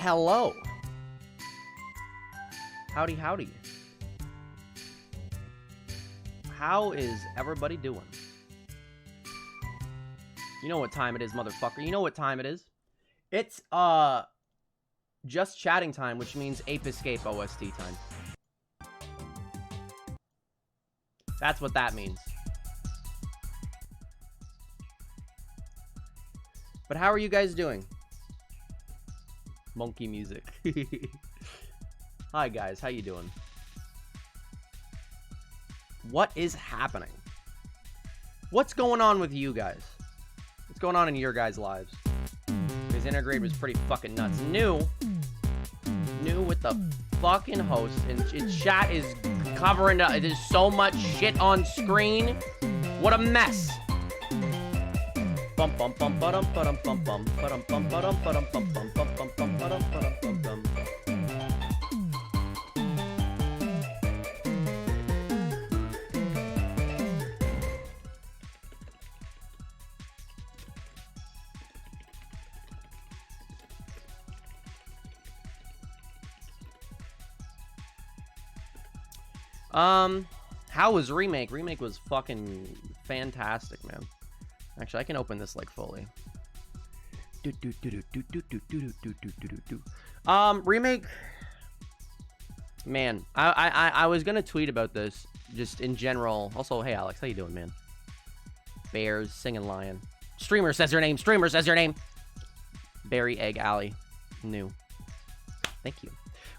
hello. Howdy, howdy. How is everybody doing? You know what time it is, motherfucker. You know what time it is. It's, just chatting time, which means Ape Escape OST time. That's what that means. But how are you guys doing? Monkey music. Hi guys, how you doing? What is happening? What's going on with you guys? What's going on in your guys' lives? Because Intergrade was pretty fucking nuts. New with the fucking host, and chat is covering up. There's so much shit on screen. What a mess. Bum bum bum bum bum bum bum bum bum bum bum bum bum bum bum bum bum bum. How was Remake? Remake was fucking fantastic, man. Actually, I can open this like fully. Remake. Man, I was gonna tweet about this just in general. Also, hey Alex, how you doing, man? Bears singing lion. Streamer says your name. Streamer says your name. Berry Egg Alley. New. Thank you.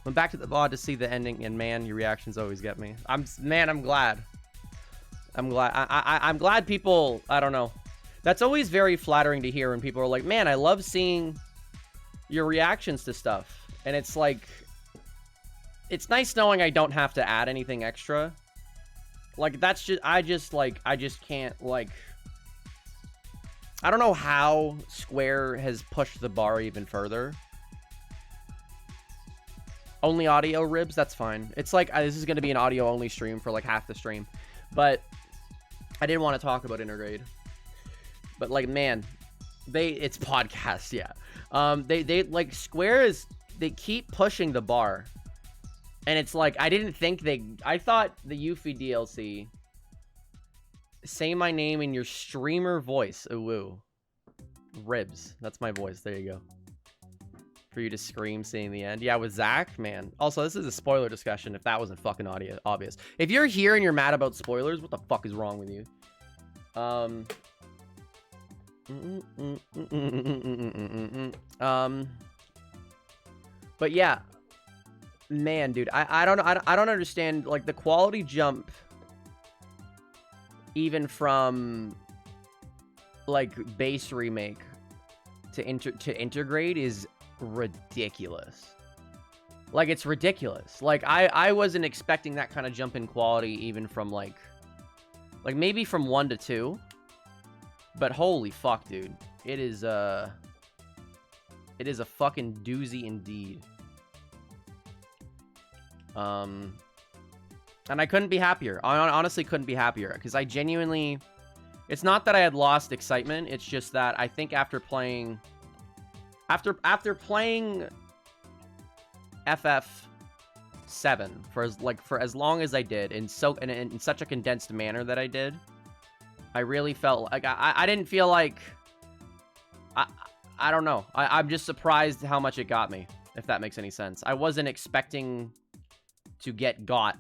Went back to the VOD to see the ending, and man, your reactions always get me. I'm glad. I'm glad people, I don't know. That's always very flattering to hear when people are like, man, I love seeing your reactions to stuff. And it's like, it's nice knowing I don't have to add anything extra. Like, that's just, I just can't, like, I don't know how Square has pushed the bar even further. Only audio ribs, that's fine. It's like, this is going to be an audio only stream for like half the stream. But I didn't want to talk about Intergrade. But like, man, it's podcast, yeah. They like, Square is, they keep pushing the bar. And it's like, I thought the Yuffie DLC, say my name in your streamer voice, ooh, ribs, that's my voice, there you go. For you to scream seeing the end. Yeah, with Zach, man. Also, this is a spoiler discussion if that wasn't fucking obvious. If you're here and you're mad about spoilers, what the fuck is wrong with you? But yeah. Man, dude, I don't understand, like, the quality jump even from like base remake to Intergrade is ridiculous. Like, it's ridiculous. Like, I wasn't expecting that kind of jump in quality even from like maybe from 1 to 2, but holy fuck, dude, it is a fucking doozy indeed. And I couldn't be happier. I honestly couldn't be happier, because I genuinely, it's not that I had lost excitement, it's just that I think after playing FF7 for as long as I did, in such a condensed manner that I did, I really felt like I didn't feel like I don't know. I'm just surprised how much it got me, if that makes any sense. I wasn't expecting to get got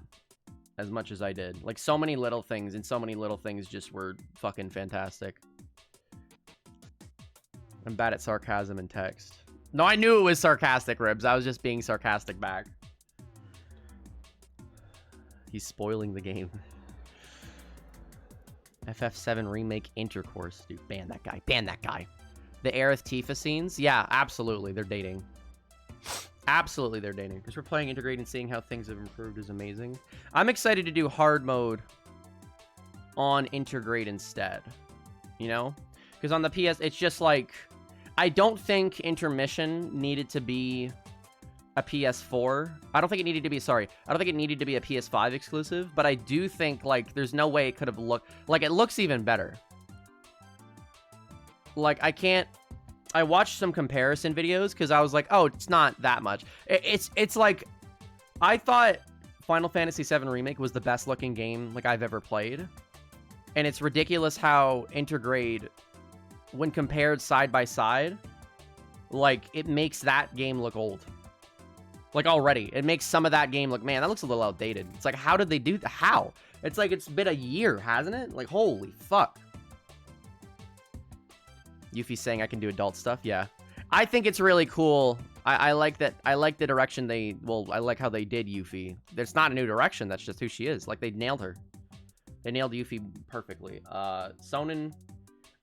as much as I did. Like, so many little things, and so many little things just were fucking fantastic. I'm bad at sarcasm in text. No, I knew it was sarcastic, Ribs. I was just being sarcastic back. He's spoiling the game. FF7 Remake Intercourse. Dude, ban that guy. Ban that guy. The Aerith Tifa scenes? Yeah, absolutely. They're dating. Absolutely, they're dating. Because we're playing Intergrade and seeing how things have improved is amazing. I'm excited to do hard mode on Intergrade instead. You know? Because on the PS, it's just like, I don't think Intermission needed to be a PS4. I don't think it needed to be, sorry. I don't think it needed to be a PS5 exclusive. But I do think, like, there's no way it could have looked, like, it looks even better. Like, I can't I watched some comparison videos because I was like, oh, it's not that much. It's like, I thought Final Fantasy VII Remake was the best looking game like I've ever played. And it's ridiculous how Intergrade, when compared side by side, like, it makes that game look old. Like, already. It makes some of that game look, man, that looks a little outdated. It's like, how did they do that? How? It's like, it's been a year, hasn't it? Like, holy fuck. Yuffie's saying I can do adult stuff. Yeah. I think it's really cool. I like that. I like the direction they, well, I like how they did Yuffie. It's not a new direction. That's just who she is. Like, they nailed her. They nailed Yuffie perfectly. Sonnen.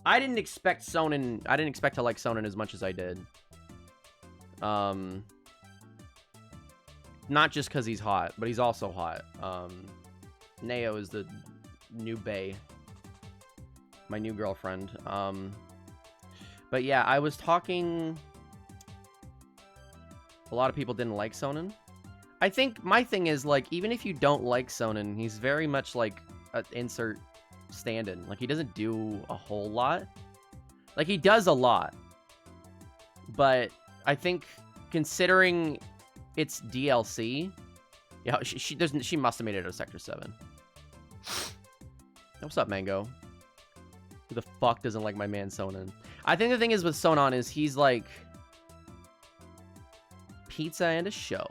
I didn't expect to like Sonnen as much as I did. Not just because he's hot, but he's also hot. Neo is the new bae. My new girlfriend. But yeah, I was talking... A lot of people didn't like Sonnen. I think my thing is, like, even if you don't like Sonnen, he's very much like an insert stand-in. Like, he doesn't do a whole lot. Like, he does a lot. But I think considering it's DLC... Yeah, she must have made it out of Sector 7. What's up, Mango? Who the fuck doesn't like my man Sonnen? I think the thing is with Sonnen is he's like... pizza and a show.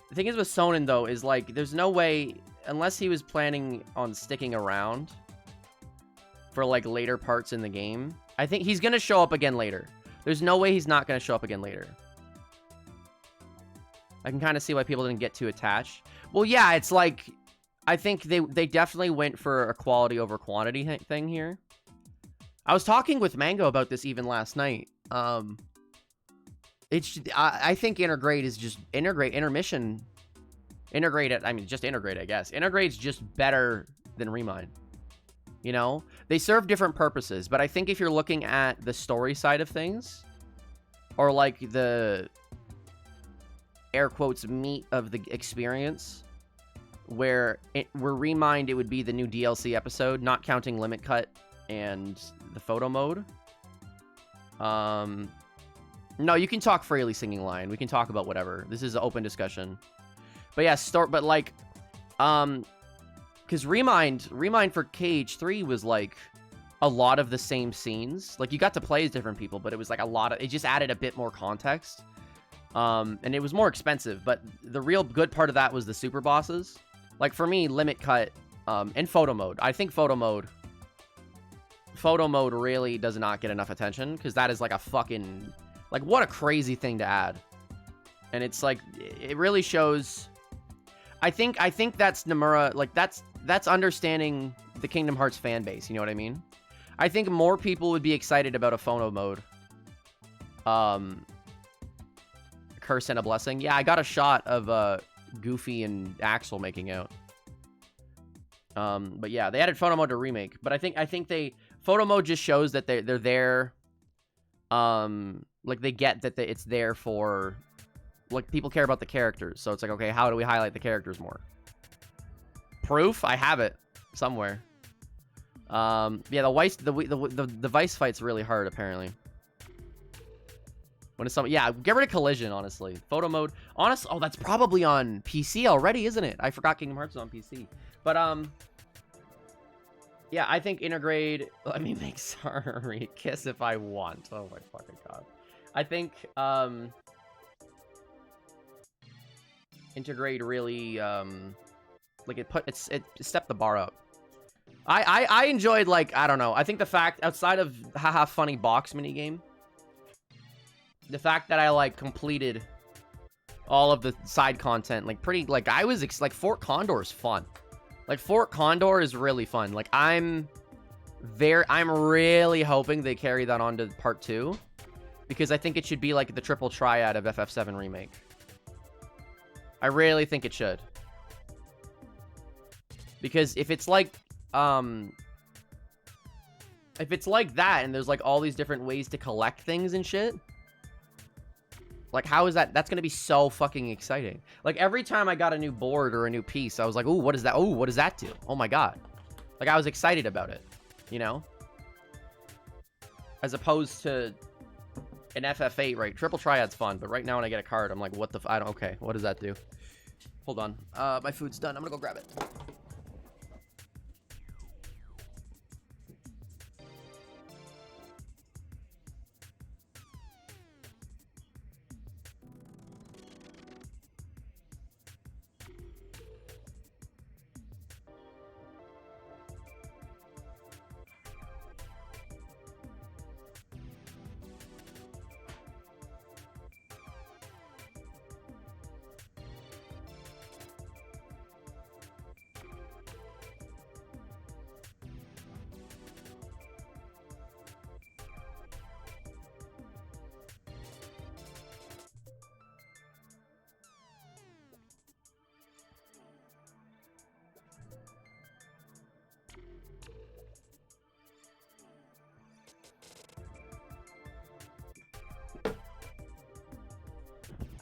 The thing is with Sonnen, though, is like, there's no way, unless he was planning on sticking around for like later parts in the game, I think he's gonna show up again later. There's no way he's not gonna show up again later. I can kind of see why people didn't get too attached. Well, yeah, it's like, I think they definitely went for a quality over quantity thing here. I was talking with Mango about this even last night. I think Intergrade is just intermission. Integrate it. I mean, just integrate, I guess. Intergrade's just better than Remind. You know, they serve different purposes, but I think if you're looking at the story side of things, or like the air quotes meat of the experience, where Remind, it would be the new DLC episode, not counting Limit Cut and the photo mode. No, you can talk freely, Singing Lion. We can talk about whatever. This is an open discussion. But yeah, but like, because Remind for KH3 was like a lot of the same scenes. Like, you got to play as different people, but it was like a lot of, it just added a bit more context. And it was more expensive, but the real good part of that was the super bosses. Like, for me, Limit Cut, and photo mode. I think photo mode really does not get enough attention, because that is like a fucking, like, what a crazy thing to add. And it's like, it really shows. I think that's Nomura, like, that's understanding the Kingdom Hearts fan base, you know what I mean? I think more people would be excited about a photo mode. Curse and a Blessing. Yeah, I got a shot of Goofy and Axel making out. But yeah, they added photo mode to Remake. But I think photo mode just shows that they're there. Like, they get that it's there for, like, people care about the characters. So it's like, okay, how do we highlight the characters more? Proof? I have it somewhere. Yeah, the Weiss fight's really hard, apparently. When it's something, yeah, get rid of collision, honestly. Photo mode, honestly, oh, that's probably on PC already, isn't it? I forgot Kingdom Hearts is on PC. But, yeah, I think Intergrade, let me make sorry, kiss if I want. Oh my fucking god. I think, Intergrade really, like, it stepped the bar up. I enjoyed, like, I don't know, I think the fact, outside of haha funny box minigame, the fact that I, like, completed all of the side content, like, pretty, like, I was, like, Fort Condor is fun. Like, Fort Condor is really fun. Like, I'm really hoping they carry that on to part 2. Because I think it should be, like, the triple triad of FF7 Remake. I really think it should. Because if it's like, that, and there's, like, all these different ways to collect things and shit, like, how is that? That's gonna be so fucking exciting. Like, every time I got a new board or a new piece, I was like, ooh, what is that? Ooh, what does that do? Oh my god. Like, I was excited about it, you know? As opposed to An FF8, right? Triple Triad's fun, but right now when I get a card, I'm like, what the I don't, okay, what does that do? Hold on. My food's done. I'm gonna go grab it.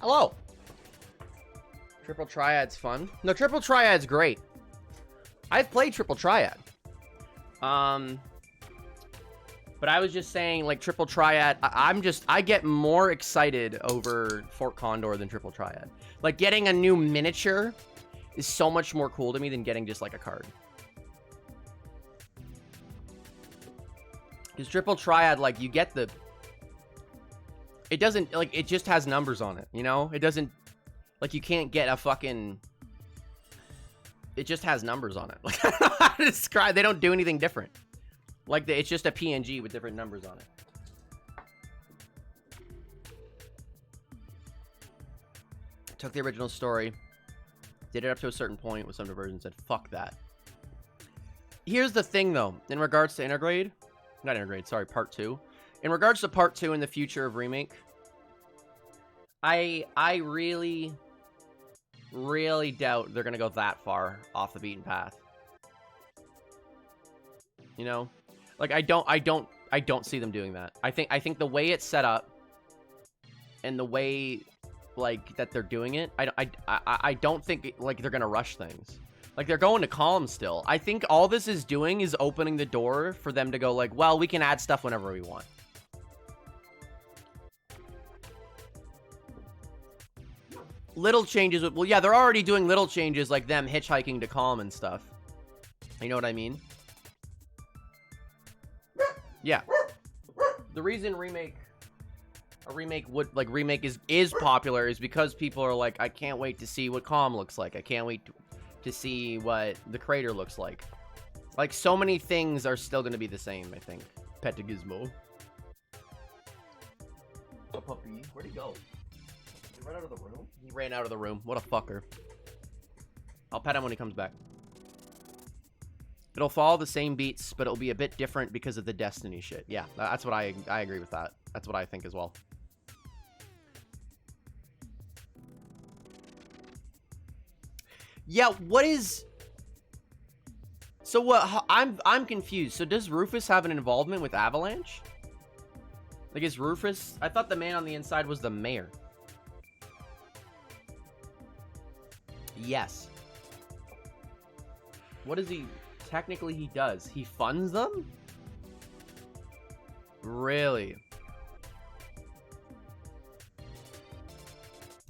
Hello. Triple Triad's fun. No, Triple Triad's great. I've played Triple Triad. But I was just saying, like, Triple Triad, I get more excited over Fort Condor than Triple Triad. Like, getting a new miniature is so much more cool to me than getting just, like, a card. Because Triple Triad, like, you get the... It doesn't, like, it just has numbers on it, you know? It doesn't, like, you can't get a fucking... It just has numbers on it. Like, I don't know how to describe, they don't do anything different. Like, it's just a PNG with different numbers on it. Took the original story, did it up to a certain point with some versions, said, fuck that. Here's the thing, though, in regards to Intergrade, not Intergrade, sorry, Part 2. In regards to Part 2 in the future of Remake, I really, really doubt they're gonna go that far off the beaten path. You know? Like, I don't see them doing that. I think the way it's set up and the way, like, that they're doing it, I don't think, like, they're gonna rush things. Like, they're going to calm still. I think all this is doing is opening the door for them to go, like, well, we can add stuff whenever we want. Little changes, well, yeah, they're already doing little changes, like them hitchhiking to Calm and stuff. You know what I mean? Yeah. The reason a remake is popular is because people are like, I can't wait to see what Calm looks like. I can't wait to see what the crater looks like. Like, so many things are still going to be the same, I think. Pet to Gizmo. A puppy. Where'd he go? He ran out of the room? He ran out of the room. What a fucker. I'll pet him when he comes back. It'll follow the same beats, but it'll be a bit different because of the Destiny shit. Yeah, that's what I agree with that. That's what I think as well. Yeah, what is... So what, I'm confused. So does Rufus have an involvement with Avalanche? Like, is Rufus... I thought the man on the inside was the mayor. Yes. What does he... Technically, he does. He funds them? Really?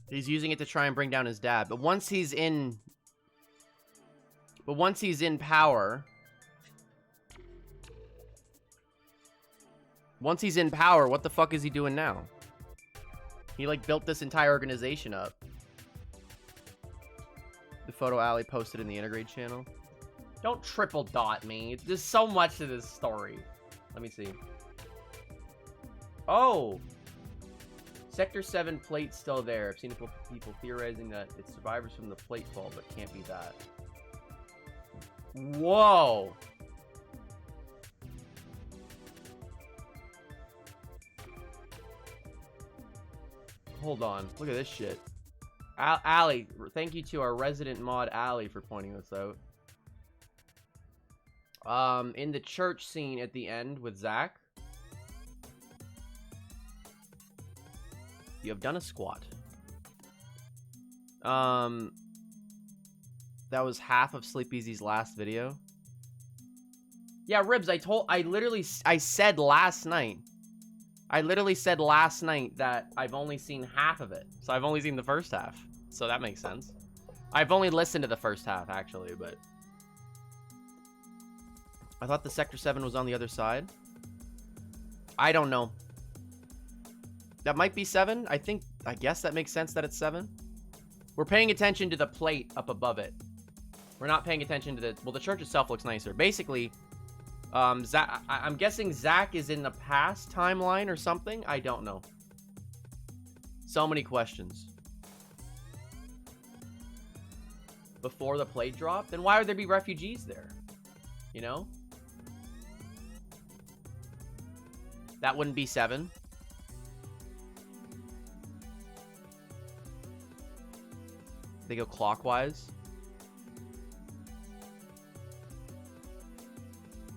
He's using it to try and bring down his dad. But once he's in... power... Once he's in power, what the fuck is he doing now? He, like, built this entire organization up. The photo Ali posted in the Integrate channel. Don't triple dot me. There's so much to this story. Let me see. Oh! Sector 7 plate's still there. I've seen people theorizing that it's survivors from the plate fall, but can't be that. Whoa! Hold on. Look at this shit. Ali, thank you to our resident mod Ali for pointing this out. In the church scene at the end with Zach, you have done a squat. That was half of Sleepy's last video. Yeah, Ribs, I said last night I literally said last night that I've only seen half of it. So I've only seen the first half. So that makes sense. I've only listened to the first half, actually, but... I thought the Sector 7 was on the other side. I don't know. That might be 7. I guess that makes sense that it's 7. We're paying attention to the plate up above it. We're not paying attention to the... Well, the church itself looks nicer. Basically, I'm guessing Zach is in the past timeline or something. I don't know. So many questions. Before the plate drop? Then why would there be refugees there? You know? That wouldn't be 7. They go clockwise.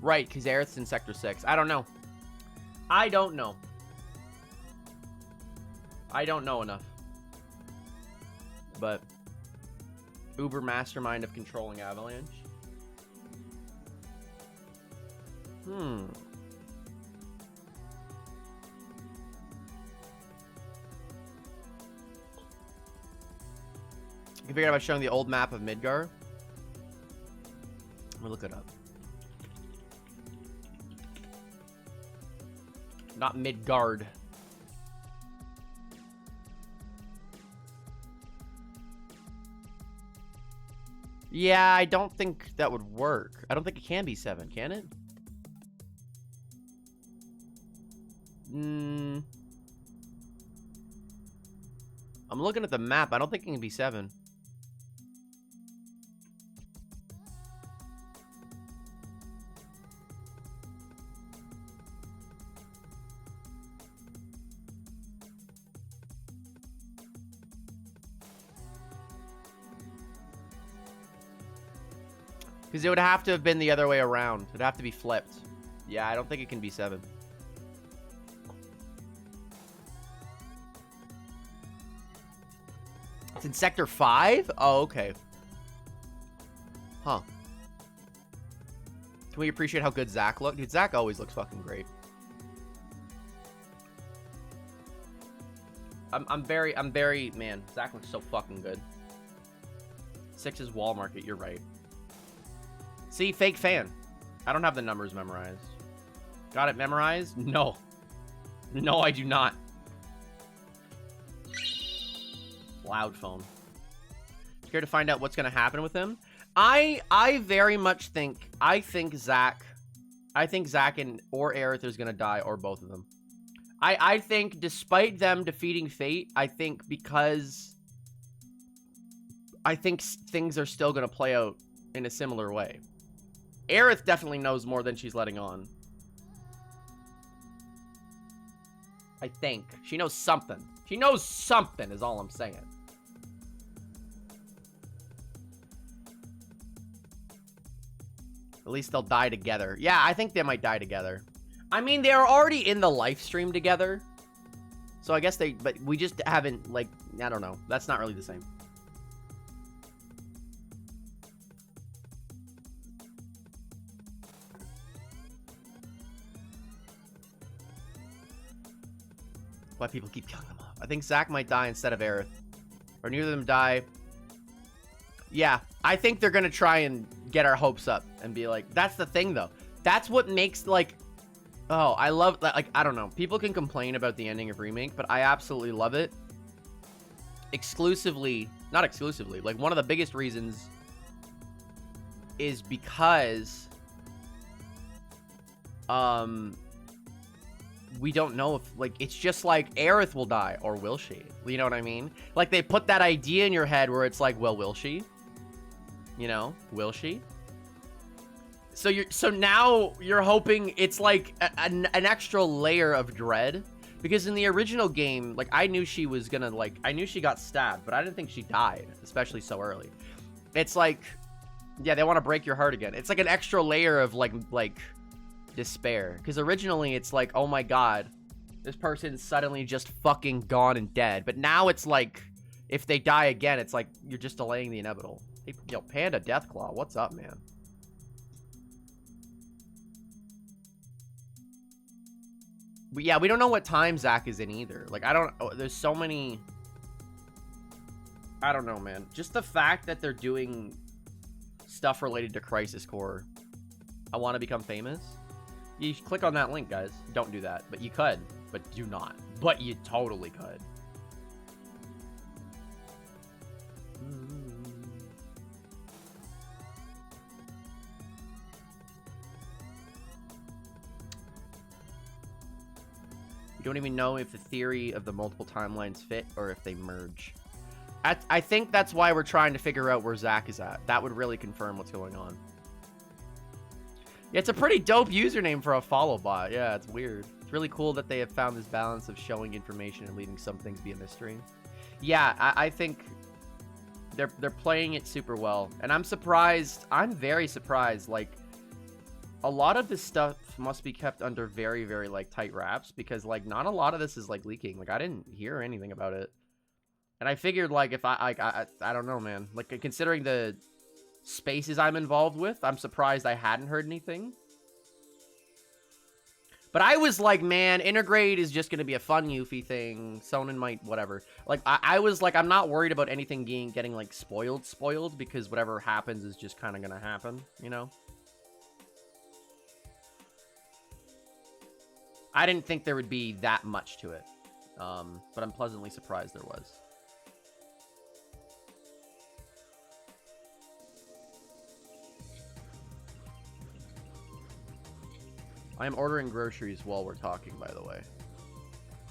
Right, because Aerith's in Sector 6. I don't know. I don't know. I don't know enough. But... Uber mastermind of controlling Avalanche. I figured out showing the old map of Midgar. I'm gonna look it up. Not Midgard. Yeah, I don't think that would work. I don't think it can be 7, can it? I'm looking at the map. I don't think it can be 7. Because it would have to have been the other way around. It'd have to be flipped. Yeah, I don't think it can be 7. It's in Sector 5? Oh, okay. Huh. Can we appreciate how good Zach looked? Dude, Zach always looks fucking great. I'm very, man, Zach looks so fucking good. 6 is Wall Market, you're right. See, fake fan. I don't have the numbers memorized. Got it memorized? No. No, I do not. Loud phone. Scared to find out what's going to happen with him? I very much think, I think Zach and or Aerith is going to die, or both of them. I think despite them defeating fate, I think because I think things are still going to play out in a similar way. Aerith definitely knows more than she's letting on. I think. She knows something. She knows something is all I'm saying. At least they'll die together. Yeah, I think they might die together. I mean, they're already in the live stream together. So I guess but we just haven't, like, I don't know. That's not really the same. Why people keep killing them off. I think Zach might die instead of Aerith. Or neither of them die. Yeah, I think they're going to try and get our hopes up and be like, that's the thing, though. That's what makes, like, oh, I love that. Like, I don't know. People can complain about the ending of Remake, but I absolutely love it. Exclusively, not exclusively, like, one of the biggest reasons is because, we don't know if, like, it's just like Aerith will die, or will she? You know what I mean? Like, they put that idea in your head where it's like, well, will she? You know, will she? So now you're hoping it's like an extra layer of dread, because in the original game, like, I knew she was gonna, like, I knew she got stabbed, but I didn't think she died, especially so early. It's like, yeah, they want to break your heart again. It's like an extra layer of like despair, because originally it's like, oh my god, this person's suddenly just fucking gone and dead. But now it's like, if they die again, it's like you're just delaying the inevitable. Hey, yo, Panda Deathclaw, what's up, man? But yeah, we don't know what time Zach is in either. Like, I don't... Oh, there's so many... I don't know, man. Just the fact that they're doing stuff related to Crisis Core. I want to become famous. You click on that link, guys. Don't do that. But you could. But do not. But you totally could. You don't even know if the theory of the multiple timelines fit or if they merge. I think that's why we're trying to figure out where Zach is at. That would really confirm what's going on. Yeah, it's a pretty dope username for a follow bot. Yeah, it's weird. It's really cool that they have found this balance of showing information and leaving some things be a mystery. Yeah, I think they're playing it super well. And I'm surprised. I'm very surprised. Like, a lot of this stuff must be kept under very, very, like, tight wraps. Because, like, not a lot of this is, like, leaking. Like, I didn't hear anything about it. And I figured, like, if I don't know, man. Like, considering the spaces I'm involved with, I'm surprised I hadn't heard anything. But I was like, man, Intergrade is just going to be a fun Yuffie thing. Sonnen might, whatever. Like, I was like, I'm not worried about anything getting, like, spoiled. Because whatever happens is just kind of going to happen, you know? I didn't think there would be that much to it. But I'm pleasantly surprised there was. I am ordering groceries while we're talking, by the way.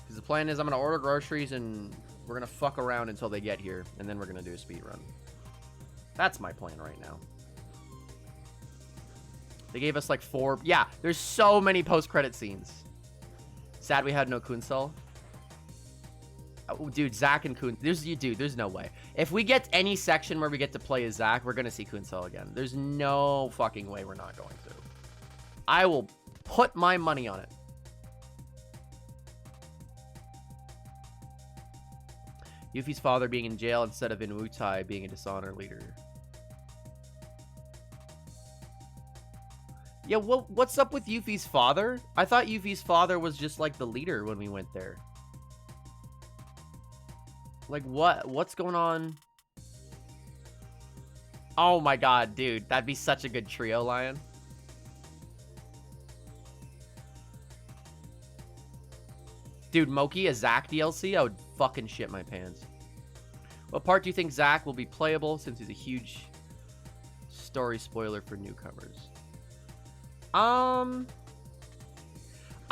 Because the plan is I'm going to order groceries and we're going to fuck around until they get here. And then we're going to do a speed run. That's my plan right now. They gave us like 4... Yeah, there's so many post-credit scenes. Sad we had no Kunsel. Oh, dude, Zach and Kun... Dude, there's no way. If we get any section where we get to play as Zach, we're going to see Kunsel again. There's no fucking way we're not going to. I will... put my money on it. Yuffie's father being in jail instead of in Wutai being a dishonor leader. Yeah, what's up with Yuffie's father? I thought Yuffie's father was just like the leader when we went there. Like, what's going on? Oh my god, dude. That'd be such a good trio, Lion. Dude, Moki, a Zack DLC? I would fucking shit my pants. What part do you think Zack will be playable since he's a huge story spoiler for newcomers? I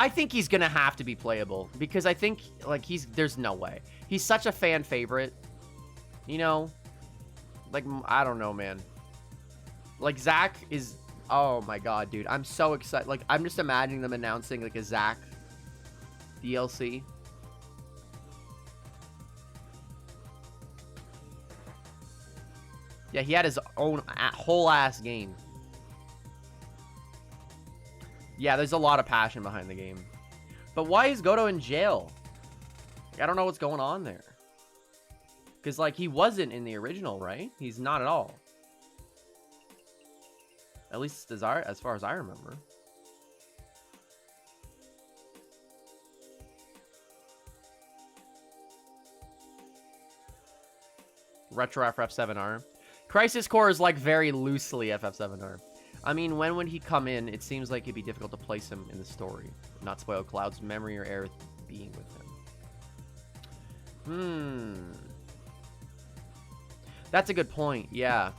think he's gonna have to be playable because I think, like, there's no way. He's such a fan favorite. You know? Like, I don't know, man. Like, Zack is... Oh my god, dude. I'm so excited. Like, I'm just imagining them announcing, like, a Zack DLC. Yeah, he had his own whole ass game. Yeah, there's a lot of passion behind the game. But why is Goto in jail? Like, I don't know what's going on there. Because, like, he wasn't in the original, right? He's not at all. At least as far as I remember. Retro FF7R. Crisis Core is like very loosely FF7R. I mean, when would he come in? It seems like it'd be difficult to place him in the story. Not spoil Cloud's memory or Aerith being with him. That's a good point, yeah.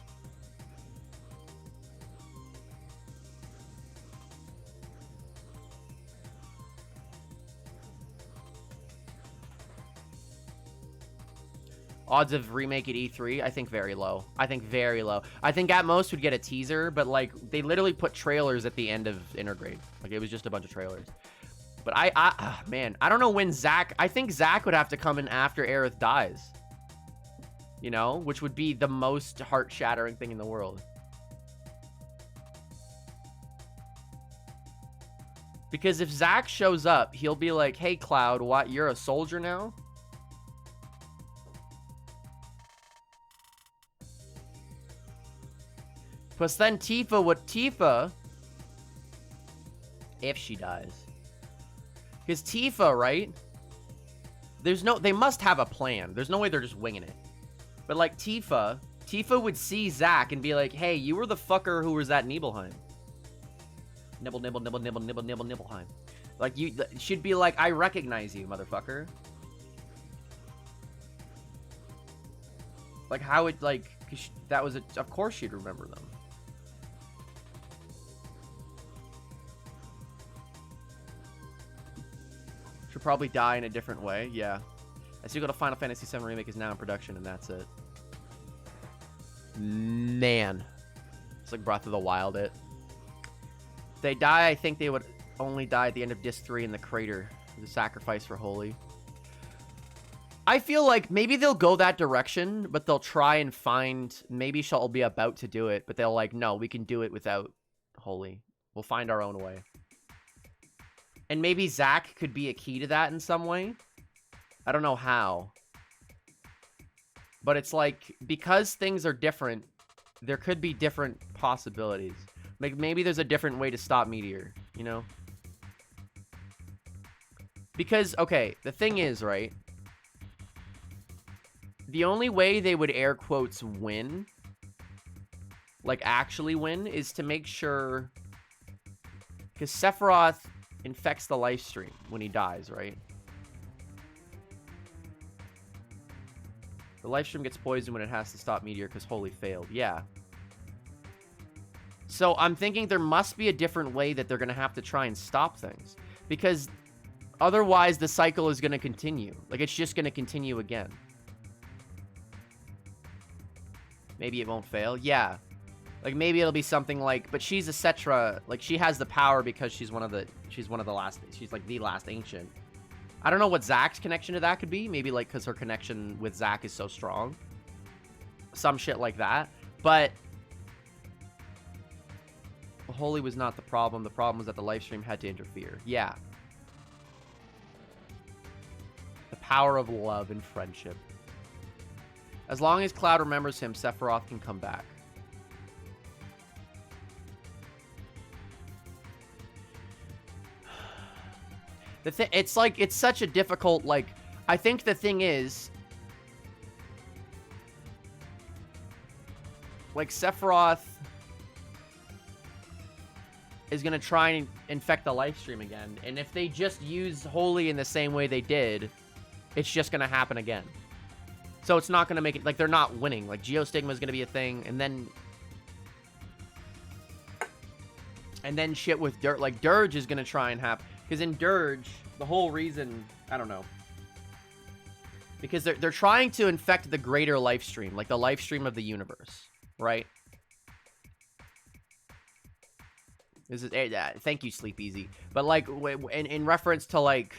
Odds of remake at E3, I think very low. I think very low. I think at most we'd get a teaser, but like they literally put trailers at the end of Intergrade. Like it was just a bunch of trailers. But man, I don't know when Zack. I think Zack would have to come in after Aerith dies. You know, which would be the most heart-shattering thing in the world. Because if Zack shows up, he'll be like, "Hey, Cloud, what? You're a soldier now?" Plus then Tifa, if she dies. Because Tifa, right? They must have a plan. There's no way they're just winging it. But like Tifa would see Zack and be like, hey, you were the fucker who was at Nibelheim. Nibble, nibble, nibble, nibble, nibble, nibble, Nibelheim. Like, she'd be like, I recognize you, motherfucker. Like, how it, like, that was of course she'd remember them. She'll probably die in a different way, yeah. I see, go to Final Fantasy VII Remake is now in production, and that's it. Man. It's like Breath of the Wild, it. If they die, I think they would only die at the end of Disc 3 in the crater. The sacrifice for Holy. I feel like maybe they'll go that direction, but they'll try and find... Maybe she'll be about to do it, but they'll like, no, we can do it without Holy. We'll find our own way. And maybe Zack could be a key to that in some way. I don't know how. But it's like, because things are different, there could be different possibilities. Like, maybe there's a different way to stop Meteor, you know? Because, okay, the thing is, right? The only way they would air quotes win, like actually win, is to make sure... Because Sephiroth infects the life stream when he dies, right? The life stream gets poisoned when it has to stop Meteor because Holy failed. Yeah. So I'm thinking there must be a different way that they're going to have to try and stop things. Because otherwise the cycle is going to continue. Like, it's just going to continue again. Maybe it won't fail. Yeah. Like, maybe it'll be something like, but she's a Cetra. Like, she has the power because she's one of the last, she's like the last ancient. I don't know what Zack's connection to that could be. Maybe like because her connection with Zack is so strong. Some shit like that. But Holy was not the problem. The problem was that the live stream had to interfere. Yeah. The power of love and friendship. As long as Cloud remembers him, Sephiroth can come back. It's like, it's such a difficult, like, I think the thing is, like, Sephiroth is going to try and infect the life stream again. And if they just use Holy in the same way they did, it's just going to happen again. So it's not going to make it, like, they're not winning. Like, Geostigma is going to be a thing, and then shit with Dirge. Like, Dirge is going to try and have... Because in Dirge, the whole reason... I don't know. Because they're trying to infect the greater life stream. Like, the life stream of the universe. Right? This is... thank you, Sleep Easy. But, like, in reference to, like...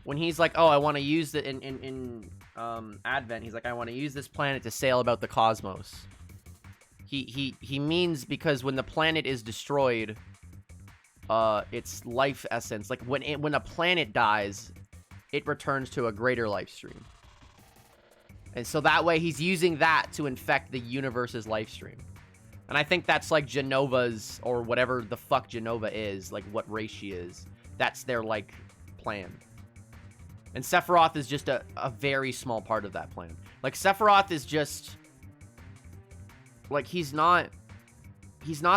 When he's like, oh, I want to use the... In Advent, he's like, I want to use this planet to sail about the cosmos. He means because when the planet is destroyed... its life essence, like when a planet dies, it returns to a greater life stream, and so that way he's using that to infect the universe's life stream. And I think that's like Genova's, or whatever the fuck Genova is, like what race she is. That's their like plan. And Sephiroth is just a very small part of that plan. Like Sephiroth is just like he's not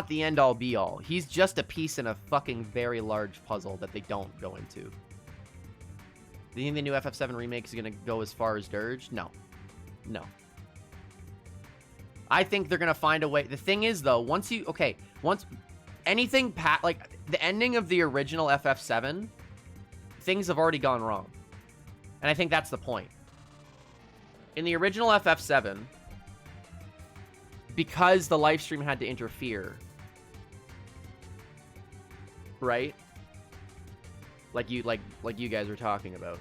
the end-all, be-all. He's just a piece in a fucking very large puzzle that they don't go into. Do you think the new FF7 remake is going to go as far as Dirge? No. No. I think they're going to find a way. The thing is, though, once anything, like, the ending of the original FF7, things have already gone wrong. And I think that's the point. In the original FF7... because the live stream had to interfere, right? Like you guys were talking about.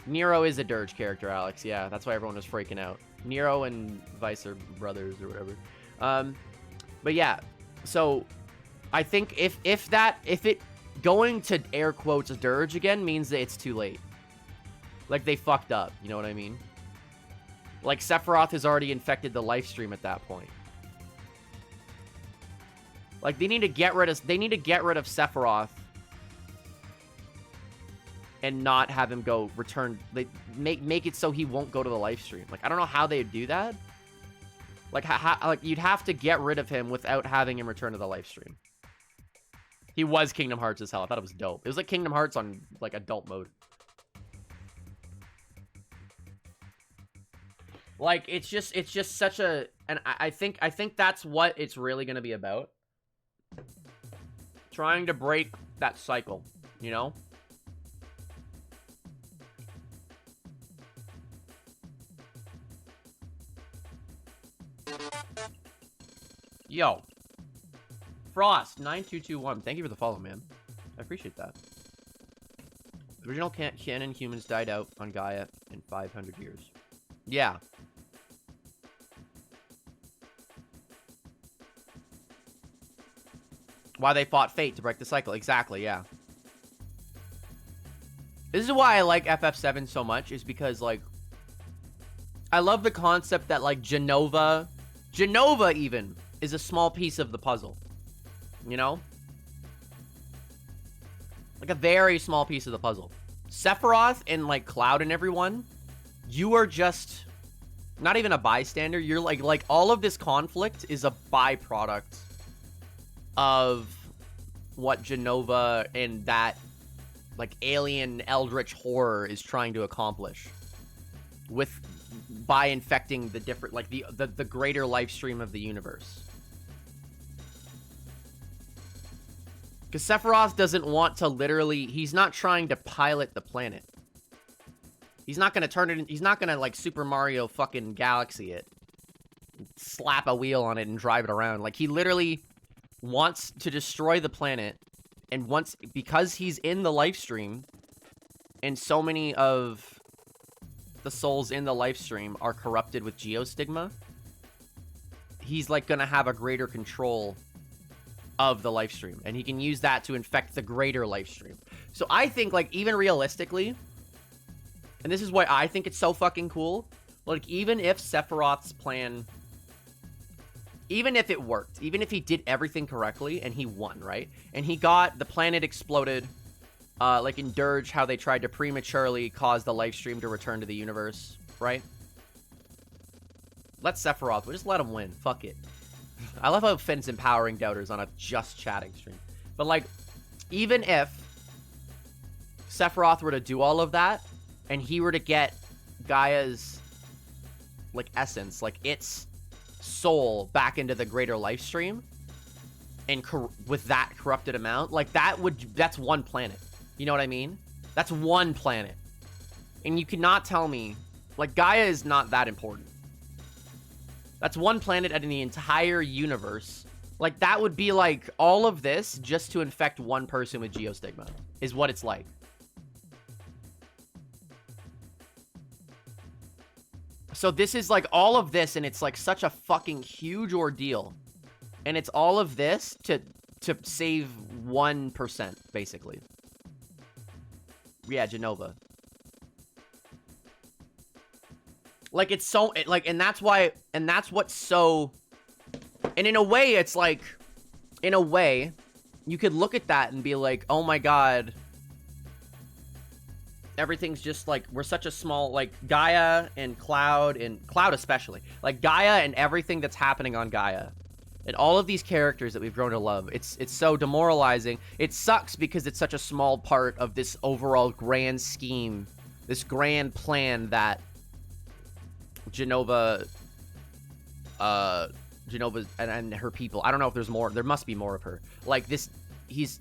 Nero is a Dirge character, Alex. Yeah, that's why everyone was freaking out. Nero and Weiss are brothers or whatever. But yeah, so I think if it going to air quotes Dirge again means that it's too late. Like they fucked up, you know what I mean? Like Sephiroth has already infected the life stream at that point. Like they need to get rid of Sephiroth and not have him go return. Like, make it so he won't go to the live stream. Like, I don't know how they'd do that. Like, like you'd have to get rid of him without having him return to the live stream. He was Kingdom Hearts as hell. I thought it was dope. It was like Kingdom Hearts on like adult mode. Like, it's just such a, and I think that's what it's really gonna be about. Trying to break that cycle, you know? Yo. Frost 9221. Thank you for the follow, man. I appreciate that. The original canon humans died out on Gaia in 500 years. Yeah. Why they fought fate to break the cycle. Exactly, yeah. This is why I like FF7 so much, is because, like, I love the concept that, like, Genova even, is a small piece of the puzzle. You know? Like, a very small piece of the puzzle. Sephiroth and, like, Cloud and everyone, you are just not even a bystander. You're, like, all of this conflict is a byproduct of what Genova and that, like, alien eldritch horror is trying to accomplish by infecting the different, like, the greater life stream of the universe. Because Sephiroth doesn't want to literally, he's not trying to pilot the planet. He's not gonna turn it in, he's not gonna, like, Super Mario fucking Galaxy it, slap a wheel on it and drive it around. Like, he literally wants to destroy the planet, and because he's in the life stream, and so many of the souls in the life stream are corrupted with geostigma, he's, like, gonna have a greater control of the life stream, and he can use that to infect the greater life stream. So I think, like, even realistically, and this is why I think it's so fucking cool, like, even if Sephiroth's plan, even if it worked, even if he did everything correctly and he won, right? And he got the planet exploded, like in Dirge, how they tried to prematurely cause the life stream to return to the universe, right? Let Sephiroth, we'll just let him win. Fuck it. I love how Finn's empowering doubters on a just chatting stream. But, like, even if Sephiroth were to do all of that, and he were to get Gaia's, like, essence, like, its soul back into the greater life stream, and with that corrupted amount, like, that's one planet. You know what I mean? That's one planet. And you cannot tell me, like, Gaia is not that important. That's one planet in the entire universe. Like, that would be, like, all of this just to infect one person with geostigma, is what it's like. So this is, like, all of this, and it's, like, such a fucking huge ordeal. And it's all of this to save 1%, basically. Yeah, Genova. Like, it's so, like, and that's what's so, and in a way, it's like, in a way, you could look at that and be like, oh my god, everything's just, like, we're such a small, like, Gaia and Cloud especially, like, Gaia and everything that's happening on Gaia, and all of these characters that we've grown to love, it's so demoralizing. It sucks because it's such a small part of this overall grand scheme, this grand plan that Genova and her people. I don't know if there's more. There must be more of her. Like, this, he's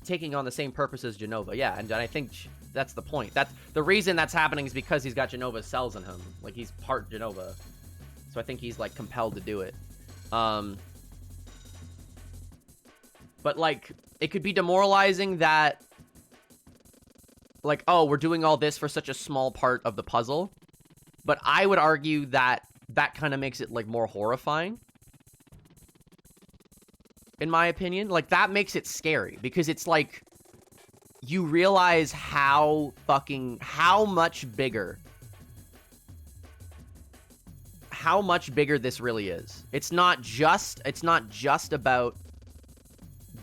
taking on the same purpose as Genova. Yeah, and I think that's the point. That's the reason that's happening, is because he's got Genova's cells in him. Like, he's part Genova. So I think he's, like, compelled to do it. But, like, it could be demoralizing that, like, oh, we're doing all this for such a small part of the puzzle. But I would argue that that kind of makes it, like, more horrifying. In my opinion. Like, that makes it scary. Because it's, like, you realize how much bigger this really is. It's not just about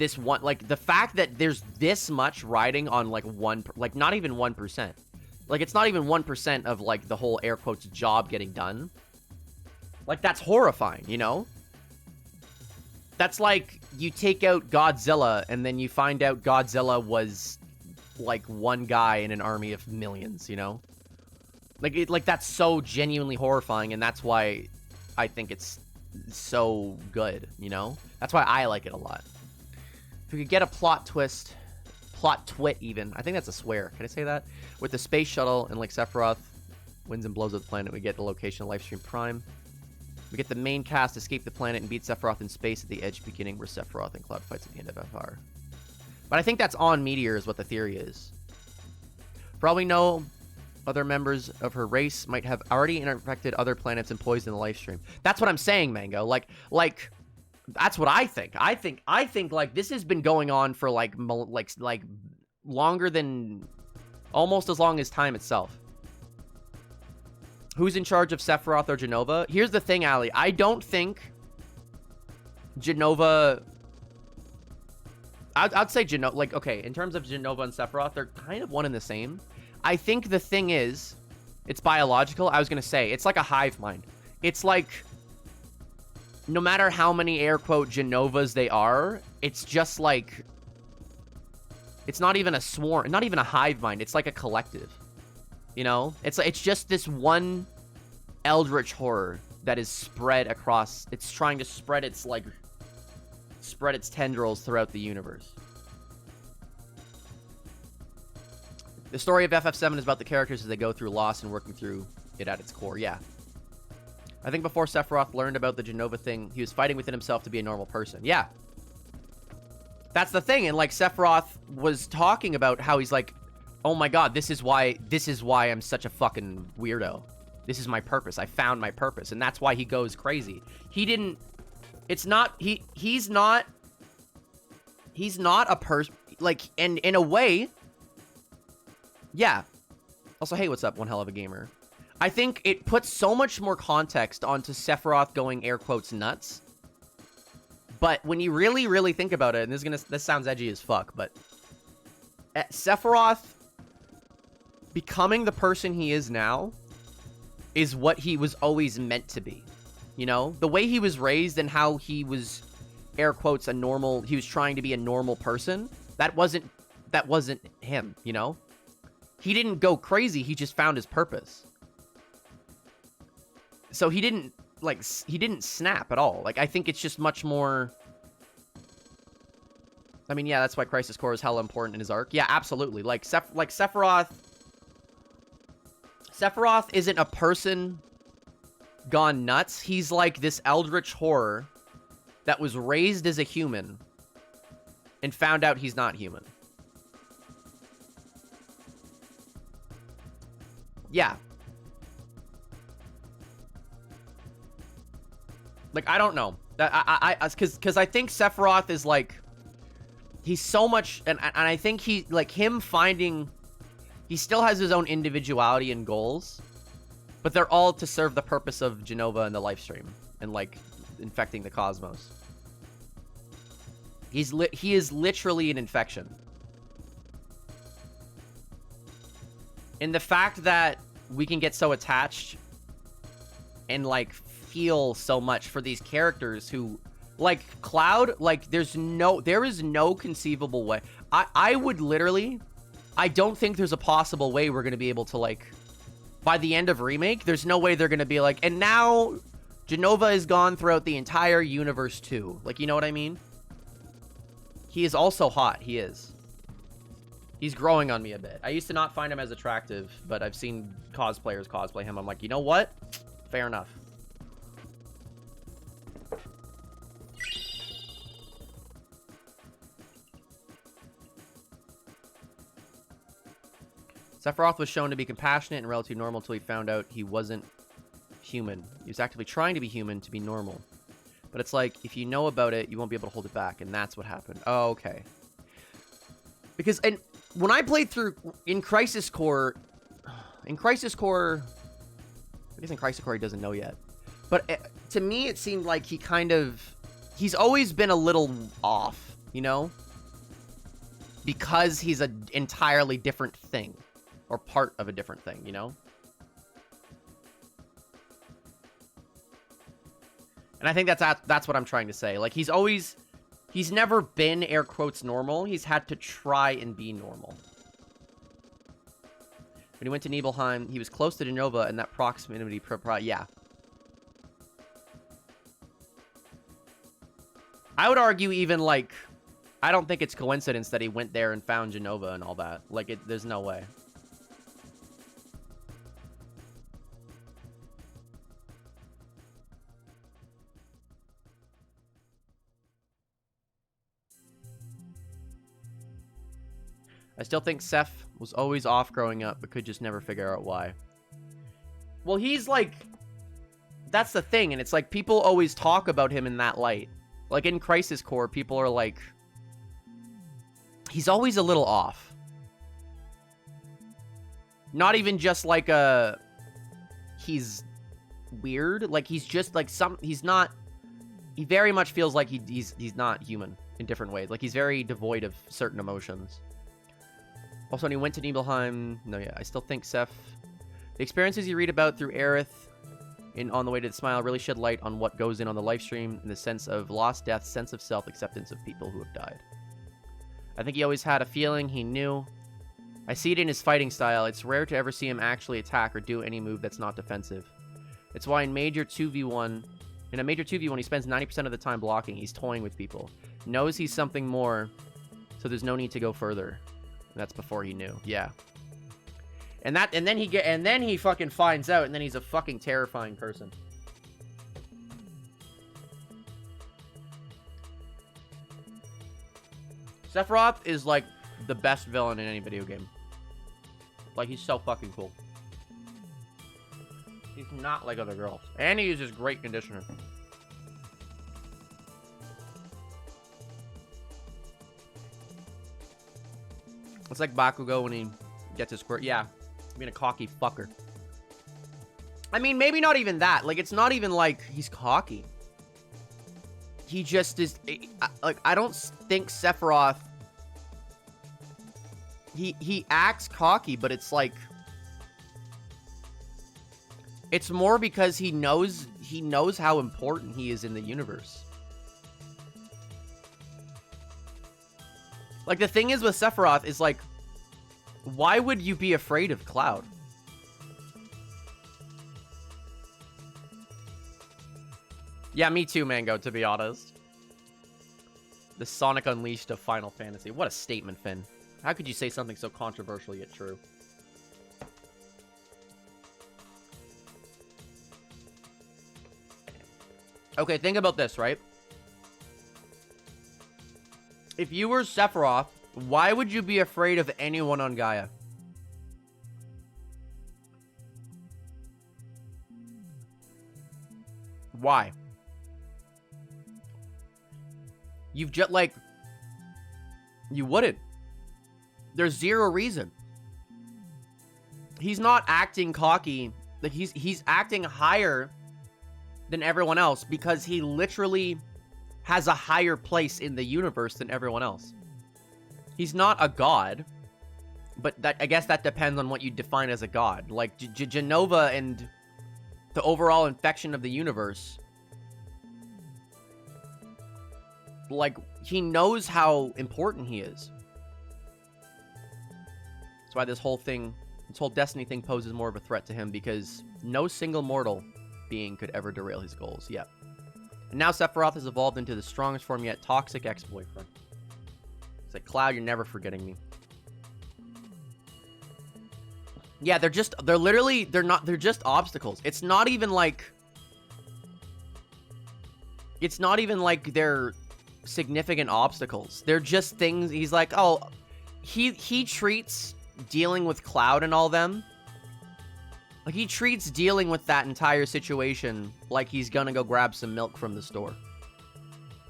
this one, like, the fact that there's this much riding on, like, like, not even 1%. Like, it's not even 1% of, like, the whole air quotes job getting done. Like, that's horrifying, you know? That's like you take out Godzilla and then you find out Godzilla was, like, one guy in an army of millions, you know? Like, that's so genuinely horrifying, and that's why I think it's so good, you know? That's why I like it a lot. If we could get a plot twist, plot twit even, I think that's a swear. Can I say that? With the space shuttle and, like, Sephiroth wins and blows up the planet, we get the location of Lifestream Prime. We get the main cast escape the planet and beat Sephiroth in space at the edge beginning where Sephiroth and Cloud fights at the end of FR. But I think that's on Meteor is what the theory is. For all we know, other members of her race might have already infected other planets and poisoned the life stream. That's what I'm saying, Mango. Like, that's what I think. I think like this has been going on for like longer than, almost as long as time itself. Who's in charge of Sephiroth or Jenova? Here's the thing, Ali. I don't think Jenova... I'd say Jenova... Like, okay, in terms of Jenova and Sephiroth, they're kind of one and the same. I think the thing is, it's biological. I was going to say, it's like a hive mind. It's like, no matter how many air quote Genovas they are, it's just like... It's not even a swarm, not even a hive mind. It's like a collective. You know? It's just this one eldritch horror that is spread across... It's trying to spread its, like... Spread its tendrils throughout the universe. The story of FF7 is about the characters as they go through loss and working through it at its core. Yeah. I think before Sephiroth learned about the Jenova thing, he was fighting within himself to be a normal person. Yeah. That's the thing. And, like, Sephiroth was talking about how he's like, oh my god, this is why I'm such a fucking weirdo. This is my purpose. I found my purpose. And that's why he goes crazy. He didn't... It's not... He's not a person... Like, and in a way... Yeah. Also, hey, what's up, one hell of a gamer. I think it puts so much more context onto Sephiroth going air quotes nuts. But when you really, really think about it, and this sounds edgy as fuck, but Sephiroth becoming the person he is now is what he was always meant to be. You know? The way he was raised and how he was, air quotes, he was trying to be a normal person, that wasn't him, you know? He didn't go crazy, he just found his purpose. So he didn't snap at all. Like, I think it's just much more... I mean, yeah, that's why Crisis Core is hella important in his arc. Yeah, absolutely. Like Sephiroth isn't a person gone nuts. He's like this eldritch horror that was raised as a human and found out he's not human. Yeah. Like, I don't know. Because I think Sephiroth is like... He's so much... And I think he... Like, him finding... He still has his own individuality and goals. But they're all to serve the purpose of Jenova and the Lifestream. And, like, infecting the cosmos. He is literally an infection. And the fact that we can get so attached and, like, feel so much for these characters who, like, Cloud, like, there is no conceivable way. I would literally, I don't think there's a possible way we're going to be able to, like, by the end of Remake, there's no way they're going to be like, and now Jenova is gone throughout the entire universe too. Like, you know what I mean? He is also hot. He is. He's growing on me a bit. I used to not find him as attractive, but I've seen cosplayers cosplay him. I'm like, you know what? Fair enough. Sephiroth was shown to be compassionate and relatively normal until he found out he wasn't human. He was actively trying to be human to be normal. But it's like, if you know about it, you won't be able to hold it back, and that's what happened. Oh, okay. Because, and when I played through in Crisis Core, I guess in Crisis Core he doesn't know yet. But to me, it seemed like he's always been a little off. you know? Because he's an entirely different thing. Or part of a different thing, you know? And I think that's what I'm trying to say. Like, he's never been, air quotes, normal. He's had to try and be normal. When he went to Nibelheim, he was close to Jenova, and that proximity, yeah. I would argue even, like, I don't think it's coincidence that he went there and found Jenova and all that. Like, there's no way. I still think Seth was always off growing up, but could just never figure out why. Well, he's like... That's the thing, and it's like people always talk about him in that light. Like in Crisis Core, people are like... He's always a little off. Not even just like a... He's weird. Like he's just like some... He's not... He very much feels like he's not human in different ways. Like he's very devoid of certain emotions. Also, when he went to Nibelheim... No, yeah, I still think Seth... The experiences you read about through Aerith in On the Way to the Smile really shed light on what goes in on the live stream in the sense of lost death, sense of self-acceptance of people who have died. I think he always had a feeling he knew. I see it in his fighting style. It's rare to ever see him actually attack or do any move that's not defensive. It's why in a major 2v1, he spends 90% of the time blocking. He's toying with people. Knows he's something more, so there's no need to go further. That's before he knew. Yeah. And then he fucking finds out, and then he's a fucking terrifying person. Sephiroth is like the best villain in any video game. Like he's so fucking cool. He's not like other girls. And he uses great conditioner. It's like Bakugo when he gets his squirt. Yeah, being a cocky fucker. I mean, maybe not even that. Like, it's not even like he's cocky. He just is... Like, I don't think Sephiroth... He acts cocky, but it's like... It's more because he knows how important he is in the universe. Like, the thing is with Sephiroth is, like, why would you be afraid of Cloud? Yeah, me too, Mango, to be honest. The Sonic Unleashed of Final Fantasy. What a statement, Finn. How could you say something so controversial yet true? Okay, think about this, right? If you were Sephiroth, why would you be afraid of anyone on Gaia? Why? You've just, like... You wouldn't. There's zero reason. He's not acting cocky. Like, he's acting higher than everyone else because he literally has a higher place in the universe than everyone else. He's not a god, but I guess that depends on what you define as a god. Like, Jenova and the overall infection of the universe, like, he knows how important he is. That's why this whole Destiny thing poses more of a threat to him, because no single mortal being could ever derail his goals. Yep. And now Sephiroth has evolved into the strongest form yet, toxic ex-boyfriend. It's like, Cloud, you're never forgetting me. Yeah, they're just obstacles. It's not even like they're significant obstacles. They're just things. He's like, oh, he treats dealing with Cloud and all them, like, he treats dealing with that entire situation like he's gonna go grab some milk from the store.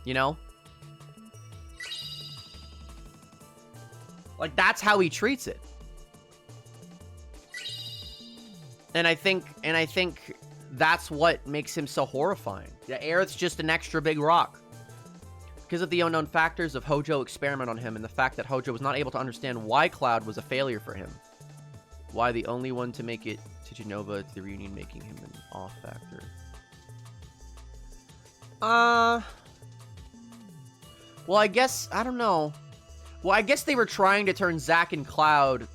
You know? Like, that's how he treats it. And I think that's what makes him so horrifying. Yeah, Aerith's just an extra big rock. Because of the unknown factors of Hojo experiment on him and the fact that Hojo was not able to understand why Cloud was a failure for him. Why the only one to make it to Genova to the reunion, making him an off factor. Well, I guess, I don't know. Well, I guess they were trying to turn Zack and Cloud.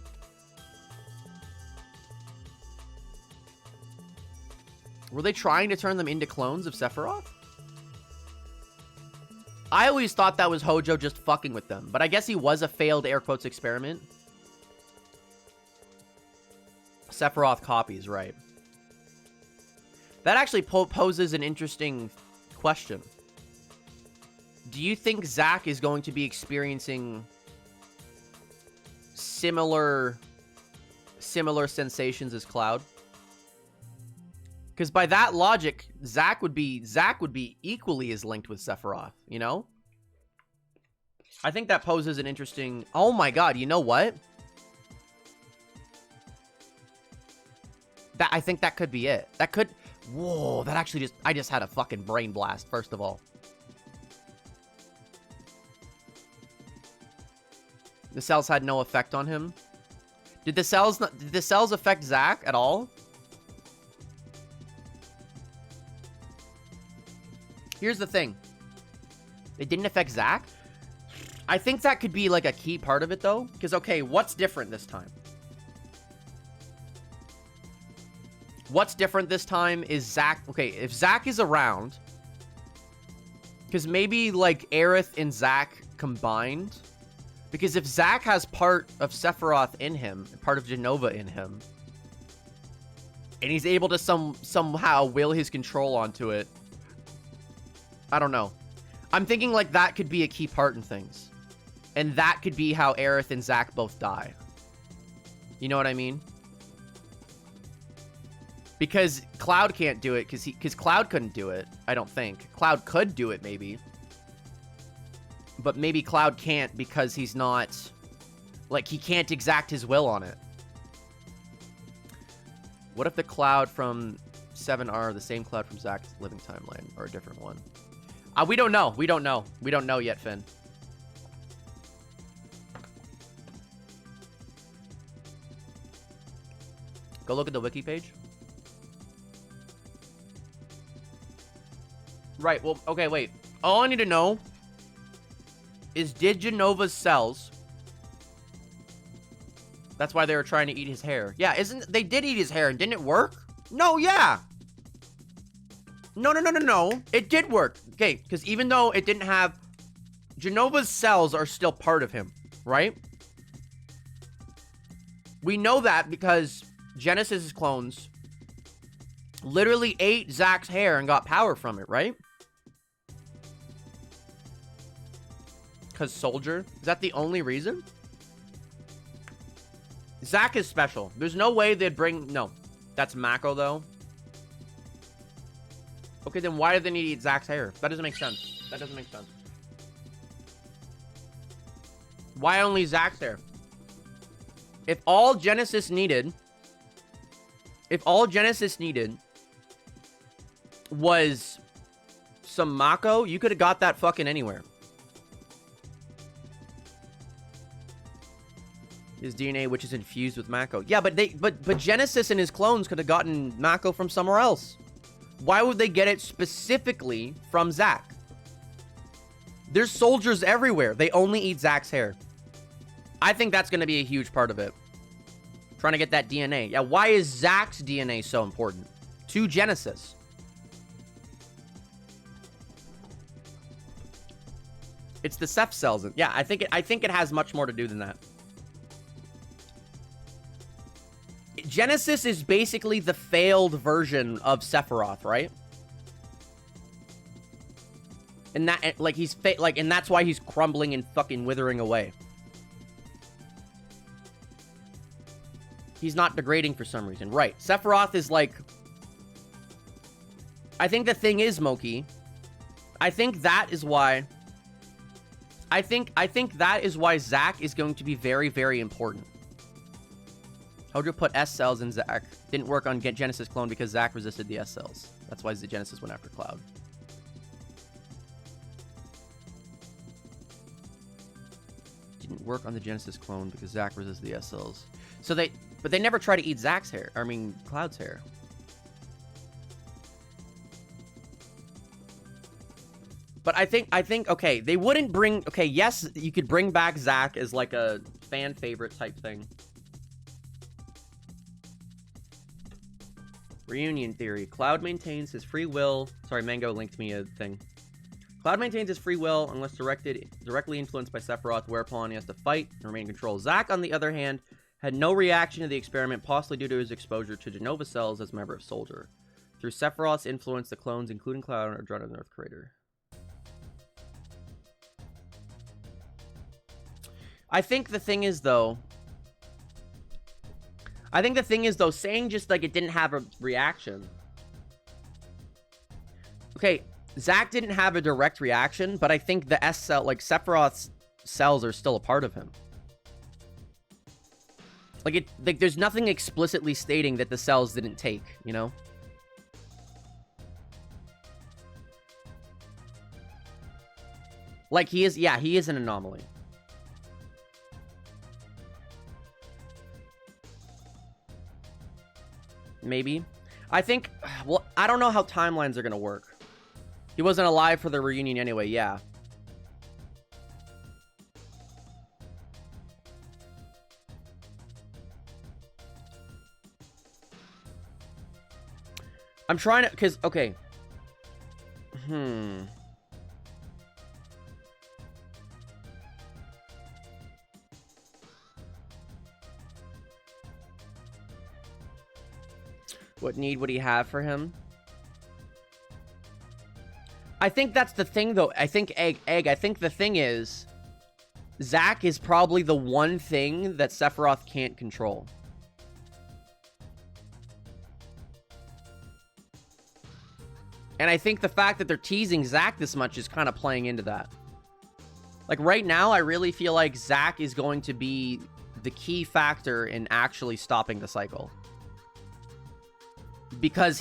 Were they trying to turn them into clones of Sephiroth? I always thought that was Hojo just fucking with them, but I guess he was a failed air quotes experiment. Sephiroth copies, right. That actually poses an interesting question. Do you think Zack is going to be experiencing similar sensations as Cloud? Because by that logic, Zack would be equally as linked with Sephiroth, you know? I think that poses an interesting... Oh my god, you know what? I think that could be it. That could... Whoa, that actually just... I just had a fucking brain blast, first of all. The cells had no effect on him. Did the cells affect Zack at all? Here's the thing. It didn't affect Zack? I think that could be like a key part of it though. Because okay, what's different this time? What's different this time is Zack. Okay, if Zack is around, because maybe like Aerith and Zack combined. Because if Zack has part of Sephiroth in him, part of Genova in him, and he's able to somehow will his control onto it, I don't know. I'm thinking like that could be a key part in things. And that could be how Aerith and Zack both die. You know what I mean? Because Cloud can't do it, because Cloud couldn't do it, I don't think. Cloud could do it, maybe. But maybe Cloud can't because he's not... Like, he can't exact his will on it. What if the Cloud from 7R, the same Cloud from Zack's living timeline, or a different one? We don't know. We don't know. We don't know yet, Finn. Go look at the wiki page. Right, well, okay, wait. All I need to know is, did Genova's cells... That's why they were trying to eat his hair. Yeah, they did eat his hair, and didn't it work? No, yeah! No. It did work. Okay, because even though it didn't have... Genova's cells are still part of him, right? We know that because Genesis' clones literally ate Zack's hair and got power from it, right? Because Soldier? Is that the only reason? Zack is special. There's no way they'd bring... No. That's Mako, though. Okay, then why did they need to eat Zack's hair? That doesn't make sense. That doesn't make sense. Why only Zack's hair? If all Genesis needed... If all Genesis needed was some Mako, you could have got that fucking anywhere. His DNA, which is infused with Mako. Yeah, but Genesis and his clones could have gotten Mako from somewhere else. Why would they get it specifically from Zack? There's soldiers everywhere. They only eat Zack's hair. I think that's going to be a huge part of it. Trying to get that DNA. Yeah, why is Zack's DNA so important to Genesis? It's the Ceph cells. Yeah, I think it has much more to do than that. Genesis is basically the failed version of Sephiroth, right? And that, like, and that's why he's crumbling and fucking withering away. He's not degrading for some reason. Right. Sephiroth is like... I think the thing is, Moki, I think that is why... I think that is why Zack is going to be very, very important. Hojo put S cells in Zack. Didn't work on Genesis clone because Zack resisted the S cells. That's why the Genesis went after Cloud. work on the Genesis clone because Zack resists the SLs. So but they never try to eat Zack's hair. I mean, Cloud's hair. But I think, okay, they wouldn't bring, okay, yes, you could bring back Zack as like a fan favorite type thing. Reunion theory. Cloud maintains his free will. Sorry, Mango linked me a thing. Cloud maintains his free will unless directly influenced by Sephiroth, whereupon he has to fight and remain in control. Zack, on the other hand, had no reaction to the experiment, possibly due to his exposure to Genova cells as a member of Soldier. Through Sephiroth's influence, the clones, including Cloud, are drawn to the North Crater. I think the thing is, though, saying just, like, it didn't have a reaction. Okay, Zack didn't have a direct reaction, but I think the S cell, like, Sephiroth's cells are still a part of him. Like, there's nothing explicitly stating that the cells didn't take, you know? Like, he is an anomaly. Maybe. I think, well, I don't know how timelines are gonna work. He wasn't alive for the reunion anyway, yeah. I'm trying to, because, okay. What need would he have for him? I think that's the thing, though. I think, I think the thing is, Zack is probably the one thing that Sephiroth can't control. And I think the fact that they're teasing Zack this much is kind of playing into that. Like, right now, I really feel like Zack is going to be the key factor in actually stopping the cycle. Because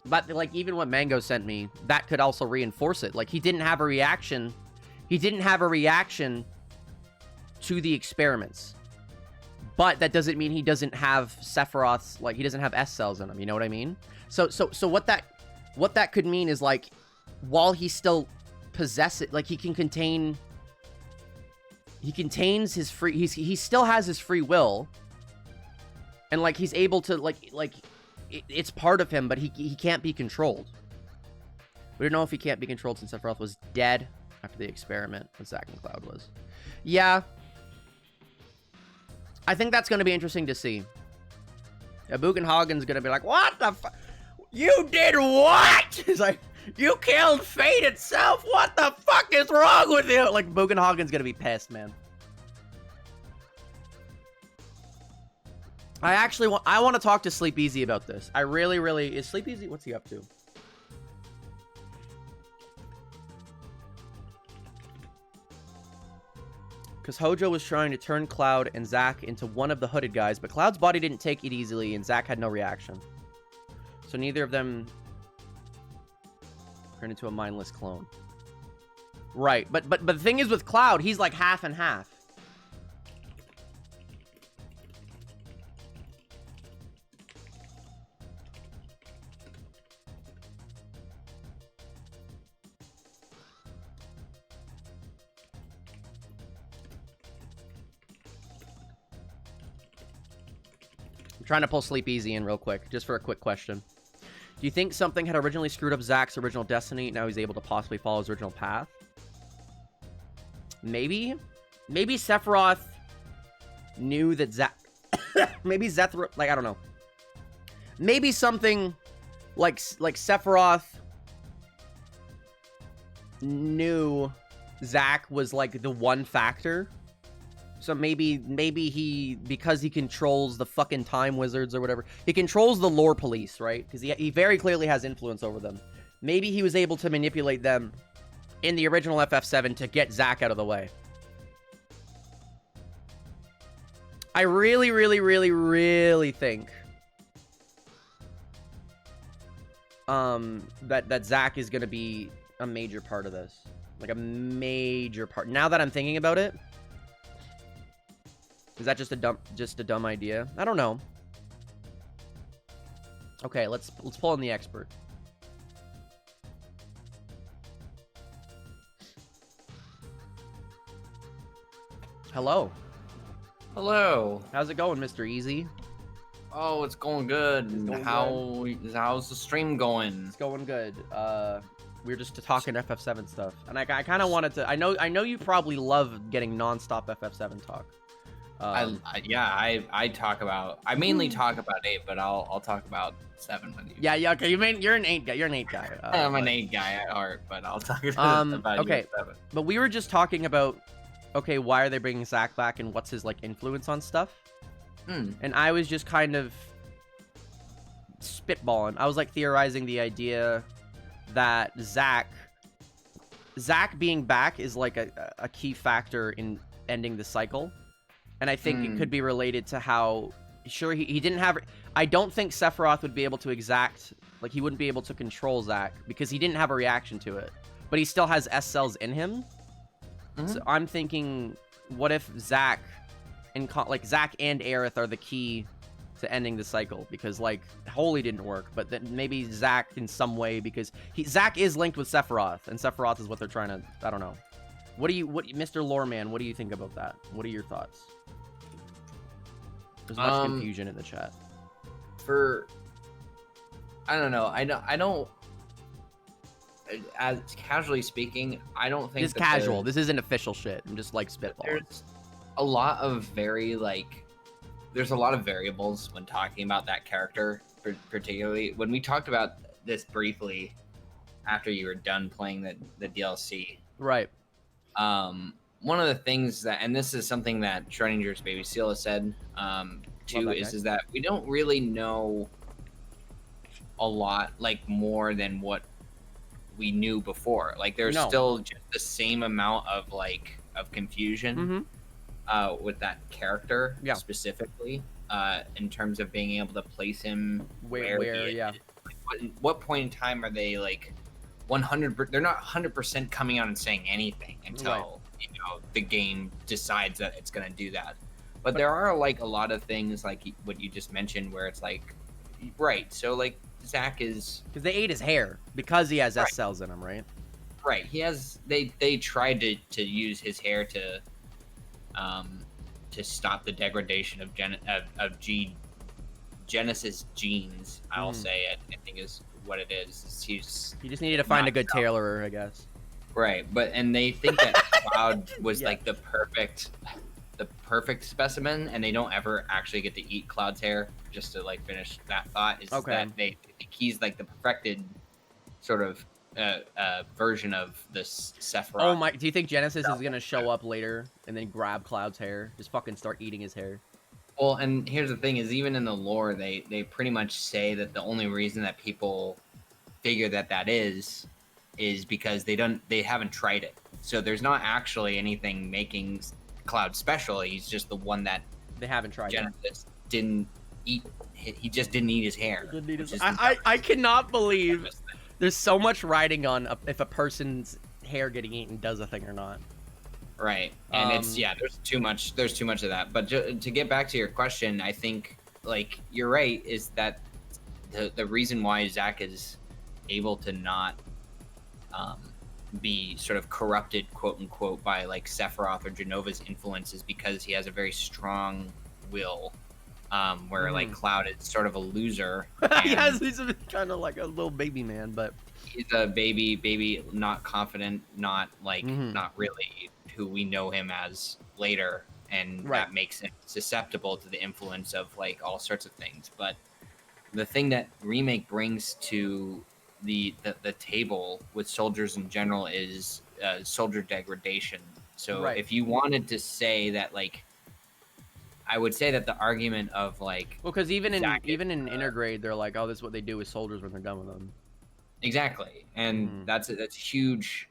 but, like, even what Mango sent me, that could also reinforce it. Like, he didn't have a reaction. He didn't have a reaction to the experiments. But that doesn't mean he doesn't have Sephiroth's, like, he doesn't have S cells in him. You know what I mean? So what that could mean is, like, while he still possesses, like, he contains his free, he still has his free will. And, like, he's able to, like, it's part of him, but he can't be controlled. We don't know if he can't be controlled since Sephiroth was dead after the experiment with Zack and Cloud was. Yeah. I think that's going to be interesting to see. Yeah, Bugenhagen's going to be like, what the fuck? You did what? He's like, you killed fate itself? What the fuck is wrong with you? Like, Bugenhagen's going to be pissed, man. I want to talk to Sleep Easy about this. I really, is Sleep Easy, what's he up to? Because Hojo was trying to turn Cloud and Zack into one of the hooded guys, but Cloud's body didn't take it easily, and Zack had no reaction. So neither of them turned into a mindless clone. Right, but the thing is with Cloud, he's like half and half. I'm trying to pull Sleep Easy in real quick, just for a quick question. Do you think something had originally screwed up Zack's original destiny, now he's able to possibly follow his original path? Maybe? Maybe Sephiroth knew that Zack... Maybe Zethro... Like, I don't know. Maybe something like Sephiroth knew Zack was, like, the one factor. So maybe he, because he controls the fucking time wizards or whatever, he controls the lore police, right? Because he very clearly has influence over them. Maybe he was able to manipulate them in the original FF7 to get Zack out of the way. I really think that Zack is going to be a major part of this. Like a major part. Now that I'm thinking about it, is that just a dumb idea? I don't know. Okay, let's pull in the expert. Hello. Hello. How's it going, Mr. Easy? Oh, it's going good. It's going How's the stream going? It's going good. We were just talking FF7 stuff, and I kind of wanted to. I know you probably love getting nonstop FF7 talk. I talk about. I mainly talk about 8, but I'll talk about 7 with you. Yeah. Okay, you're an 8 guy. You're an 8 guy. I'm an 8 guy at heart, but I'll talk about okay. 7. But we were just talking about, okay, why are they bringing Zack back, and what's his like influence on stuff? And I was just kind of spitballing. I was like theorizing the idea that Zack being back is like a key factor in ending the cycle. And I think it could be related to how, sure, he didn't have... I don't think Sephiroth would be able to exact... Like, he wouldn't be able to control Zack because he didn't have a reaction to it. But he still has S-cells in him. So I'm thinking, what if Zack and Aerith are the key to ending the cycle? Because, like, Holy didn't work, but then maybe Zack in some way, because Zack is linked with Sephiroth, and Sephiroth is what they're trying to... I don't know. Mr. Loreman, what do you think about that? What are your thoughts? There's much confusion in the chat. I don't know. I don't. As casually speaking, I don't think it's casual. This isn't official shit. I'm just like spitballing. There's a lot of there's a lot of variables when talking about that character, particularly when we talked about this briefly after you were done playing the DLC. Right. One of the things that, and this is something that Schrodinger's Baby Seal has said, too, is that we don't really know a lot, like, more than what we knew before. Like, there's still just the same amount of confusion with that character specifically, in terms of being able to place him where like, what point in time are they, like, 100%? They're not 100% coming out and saying anything until the game decides that it's going to do that. But there are, like, a lot of things like what you just mentioned where it's like, right, so, like, Zack is... Because they ate his hair because he has S-cells in him, right? Right. He has... They tried to use his hair to stop the degradation of Genesis genes, I'll say it, I think is what it is. He just needed to find a good tailorer, I guess. Right, and they think that Cloud was like the perfect specimen, and they don't ever actually get to eat Cloud's hair. Just to like finish that thought, is that they think he's like the perfected sort of version of this Sephiroth. Oh my! Do you think Genesis is gonna show up later and then grab Cloud's hair, just fucking start eating his hair? Well, and here's the thing: is even in the lore, they pretty much say that the only reason that people figure that is because they haven't tried it. So there's not actually anything making Cloud special. He's just the one that they haven't tried. Genesis didn't eat. He just didn't eat his hair. I cannot believe there's so much riding on if a person's hair getting eaten does a thing or not. Right, and it's there's too much of that. But to get back to your question, I think like you're right, is that the reason why Zack is able to not be sort of corrupted, quote unquote, by like Sephiroth or Genova's influence is because he has a very strong will, where like Cloud is sort of a loser. He's kind of like a little baby man, but he's a baby, not confident, not like not really who we know him as later, and that makes him susceptible to the influence of like all sorts of things. But the thing that Remake brings to the table with soldiers in general is soldier degradation. So if you wanted to say that, like, I would say that the argument of like, well, because even in Intergrade, they're like, oh, this is what they do with soldiers when they're done with them. Exactly, and that's huge.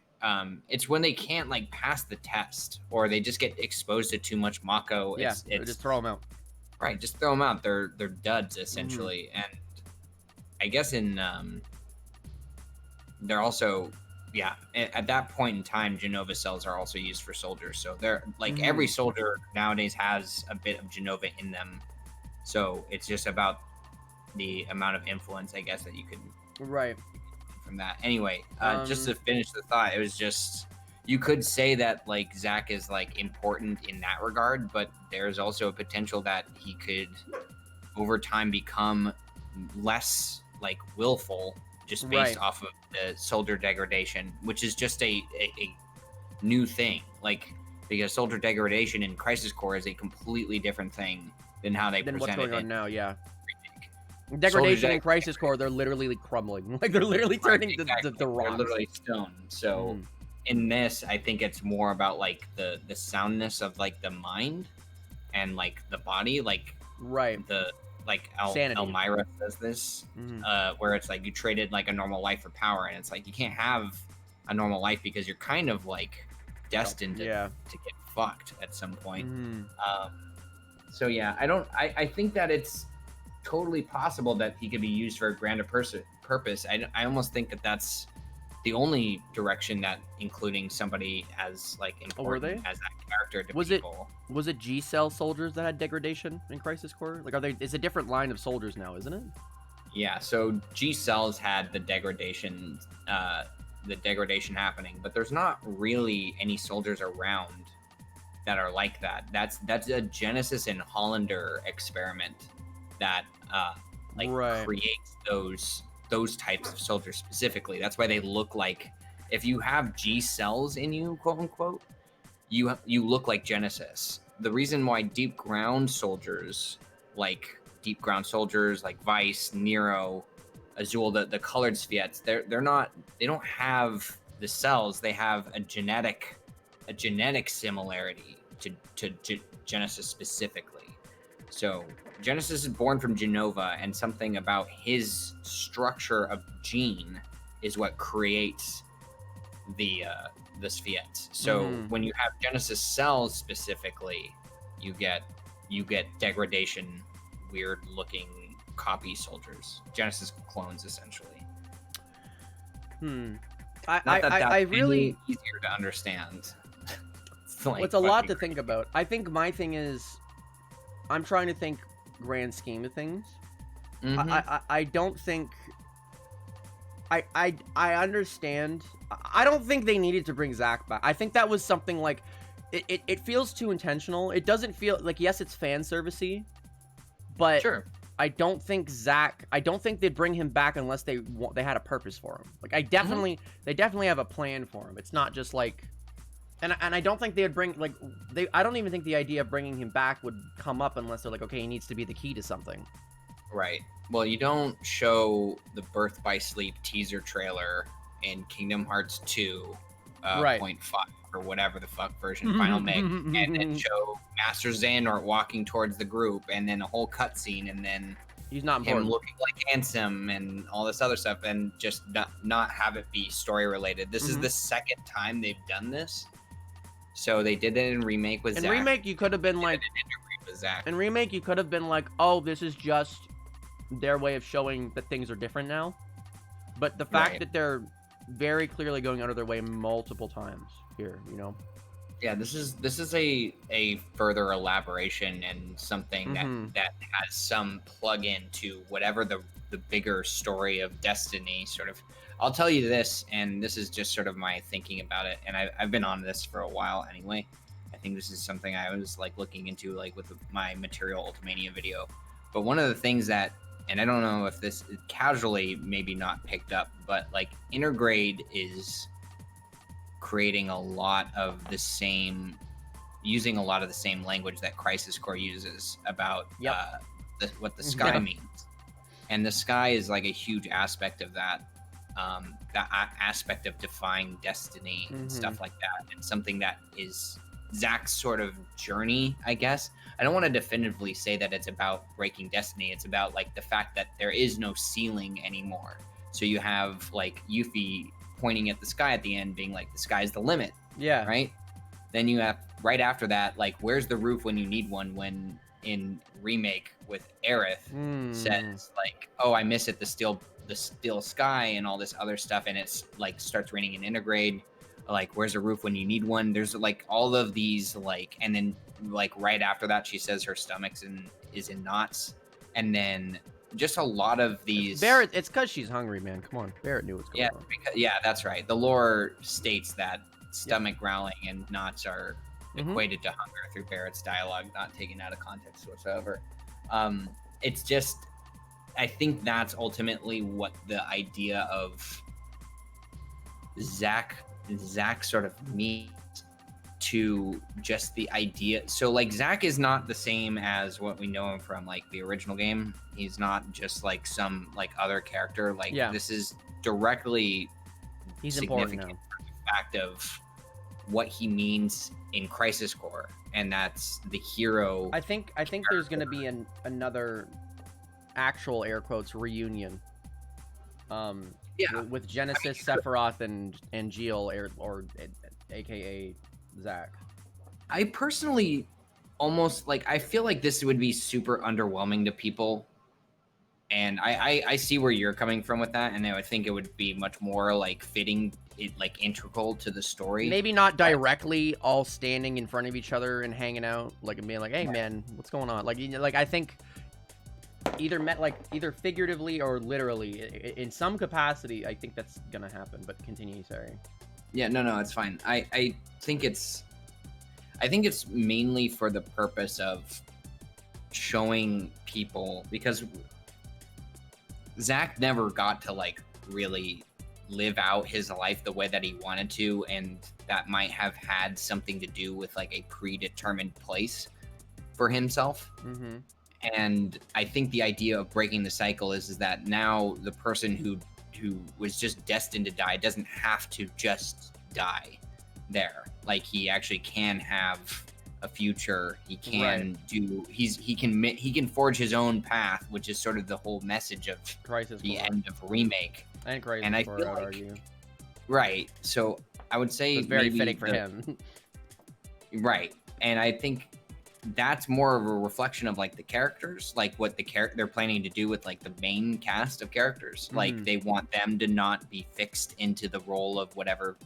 It's when they can't like pass the test, or they just get exposed to too much Mako. It's just throw them out. Right, just throw them out. They're duds essentially, and I guess in they're also yeah, at that point in time, Genova cells are also used for soldiers. So they're like Mhm. every soldier nowadays has a bit of Genova in them. So it's just about the amount of influence, I guess, that you could Right. from that. Anyway, just to Um. finish the thought, it was just you could say that like Zach is like important in that regard, but there's also a potential that he could over time become less like willful just based Right. off of the soldier degradation, which is just a new thing. Like because soldier degradation in Crisis Core is a completely different thing than how they Then what's presented going it on now? Yeah. remake. Degradation in Crisis Core, they're literally like crumbling. Like they're literally turning Exactly. to They're rocks. literally stone. So Mhm. in this, I think it's more about like the soundness of like the mind and like the body, like Right. the like Sanity. Elmira says this, Mhm. where it's like you traded like a normal life for power, and it's like you can't have a normal life because you're kind of like destined Yeah. to get fucked at some point. Mhm. So yeah, I think that it's totally possible that he could be used for a grander purpose. I almost think that that's the only direction that including somebody as like Oh, were important they? as that character to Was people. Was it G cell soldiers that had degradation in Crisis Core? Like, are they? It's a different line of soldiers now, isn't it? Yeah, so G cells had the degradation happening, but there's not really any soldiers around that are like that. That's a Genesis and Hollander experiment that like Right. creates those types of soldiers specifically. That's why they look like if you have G cells in you, quote unquote, you look like Genesis. The reason why deep ground soldiers like Weiss, Nero, Azul, the colored Sviets, they don't have the cells. They have a genetic similarity to Genesis specifically. So Genesis is born from Genova, and something about his structure of gene is what creates the Sviets. So when you have Genesis cells specifically, you get degradation, weird looking copy soldiers, Genesis clones essentially. I really easier to understand. It's a lot to think about. I think my thing is, I'm trying to think grand scheme of things. I don't think. I understand. I don't think they needed to bring Zach back. I think that was something like, it feels too intentional. It doesn't feel like, yes, it's fan servicey, but Sure. I don't think they'd bring him back unless they had a purpose for him. Like they definitely have a plan for him. It's not just like, and I don't think they'd bring like I don't even think the idea of bringing him back would come up unless they're like, okay, he needs to be the key to something. Right. Well, you don't show the Birth by Sleep teaser trailer in Kingdom Hearts 2, Right. 0.5 or whatever the fuck version Final Meg, and then show Master Xehanort walking towards the group, and then a whole cutscene, and then he's not him important. looking like Ansem and all this other stuff, and just not have it be story related. This is the second time they've done this. So they did it in Remake with Zach. In Remake, you could have been like, in Remake, you could have been like, oh, this is just their way of showing that things are different now. But the fact that they're very clearly going out of their way multiple times here, you know. Yeah, this is a further elaboration and something that has some plug-in to whatever the bigger story of Destiny sort of. I'll tell you this, and this is just sort of my thinking about it, and I've been on this for a while anyway. I think this is something I was like looking into like with my Material Ultimania video. But one of the things that, and I don't know if this is casually maybe not picked up, but like Intergrade is creating a lot of the same, using a lot of the same language that Crisis Core uses about what the sky means. And the sky is like a huge aspect of that, aspect of defying destiny and stuff like that. And something that is Zach's sort of journey, I guess. I don't want to definitively say that it's about breaking destiny. It's about like the fact that there is no ceiling anymore. So you have like Yuffie pointing at the sky at the end being like, the sky's the limit. Yeah. Right? Then you have right after that, like, where's the roof when you need one, when in Remake with Aerith says like, oh, I miss it, the the still sky and all this other stuff, and it's like starts raining in Intergrade. Like, where's a roof when you need one? There's like all of these like, and then like right after that, she says her stomach's is in knots, and then just a lot of these. Barrett, it's because she's hungry, man. Come on, Barrett knew what's going on. Yeah, that's right. The lore states that stomach growling and knots are equated to hunger through Barrett's dialogue, not taken out of context whatsoever. It's just, I think that's ultimately what the idea of Zach sort of means to just the idea. So like Zach is not the same as what we know him from like the original game. He's not just like some like other character. Like this is directly significant for the fact of what he means in Crisis Core, and that's the hero. I think there's going to be another actual air quotes reunion. With Genesis, Sephiroth, and Geel, or aka Zach. I personally almost like. I feel like this would be super underwhelming to people, and I see where you're coming from with that, and I would think it would be much more like fitting, like integral to the story. Maybe not directly all standing in front of each other and hanging out, like and being like, "Hey, man, what's going on?" Like I think either figuratively or literally, in some capacity, I think that's gonna happen. But continue, sorry. Yeah, no, it's fine. I think it's mainly for the purpose of showing people, because Zach never got to like really live out his life the way that he wanted to, and that might have had something to do with like a predetermined place for himself. And I think the idea of breaking the cycle is that now the person who was just destined to die doesn't have to just die there. Like, he actually can have a future. He can he can forge his own path, which is sort of the whole message of the end of Remake. And Crisis, and I feel I'd argue. Right. So I would say it's very fitting for him. Right. And I think that's more of a reflection of like the characters, like what they're planning to do with like the main cast of characters. Like, they want them to not be fixed into the role of whatever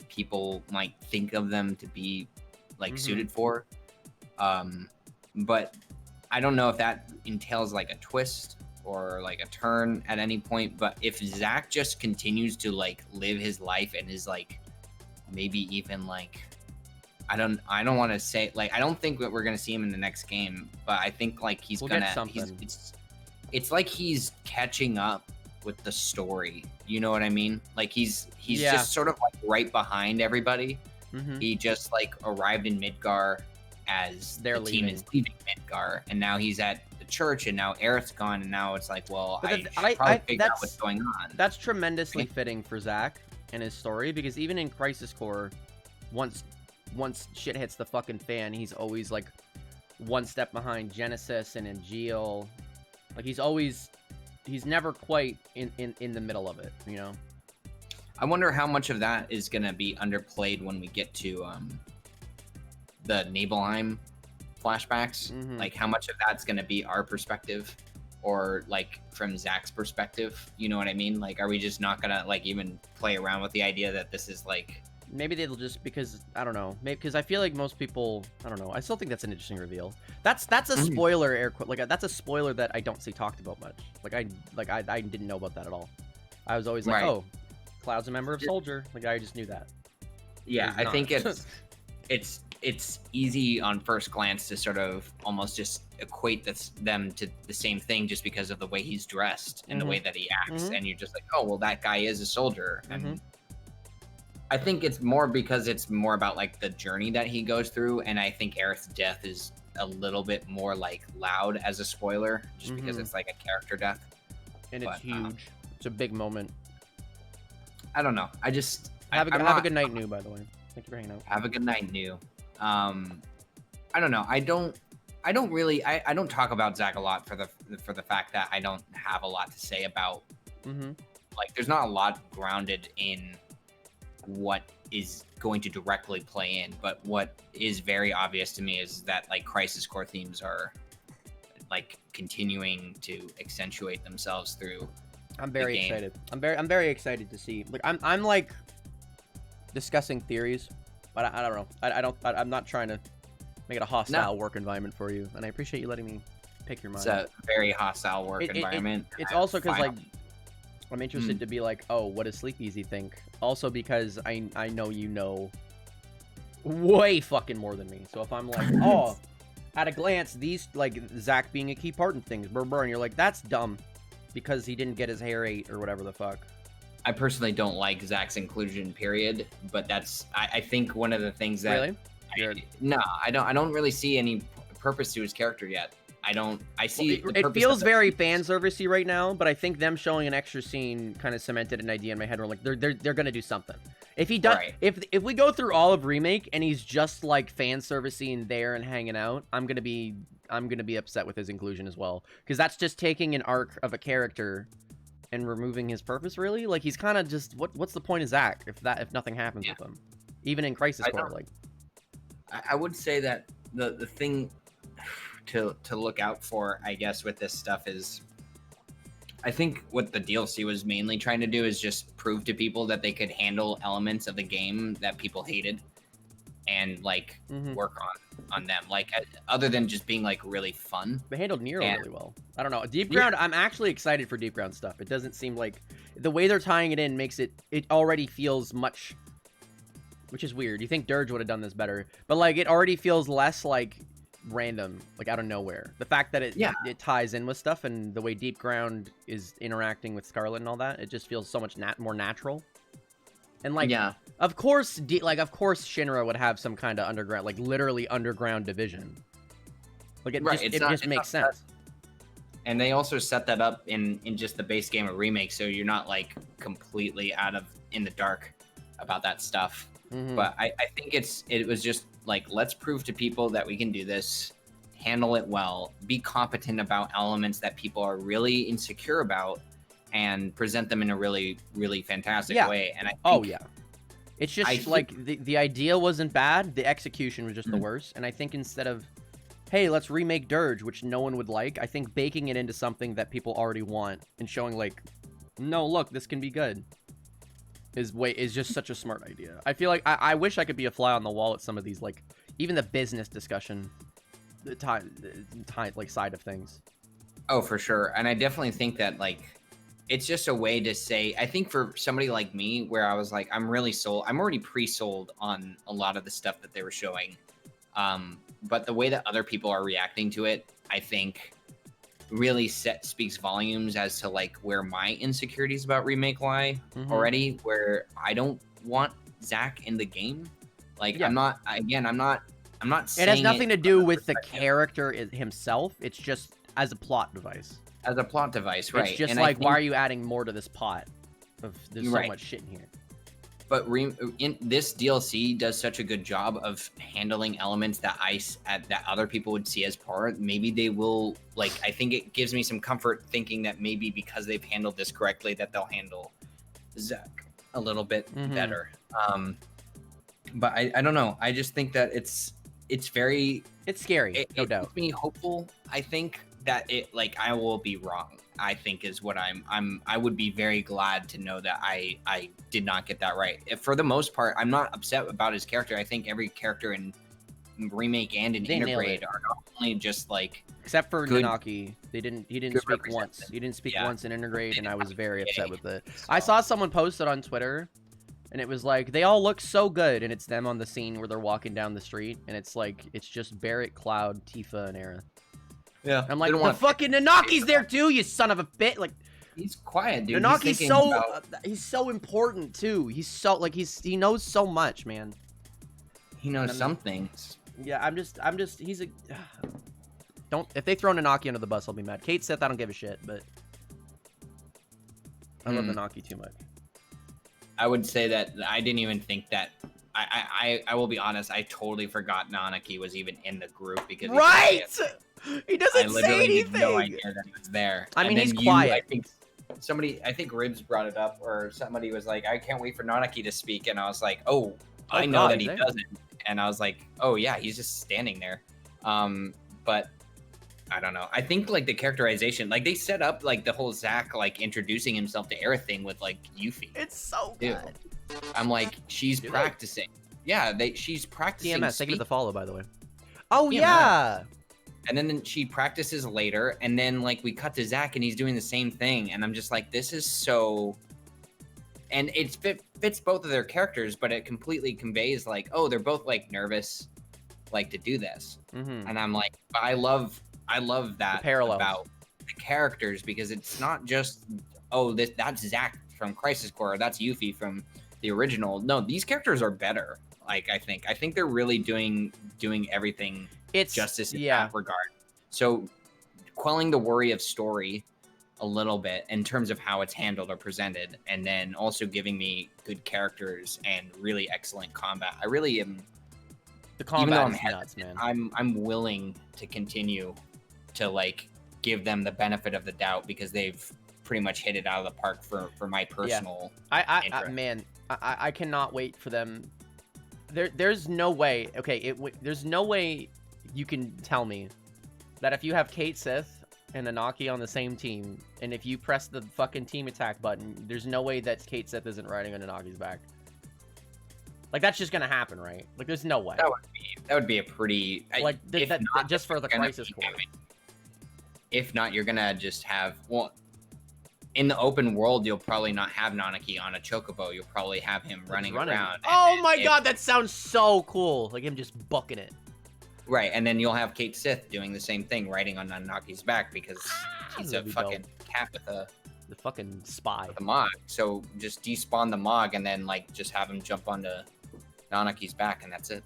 people might think of them to be like suited for. But I don't know if that entails like a twist or like a turn at any point. But if Zach just continues to like live his life and is like maybe even like, I don't want to say, like, I don't think that we're gonna see him in the next game, but I think like he's it's like he's catching up with the story. You know what I mean? Like he's just sort of like right behind everybody. He just like arrived in Midgar as the team is leaving Midgar, and now he's at the church, and now Aerith's gone, and now it's like, well, I should probably figure out what's going on. That's tremendously fitting for Zach and his story, because even in Crisis Core, once shit hits the fucking fan, he's always like one step behind Genesis and Geel. Like, he's never quite in the middle of it, you know? I wonder how much of that is gonna be underplayed when we get to the Nibelheim flashbacks. Like, how much of that's gonna be our perspective, or like from Zach's perspective? You know what I mean? Like, are we just not gonna like even play around with the idea that this is like, maybe they'll just, because I don't know, maybe because I feel like most people, I don't know, I still think that's an interesting reveal. That's a spoiler, like that's a spoiler that I don't see talked about much. I didn't know about that at all. I was always like, oh, Cloud's a member of Soldier. Like, I just knew that. Yeah, I think it's easy on first glance to sort of almost just equate them to the same thing just because of the way he's dressed and the way that he acts, and you're just like, oh, well, that guy is a soldier. And I think it's more because it's more about like the journey that he goes through, and I think Aerith's death is a little bit more like loud as a spoiler, just because it's like a character death, and it's huge. It's a big moment. I don't know. I just have a good night, New. By the way, thank you for hanging out. Have a good night, New. I don't know. I don't talk about Zach a lot for the fact that I don't have a lot to say about. Like, there's not a lot grounded in what is going to directly play in, but what is very obvious to me is that like Crisis Core themes are like continuing to accentuate themselves through I'm very excited. I'm very excited to see. Like I'm like discussing theories, but I don't know. I'm not trying to make it a hostile work environment for you, and I appreciate you letting me pick your mind. It's a very hostile work environment. It's also because like I'm interested to be like, oh, what does Sleep Easy think? Also because I know you know way fucking more than me. So if I'm like, oh, at a glance, these like Zach being a key part in things, and you're like, that's dumb because he didn't get his hair ate or whatever the fuck. I personally don't like Zach's inclusion, period. But that's I think one of the things that really? I don't really see any purpose to his character yet. I see it feels very fan servicey right now, but I think them showing an extra scene kind of cemented an idea in my head where like they're gonna do something. If he does, if we go through all of Remake and he's just like fan servicey and there and hanging out, I'm gonna be upset with his inclusion as well, because that's just taking an arc of a character and removing his purpose. Really, like he's kind of just what's the point of Zach if nothing happens with him, even in Crisis Core. Like I would say that the thing to look out for, I guess, with this stuff is, I think what the DLC was mainly trying to do is just prove to people that they could handle elements of the game that people hated and like work on them, like other than just being like really fun. They handled Nero really well. I don't know, Deep Ground, I'm actually excited for Deep Ground stuff. It doesn't seem like the way they're tying it in makes it already feels much, which is weird. You think Dirge would have done this better, but like it already feels less like random, like out of nowhere. The fact that it ties in with stuff, and the way Deep Ground is interacting with Scarlet and all that, it just feels so much more natural. And like, of course Shinra would have some kind of underground, like literally underground division. Like it just makes sense. And they also set that up in just the base game of Remake, so you're not like completely in the dark about that stuff. But I think it was just like, let's prove to people that we can do this, handle it well, be competent about elements that people are really insecure about, and present them in a really, really fantastic way. And I think, it's just like the idea wasn't bad, the execution was just the worst. And I think instead of, hey, let's remake Dirge, which no one would like, I think baking it into something that people already want and showing like, no, look, this can be good, is just such a smart idea. I feel like I wish I could be a fly on the wall at some of these, like even the business discussion, the like side of things. Oh, for sure. And I definitely think that like it's just a way to say, I think for somebody like me, where I was like, I'm already pre-sold on a lot of the stuff that they were showing. But the way that other people are reacting to it, I think really speaks volumes as to like where my insecurities about Remake lie already, where I don't want Zach in the game. Like I'm not saying it has nothing to do with the character himself. It's just as a plot device. As a plot device, right? It's just and like, why are you adding more to this pot? There's so much shit in here. But this DLC does such a good job of handling elements that that other people would see as poor. Maybe they will, like, I think it gives me some comfort thinking that maybe because they've handled this correctly, that they'll handle Zach a little bit better. But I don't know. I just think that it's scary. No doubt. Makes me hopeful. I think that I will be wrong, I think is what I would be very glad to know that I did not get that right. For the most part, I'm not upset about his character. I think every character in Remake and in Integrate are not only just like, except for Nanaki, he didn't speak once. He didn't speak once in Integrate, and I was very upset with it. So. I saw someone post it on Twitter, and it was like, they all look so good, and it's them on the scene where they're walking down the street, and it's like, it's just Barrett, Cloud, Tifa, and Era. Yeah, I'm like, the fucking Nanaki's there too, you son of a bitch. Like, he's quiet, dude. Nanaki's he's so important too. He's so like he knows so much, man. He knows some things. Yeah, I'm just he's a don't, if they throw Nanaki under the bus, I'll be mad. Kate Sith, I don't give a shit, but I love Nanaki too much. I would say that I didn't even think that. I will be honest, I totally forgot Nanaki was even in the group because he doesn't say anything. Had no idea that he was there. I mean, he's quiet. I think Ribs brought it up, or somebody was like, I can't wait for Nanaki to speak, and I was like, I know that he doesn't, and I was like, oh yeah, he's just standing there. But I don't know. I think like the characterization, like they set up like the whole Zack like introducing himself to Aerith thing with like Yuffie. It's so too. good. I'm like, she's practicing. Yeah, she's practicing. TMS, thank you for the follow, by the way. Oh yeah. And then she practices later, and then like we cut to Zack, and he's doing the same thing, and I'm just like, this is so. And it fits both of their characters, but it completely conveys like, oh, they're both like nervous, like to do this, and I'm like, I love that about the characters, because it's not just, oh, that's Zack from Crisis Core, or that's Yuffie from the original. No, these characters are better. Like I think they're really doing everything justice in that regard. So quelling the worry of story a little bit in terms of how it's handled or presented, and then also giving me good characters and really excellent combat. I really am. The combat is nuts, man. I'm willing to continue to like give them the benefit of the doubt, because they've pretty much hit it out of the park for my personal. I cannot wait for them. There's no way. Okay, there's no way you can tell me that if you have Kate Sith and Anaki on the same team, and if you press the fucking team attack button, there's no way that Kate Sith isn't riding on Anaki's back. Like, that's just gonna happen, right? Like, there's no way. That would be a pretty like just for the Crisis Core. If not, you're gonna just have, well, in the open world, you'll probably not have Nanaki on a chocobo. You'll probably have him running around. Oh my god, that sounds so cool! Like him just bucking it. Right, and then you'll have Kate Sith doing the same thing, riding on Nanaki's back, because she's a fucking cat with the fucking spy. The Mog. So just despawn the Mog, and then like just have him jump onto Nanaki's back, and that's it.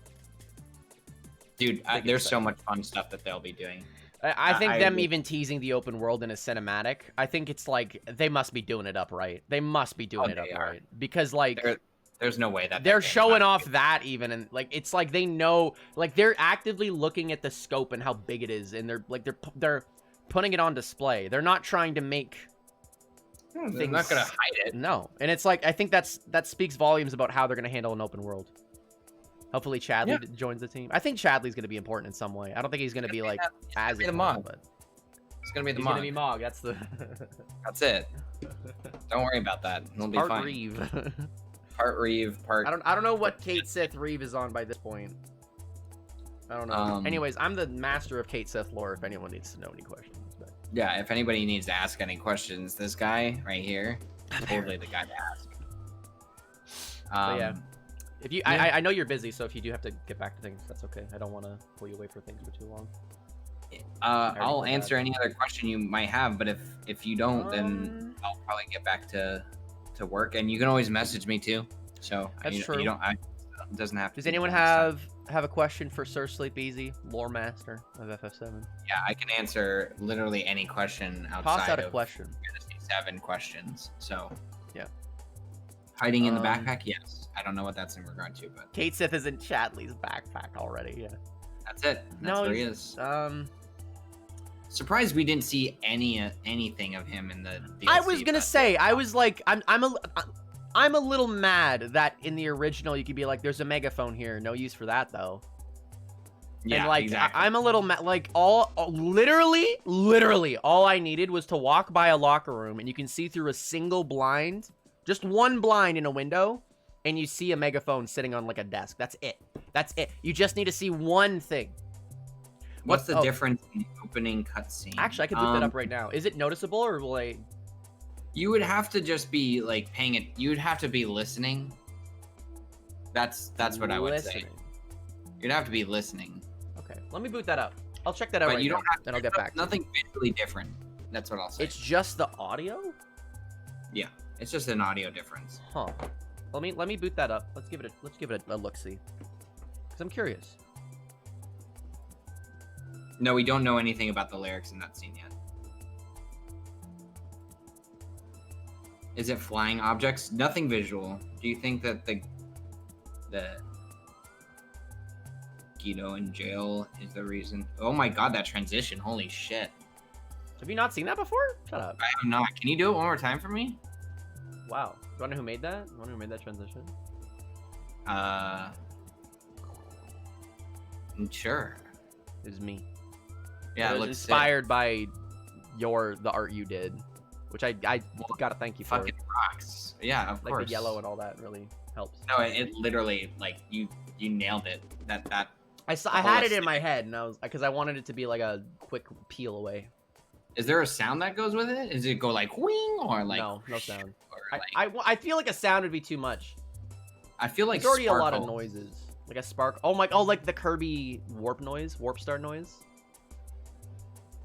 Dude, there's so much fun stuff that they'll be doing. I think them even teasing the open world in a cinematic, I think it's like, they must be doing it up right. They must be doing it up right. Because, like, there's no way that they're showing off that even, and like, it's like they know, like, they're actively looking at the scope and how big it is, and they're like, they're putting it on display. They're not trying to make things. They're not gonna hide it. No, and it's like, I think that speaks volumes about how they're gonna handle an open world. Hopefully Chadley joins the team. I think Chadley's going to be important in some way. I don't think he's going to be like as important, but it's going to be the Mog. He's going to be Mog. That's the. That's it. Don't worry about that. It'll be fine. Reeve. Part Reeve. Part. I don't know what Kate Sith Reeve is on by this point. I don't know. Anyways, I'm the master of Kate Sith lore. If anyone needs to know any questions. But... Yeah, if anybody needs to ask any questions, this guy right here, totally the guy to ask. Yeah. If you, I know you're busy, so if you do have to get back to things, that's okay. I don't want to pull you away for things for too long. I'll answer any other question you might have, but if you don't, then I'll probably get back to work, and you can always message me too. So that's true. You don't. It doesn't have to. Does anyone have a question for Sir Sleep Easy, lore master of FF7? Yeah, I can answer literally any question outside Toss out of a question. 7 questions. So yeah. Hiding in the backpack, yes. I don't know what that's in regard to, but Kate Sith is in Chadley's backpack already. Yeah, that's it. That's where he is. Surprised we didn't see anything of him in the DLC. I was gonna say, I was like, I'm a little mad that in the original you could be like, there's a megaphone here, no use for that though. Yeah, and like exactly. I'm a little like literally all I needed was to walk by a locker room and you can see through a single blind, just one blind in a window. And you see a megaphone sitting on like a desk. That's it. That's it. You just need to see one thing. What's the difference in the opening cutscene? Actually, I can look that up right now. Is it noticeable, or will I? You would have to just be like paying it. You would have to be listening. That's what I would say. You'd have to be listening. Okay, let me boot that up. I'll check that out. But you don't have. Then I'll get back. Nothing visually different. That's what I'll say. It's just the audio. Yeah, it's just an audio difference. Huh. Let me boot that up. Let's give it a look-see. Because I'm curious. No, we don't know anything about the lyrics in that scene yet. Is it flying objects? Nothing visual. Do you think that the Guido in jail is the reason? Oh my god, that transition. Holy shit. Have you not seen that before? Shut up. I have not. Can you do it one more time for me? Wow. Do you want to know who made that? You want to know who made that transition? Sure. It was me. Yeah, it it was looks inspired by the art you did, which I gotta thank you for. fucking rocks. Yeah, of Like course. the yellow and all that really helps. No, it literally like you nailed it. That I had it in my head, and I was because I wanted it to be like a quick peel away. Is there a sound that goes with it? Does it go like wing or like no sound? Or I feel like a sound would be too much. I feel like There's already sparkle. a lot of noises, like a spark. Oh my! Oh, like the Kirby warp star noise.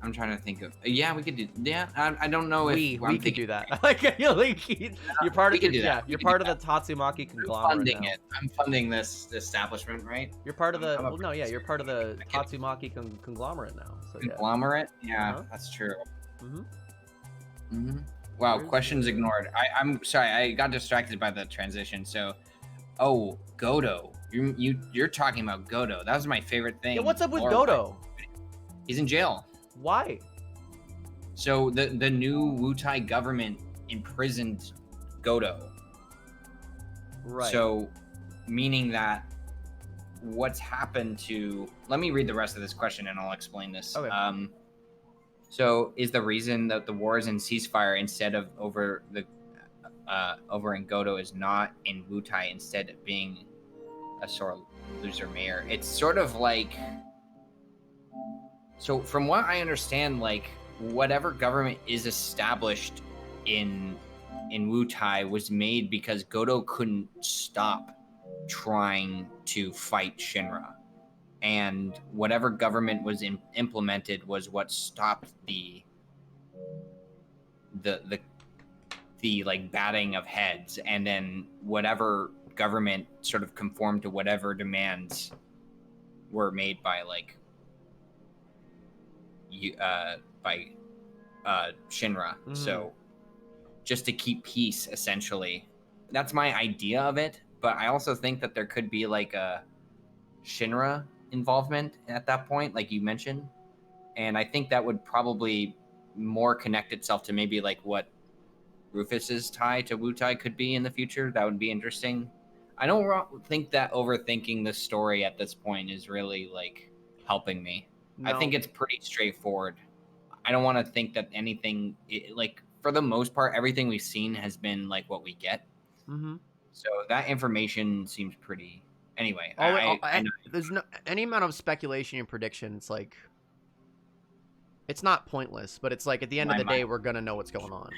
I'm trying to think of. Yeah, we could do. Yeah, I don't know if We I'm could thinking do that. Like you're part of we could do that. You're We could part do of the Tatsumaki I'm conglomerate funding now. it. I'm funding this establishment, right? You're part of the I'm a well, no, yeah, you're part of the I get it. Tatsumaki conglomerate now. So yeah. Conglomerate. Yeah, Uh-huh. that's true. Mhm. Mm-hmm. Wow, Where's questions the- ignored. I'm sorry, I got distracted by the transition. So, oh, Godo. You're talking about Godo. That was my favorite thing. Yeah, what's up with Or- Godo? He's in jail. Why? So the new Wutai government imprisoned Godo. Right. So, meaning that what's happened to? Let me read the rest of this question and I'll explain this. Okay. So is the reason that the war is in ceasefire instead of over in Godo is not in Wutai, instead of being a sore loser mayor? It's sort of like, so from what I understand, like whatever government is established in Wutai was made because Godo couldn't stop trying to fight Shinra, and whatever government was implemented was what stopped the like batting of heads, and then whatever government sort of conformed to whatever demands were made by like Shinra. Mhm. So just to keep peace, essentially. That's my idea of it, but I also think that there could be like a Shinra involvement at that point, like you mentioned, and I think that would probably more connect itself to maybe like what Rufus's tie to Wutai could be in the future. That would be interesting. I don't think that overthinking the story at this point is really like helping me. No. I think it's pretty straightforward. I don't want to think that anything like, for the most part, everything we've seen has been like what we get. Mm-hmm. So that information seems pretty. Anyway, I know. There's no any amount of speculation and prediction. It's like it's not pointless, but it's like at the end of the day, we're gonna know what's going on.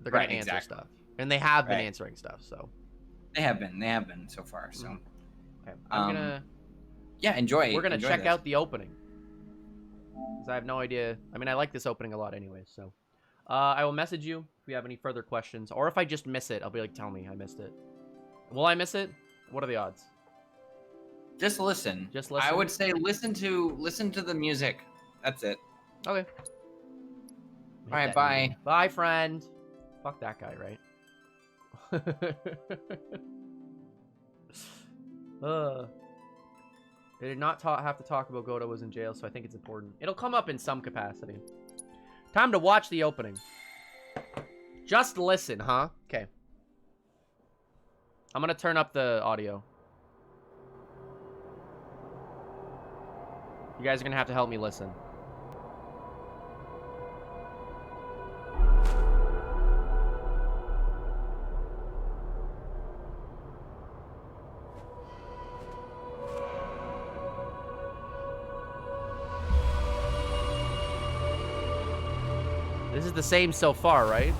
They're gonna answer exactly. stuff, and they have been Right. answering stuff. So They have been so far. So okay. I'm Um, gonna. yeah, enjoy. We're gonna enjoy check this. out the opening because I have no idea. I mean, I like this opening a lot, anyways. So I will message you if you have any further questions, or if I just miss it, I'll be like, tell me I missed it. Will I miss it? What are the odds? Just listen. Just listen? I would say listen to the music. That's it. Okay. All right, bye. Bye, friend. Fuck that guy, right? They did not have to talk about Godo was in jail, so I think it's important. It'll come up in some capacity. Time to watch the opening. Just listen, huh? Okay. I'm gonna turn up the audio. You guys are gonna have to help me listen. This is the same so far, right?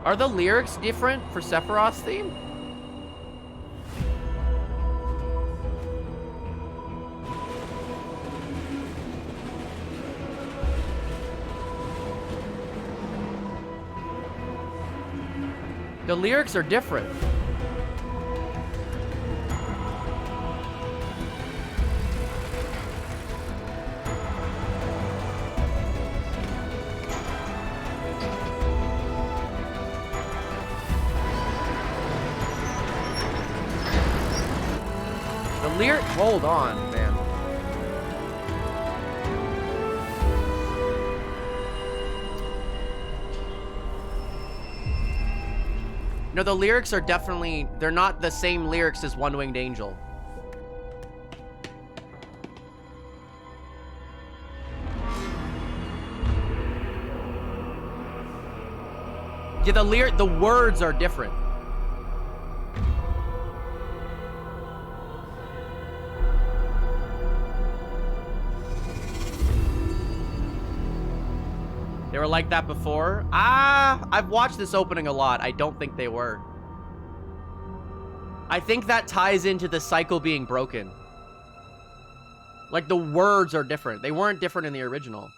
Are the lyrics different for Sephiroth's theme? The lyrics are different. The lyric. Hold on, man. No, the lyrics are definitely... They're not the same lyrics as One Winged Angel. Yeah, the words are different. They were like that before? I've watched this opening a lot. I don't think they were. I think that ties into the cycle being broken. Like, the words are different. They weren't different in the original.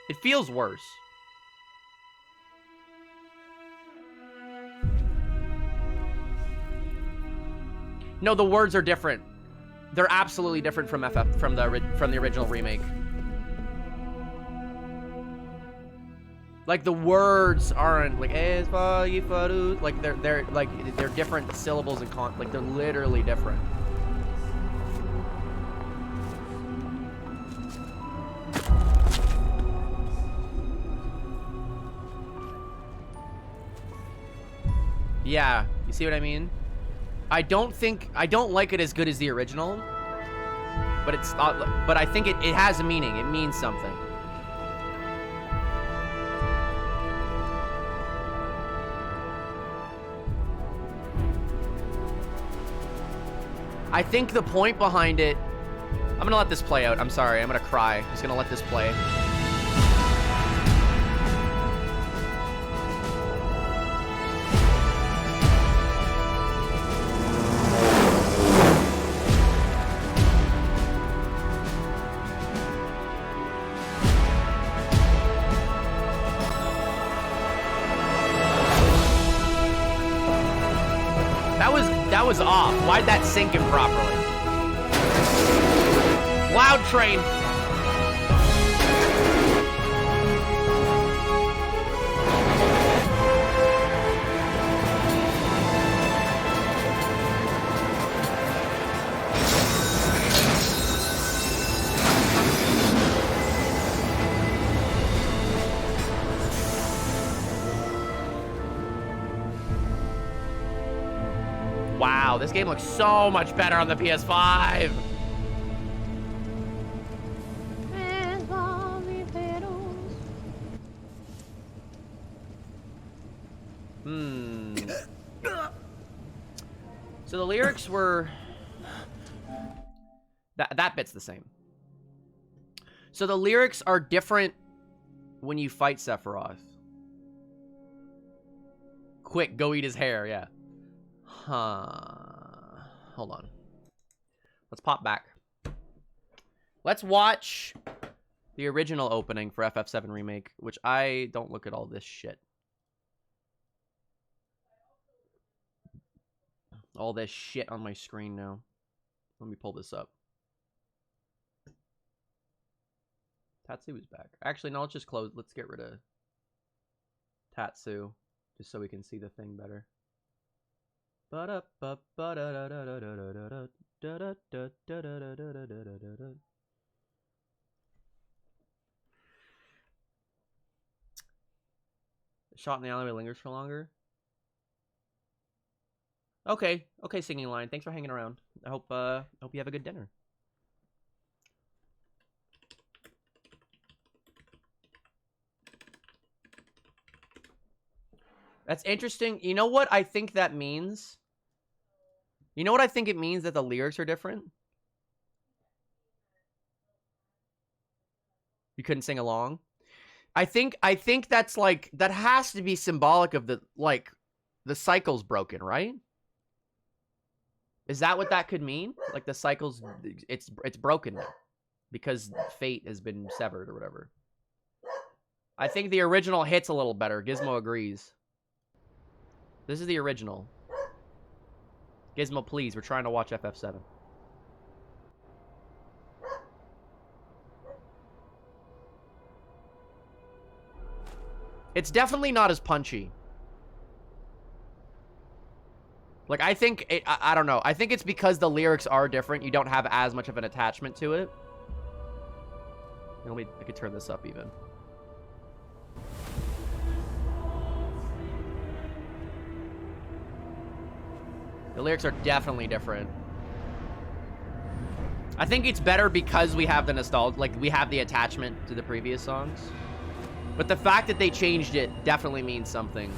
It feels worse. No, the words are different. They're absolutely different from the original remake. Like, the words aren't like like they're different syllables and like they're literally different. Yeah, you see what I mean? I don't like it as good as the original, but it's not. But I think it has a meaning. It means something. I think the point behind it... I'm gonna let this play out. I'm sorry. I'm gonna cry. I'm just gonna let this play. That was off. Why'd that sync improperly? Loud train. Wow, this game looks so much better on the PS5. So the lyrics were... That bit's the same. So the lyrics are different when you fight Sephiroth. Quick, go eat his hair, yeah. Hold on. Let's pop back. Let's watch the original opening for FF7 Remake, which I don't look at all this shit. All this shit on my screen now. Let me pull this up. Tatsu's back. Actually, no, let's just close. Let's get rid of Tatsu, just so we can see the thing better. Shot in the alleyway lingers for longer. Okay, singing line. Thanks for hanging around. I hope you have a good dinner. That's interesting. You know what I think that means? You know what I think it means that the lyrics are different? You couldn't sing along? I think that's like, that has to be symbolic of the, like, the cycle's broken, right? Is that what that could mean? Like the cycle's, it's broken now because fate has been severed or whatever. I think the original hits a little better. Gizmo agrees. This is the original. Gizmo, please. We're trying to watch FF7. It's definitely not as punchy. Like, I think, I don't know. I think it's because the lyrics are different. You don't have as much of an attachment to it. I could turn this up even. The lyrics are definitely different. I think it's better because we have the nostalgia, like, we have the attachment to the previous songs. But the fact that they changed it definitely means something.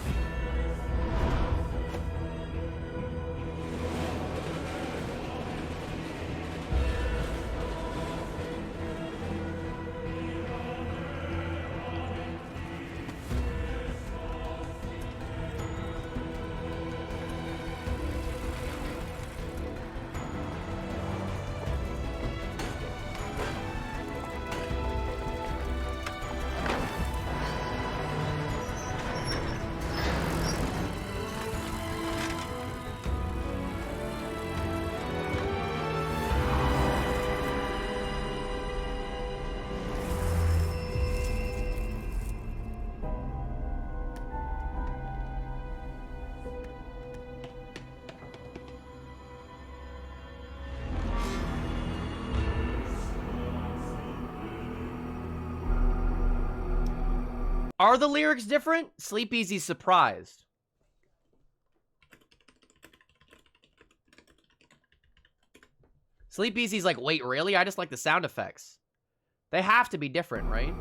Are the lyrics different? Sleep Easy's surprised. Sleep Easy's like, wait, really? I just like the sound effects. They have to be different, right?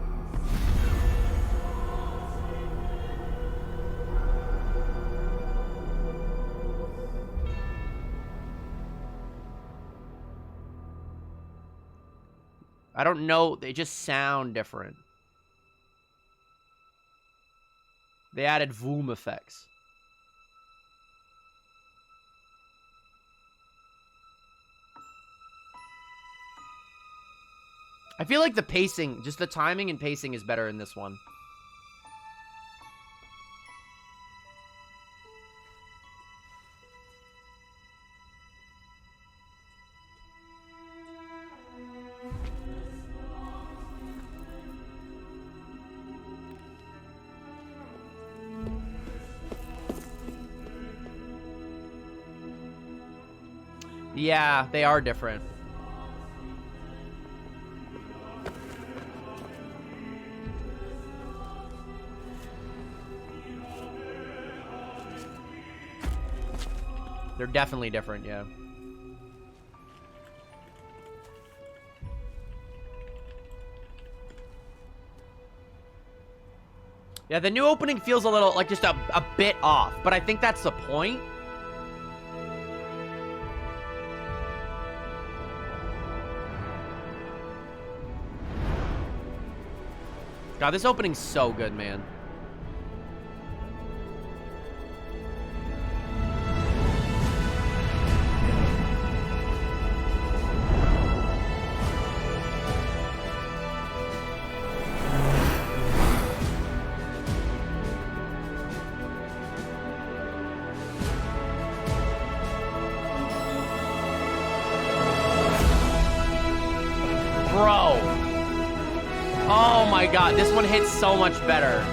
I don't know. They just sound different. They added voom effects. I feel like the pacing, just the timing and pacing is better in this one. Yeah, they are different. They're definitely different, yeah. Yeah, the new opening feels a little, like, just a bit off, but I think that's the point. God, this opening's so good, man. Bro. Oh my god, this one hits so much better.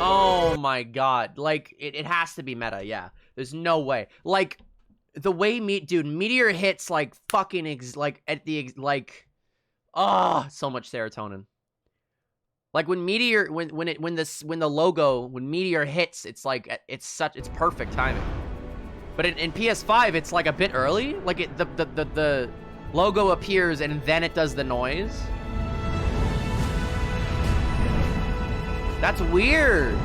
Oh my god. Like, it has to be meta, yeah. There's no way. Like, the way dude, Meteor hits like fucking so much serotonin. Like when Meteor when the logo, when Meteor hits, it's like it's perfect timing. But in PS5, it's like a bit early. Like the logo appears and then it does the noise. That's weird.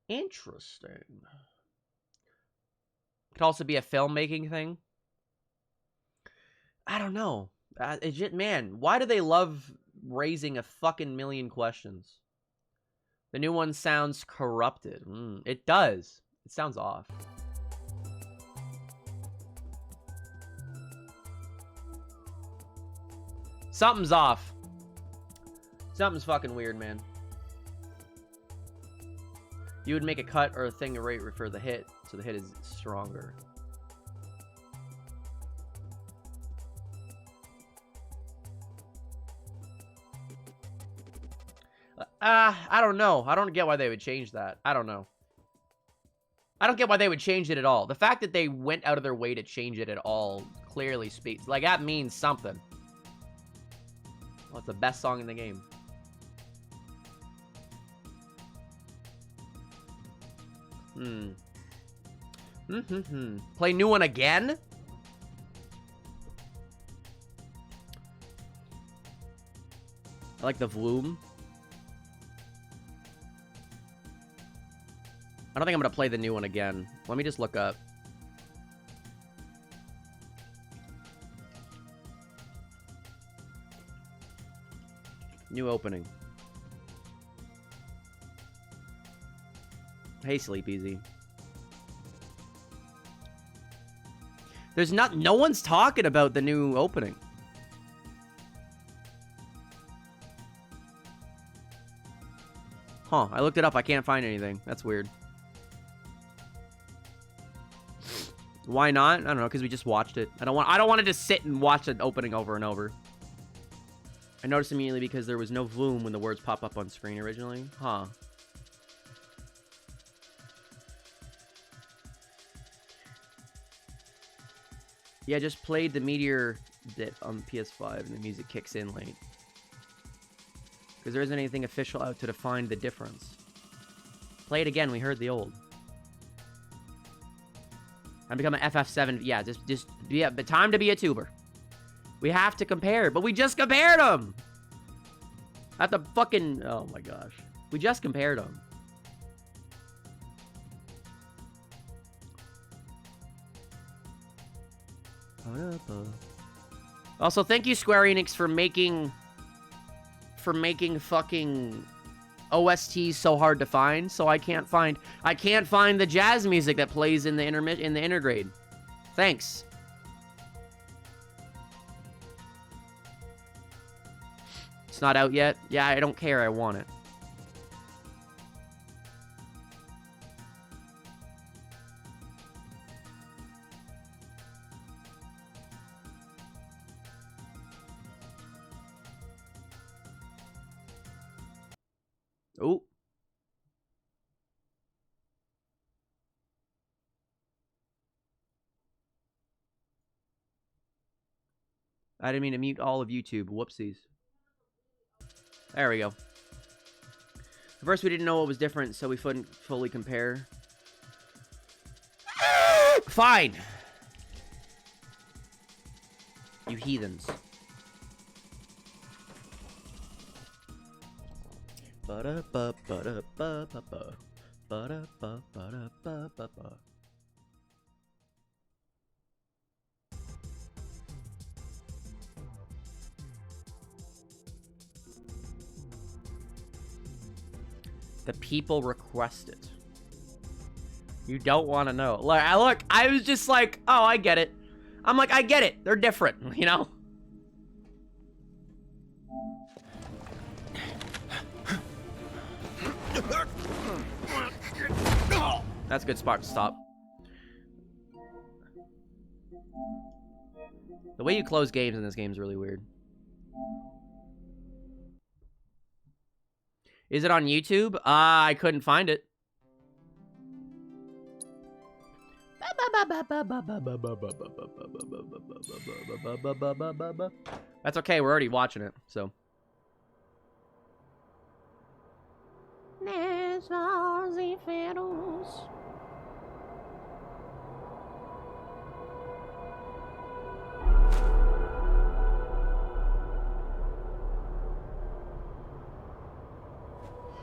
Interesting. Could also be a filmmaking thing. I don't know. Man, why do they love raising a fucking million questions? The new one sounds corrupted. It does. It sounds off. Something's off. Something's fucking weird, man. You would make a cut or a thing to rate for the hit, so the hit is stronger. I don't know. I don't get why they would change that. I don't know. I don't get why they would change it at all. The fact that they went out of their way to change it at all clearly speaks. Like, that means something. Well, it's the best song in the game. Play new one again? I like the Vloom. I don't think I'm going to play the new one again. Let me just look up. New opening. Hey, Sleepeasy. There's no one's talking about the new opening. Huh, I looked it up. I can't find anything. That's weird. Why not? I don't know, because we just watched it. I don't want to just sit and watch an opening over and over. I noticed immediately because there was no Vloom when the words pop up on screen originally. Huh. Yeah, just played the Meteor bit on PS5 and the music kicks in late. Because there isn't anything official out to define the difference. Play it again, we heard the old. I'm becoming FF7. Yeah, but time to be a tuber. We have to compare, but we just compared them. At the fucking, oh my gosh. We just compared them. Also, thank you, Square Enix, for making fucking OSTs so hard to find. So I can't find the jazz music that plays in the intergrade. Thanks. It's not out yet. Yeah, I don't care. I want it. Oh. I didn't mean to mute all of YouTube. Whoopsies. There we go. At first, we didn't know what was different, so we couldn't fully compare. Fine. You heathens. The people request it. You don't want to know. Look, I was just like, oh, I get it. I'm like, I get it. They're different, you know? That's a good spot to stop. The way you close games in this game is really weird. Is it on YouTube? I couldn't find it. That's okay, we're already watching it, so.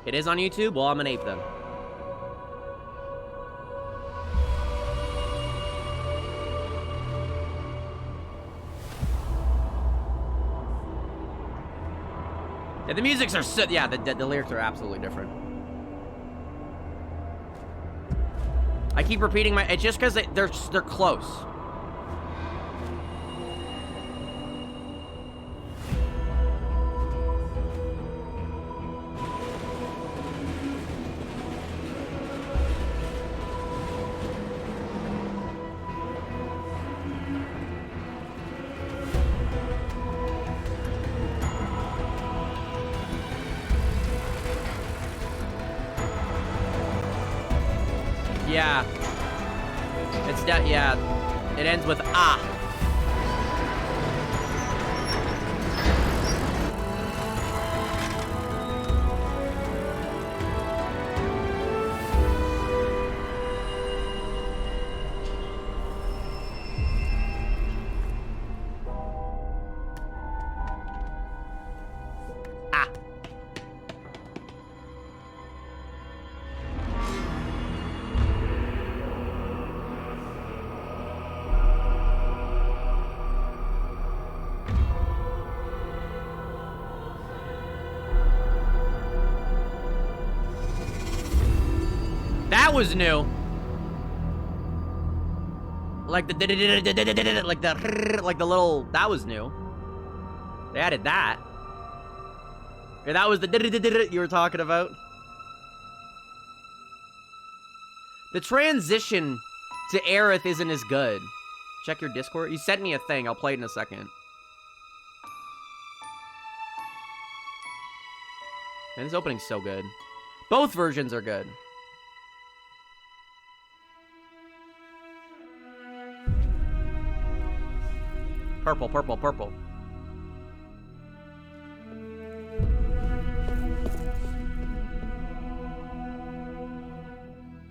It is on YouTube? Well, I'm an ape then. Yeah, the musics are so, yeah, the lyrics are absolutely different. keep repeating my... It's just because they're close. Yeah. Yeah. It ends with ah. Ah. That was new. Like the little, that was new. They added that. Yeah, that was the you were talking about. The transition to Aerith isn't as good. Check your Discord. You sent me a thing. I'll play it in a second. Man, this opening's so good. Both versions are good. Purple, purple, purple.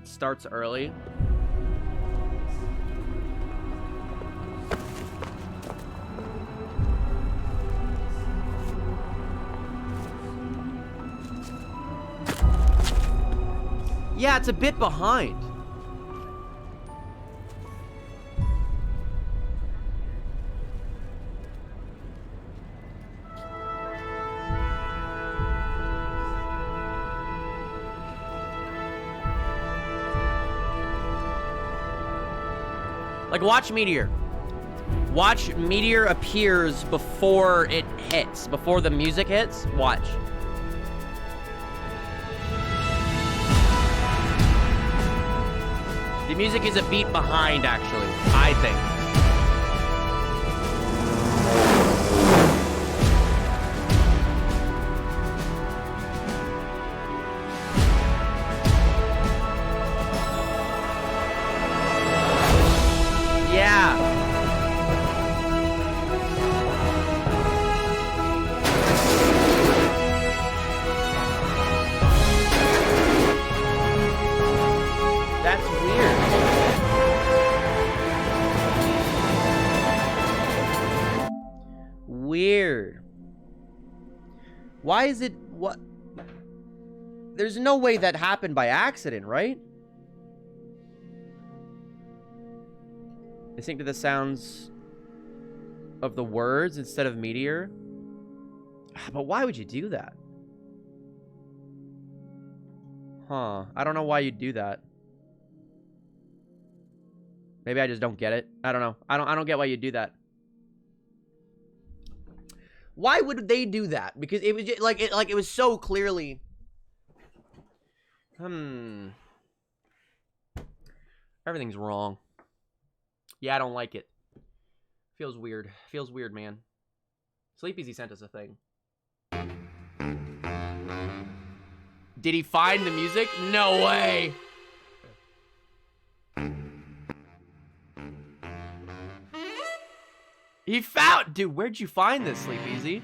Starts early. Yeah, it's a bit behind. Like, watch Meteor. Watch Meteor appears before it hits. Before the music hits. Watch. The music is a beat behind, actually. I think. Weird. Why is it what? There's no way that happened by accident, right? Listen to the sounds of the words instead of Meteor. But why would you do that? Huh. I don't know why you'd do that. Maybe I just don't get it. I don't know. I don't get why you'd do that. Why would they do that? Because it was just, it was so clearly. Everything's wrong. Yeah, I don't like it. Feels weird. Feels weird, man. Sleep Easy sent us a thing. Did he find the music? No way. He found... Dude, where'd you find this, Sleep Easy?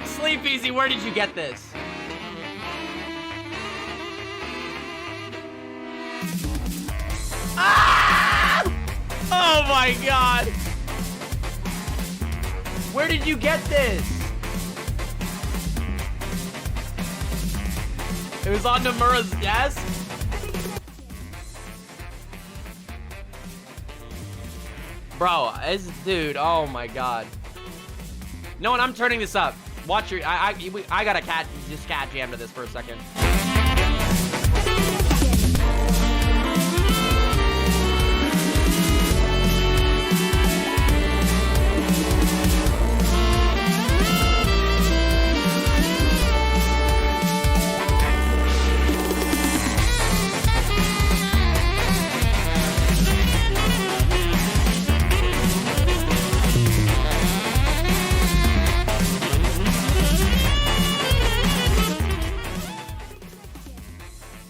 Sleep Easy, where did you get this? Ah! Oh my god! Where did you get this? It was on Nomura's desk? Bro, this dude, oh my god. No, and I'm turning this up. Watch your. I gotta cat jam to this for a second.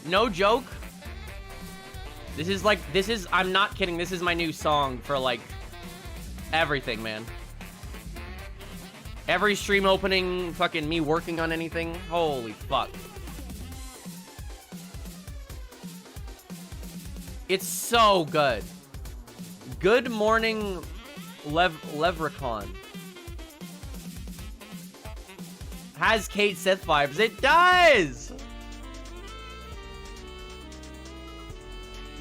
No joke. This is, I'm not kidding. This is my new song for, like, everything, man. Every stream opening, fucking me working on anything. Holy fuck. It's so good. Good morning, Levricon. Has Kate Sith vibes? It does!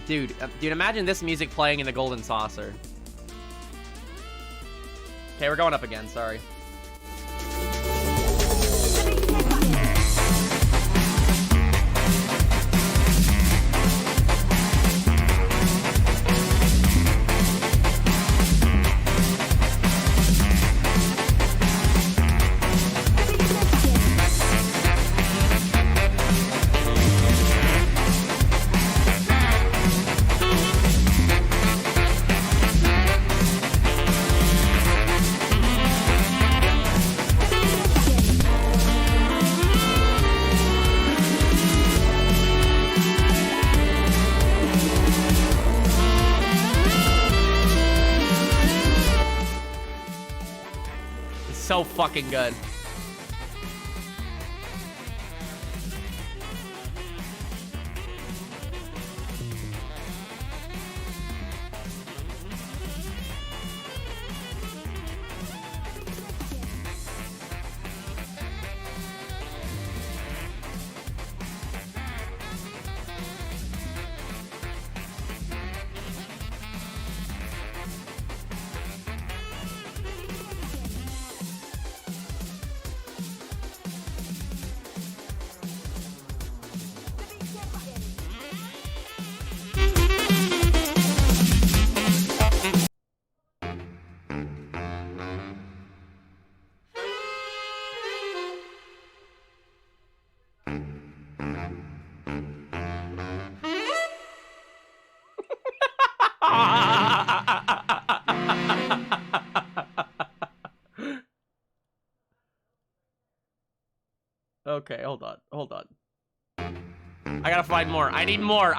Dude, imagine this music playing in the Golden Saucer. Okay, we're going up again, sorry. So fucking good. Okay, hold on. I gotta find more. I need more.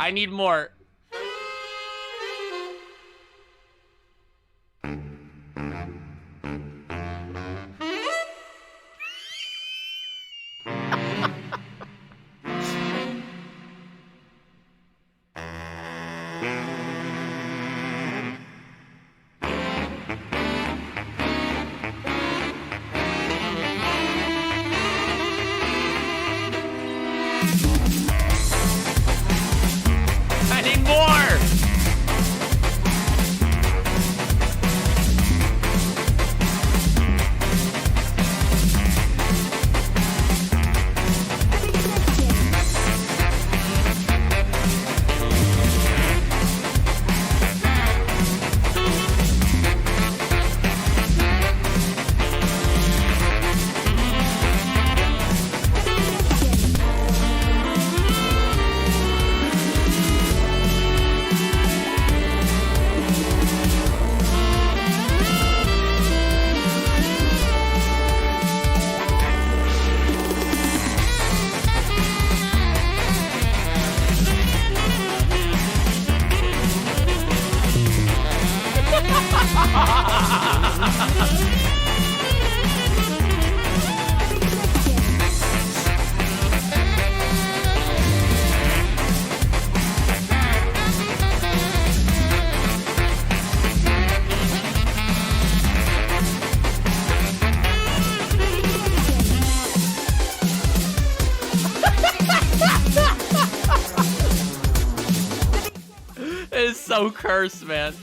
It's so cursed, man.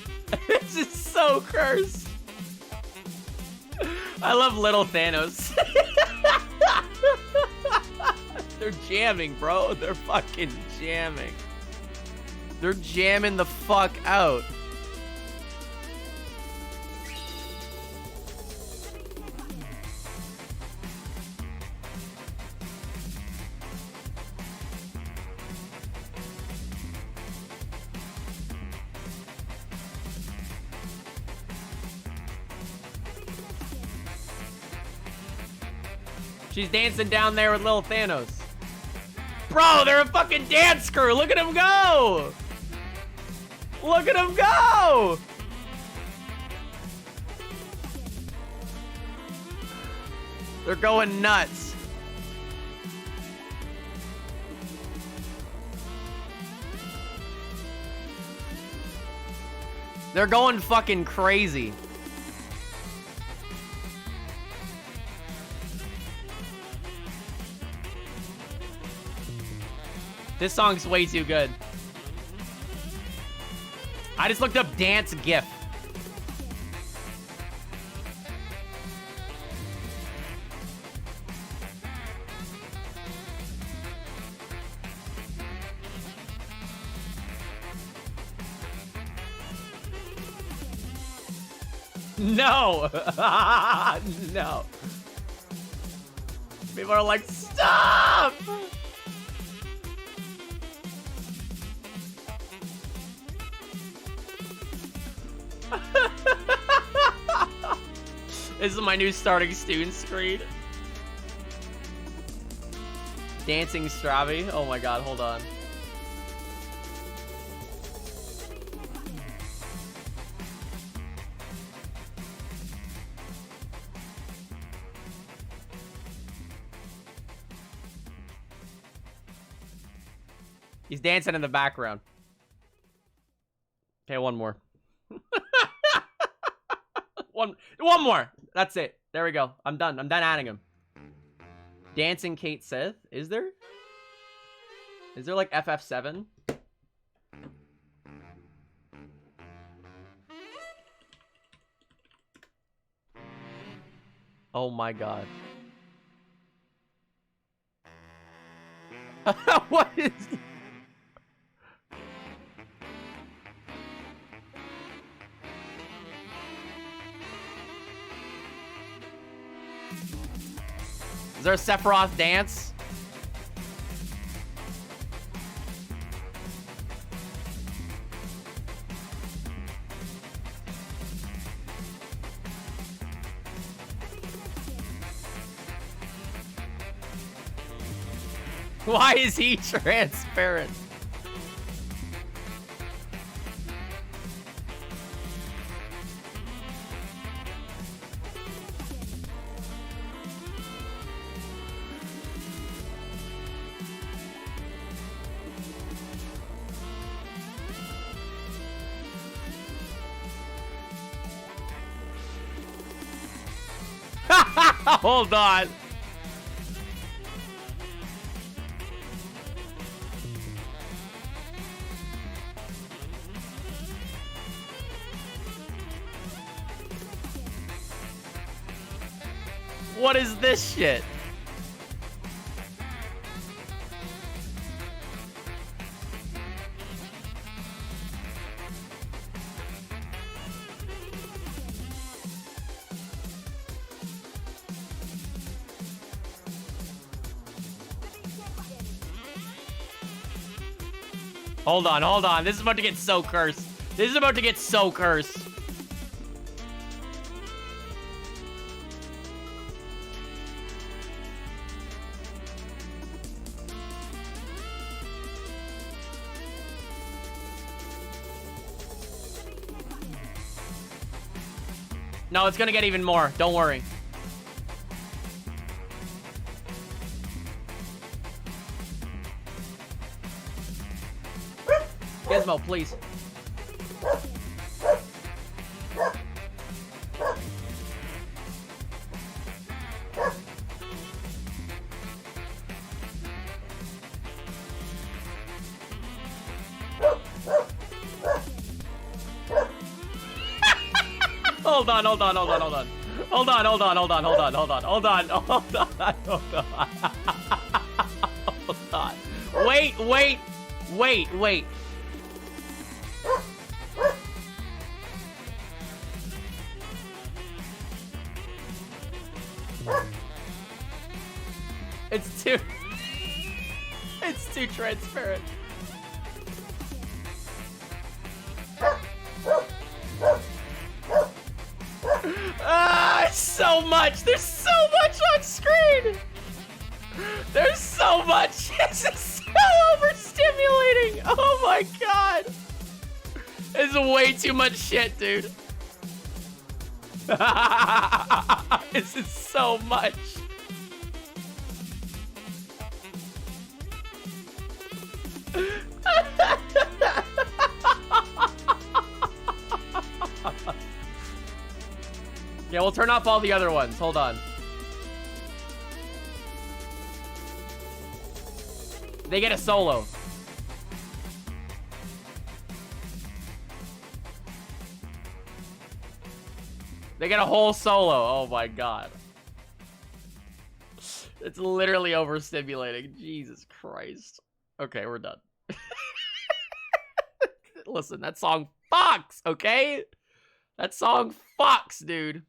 It's just so cursed. I love little Thanos. They're jamming, bro. They're fucking jamming. They're jamming the fuck out. She's dancing down there with little Thanos. Bro, they're a fucking dance crew. Look at him go. Look at him go. They're going nuts. They're going fucking crazy. This song's way too good. I just looked up dance GIF. No. No. People are like, stop! This is my new starting student screen. Dancing Stravi. Oh my god, hold on. He's dancing in the background. Okay, one more. One more. That's it. There we go. I'm done. I'm done adding him. Dancing Kate Sith. Is there? Is there like FF7? Oh my god. What is... Is there a Sephiroth dance? Why is he transparent? Hold on. What is this shit? Hold on, hold on. This is about to get so cursed. This is about to get so cursed. No, it's gonna get even more. Don't worry. Gizmo, please. Hold on, hold on, hold on, hold on. Hold on. Hold on. Wait. It's too transparent. It's so much. There's so much on screen. There's so much. This is so overstimulating. Oh my god. This is way too much shit, dude. This is so much. Yeah, we'll turn off all the other ones. Hold on. They get a solo. They get a whole solo. Oh my god. It's literally overstimulating. Jesus Christ. Okay, we're done. Listen, that song fucks, okay? That song fucks, dude.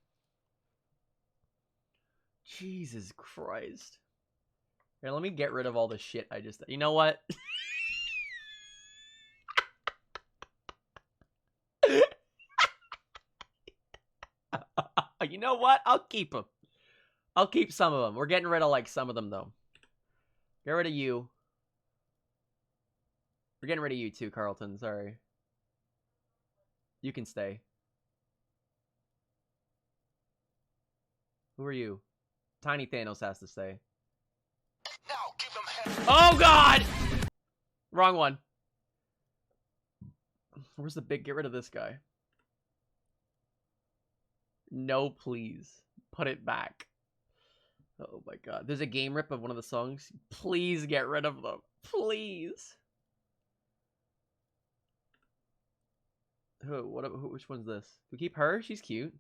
Jesus Christ. Here, let me get rid of all the shit I just... You know what? You know what? I'll keep them. I'll keep some of them. We're getting rid of, like, some of them, though. Get rid of you. We're getting rid of you, too, Carlton. Sorry. You can stay. Who are you? Tiny Thanos has to stay. Oh, God! Wrong one. Where's the big... Get rid of this guy. No, please. Put it back. Oh, my God. There's a game rip of one of the songs. Please get rid of them. Please. Which one's this? Do we keep her? She's cute.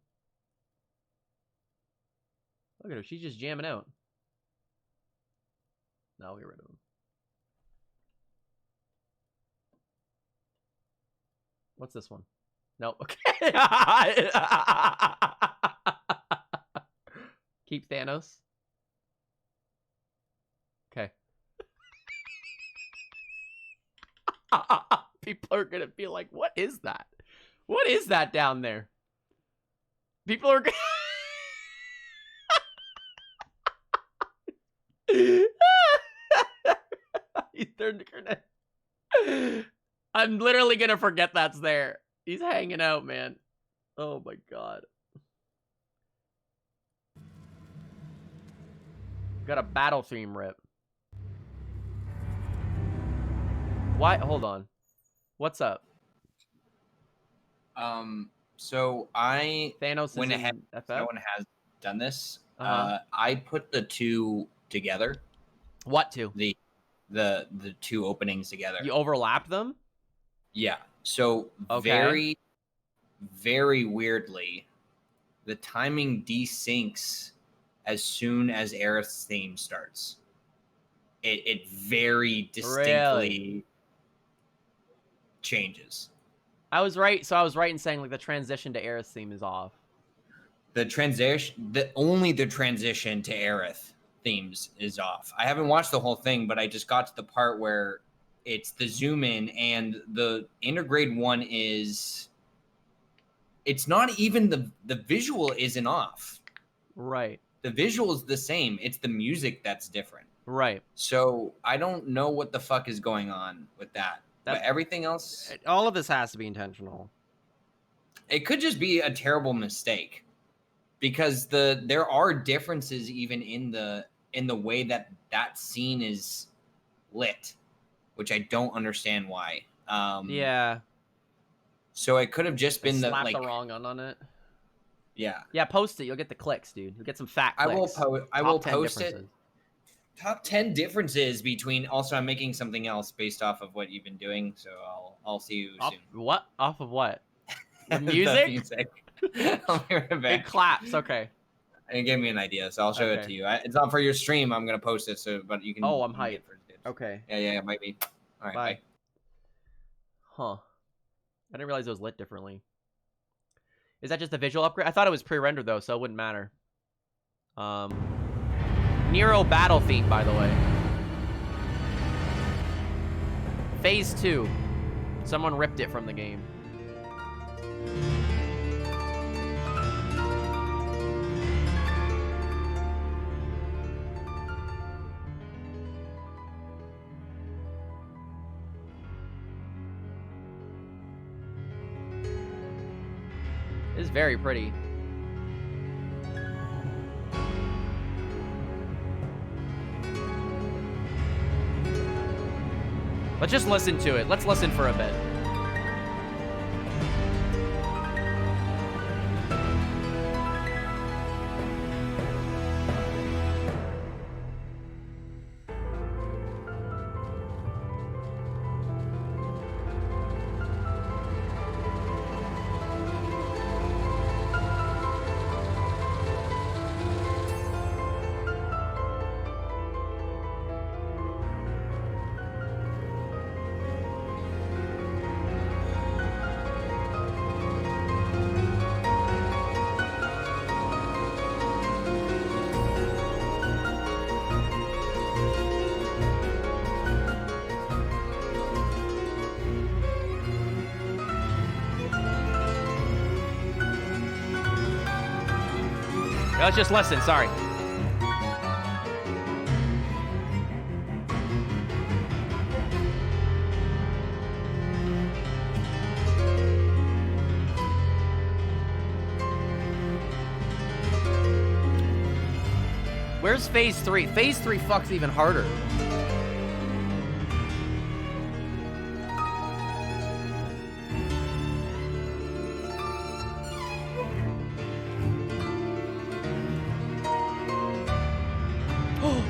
Look at her. She's just jamming out. No, we'll get rid of him. What's this one? No. Okay. Keep Thanos. Okay. People are gonna be like, what is that? What is that down there? People are gonna... He turned to Cornet. I'm literally gonna forget that's there. He's hanging out, man. Oh my god. Got a battle theme rip. Why? Hold on. What's up? So I Thanos went is ahead. in FF? No one has done this. Uh-huh. I put the two together. What two? The two openings together. You overlap them? Yeah. So Okay. very, very weirdly, the timing desyncs as soon as Aerith's theme starts. It very distinctly changes. I was right. So I was right in saying like the transition to Aerith's theme is off. The transition to Aerith themes is off. I haven't watched the whole thing, but I just got to the part where it's the zoom in and the intergrade one is... It's not even the visual isn't off. Right. The visual is the same. It's the music that's different. Right. So I don't know what the fuck is going on with that. But everything else... All of this has to be intentional. It could just be a terrible mistake. Because there are differences even in the way that scene is lit. Which I don't understand why. Yeah. So it could have just been the wrong one on it. Yeah. Yeah, post it. You'll get the clicks, dude. You'll get some fat clicks. I will post it. Top 10 differences between... Also, I'm making something else based off of what you've been doing, so I'll see you soon. What? Off of what? The music? Music. I'll be right back. It claps. Okay. It gave me an idea, so I'll show it to you. It's not for your stream. I'm gonna post it, but you can. Oh, I'm hyped. Okay. Yeah, it might be. All right, bye. Huh. I didn't realize it was lit differently. Is that just a visual upgrade? I thought it was pre-rendered though, so it wouldn't matter. Nero battle theme, by the way. Phase 2. Someone ripped it from the game. This is very pretty. Let's just listen to it. Let's listen for a bit. Let's just listen, sorry. Where's phase 3? Phase 3 fucks even harder.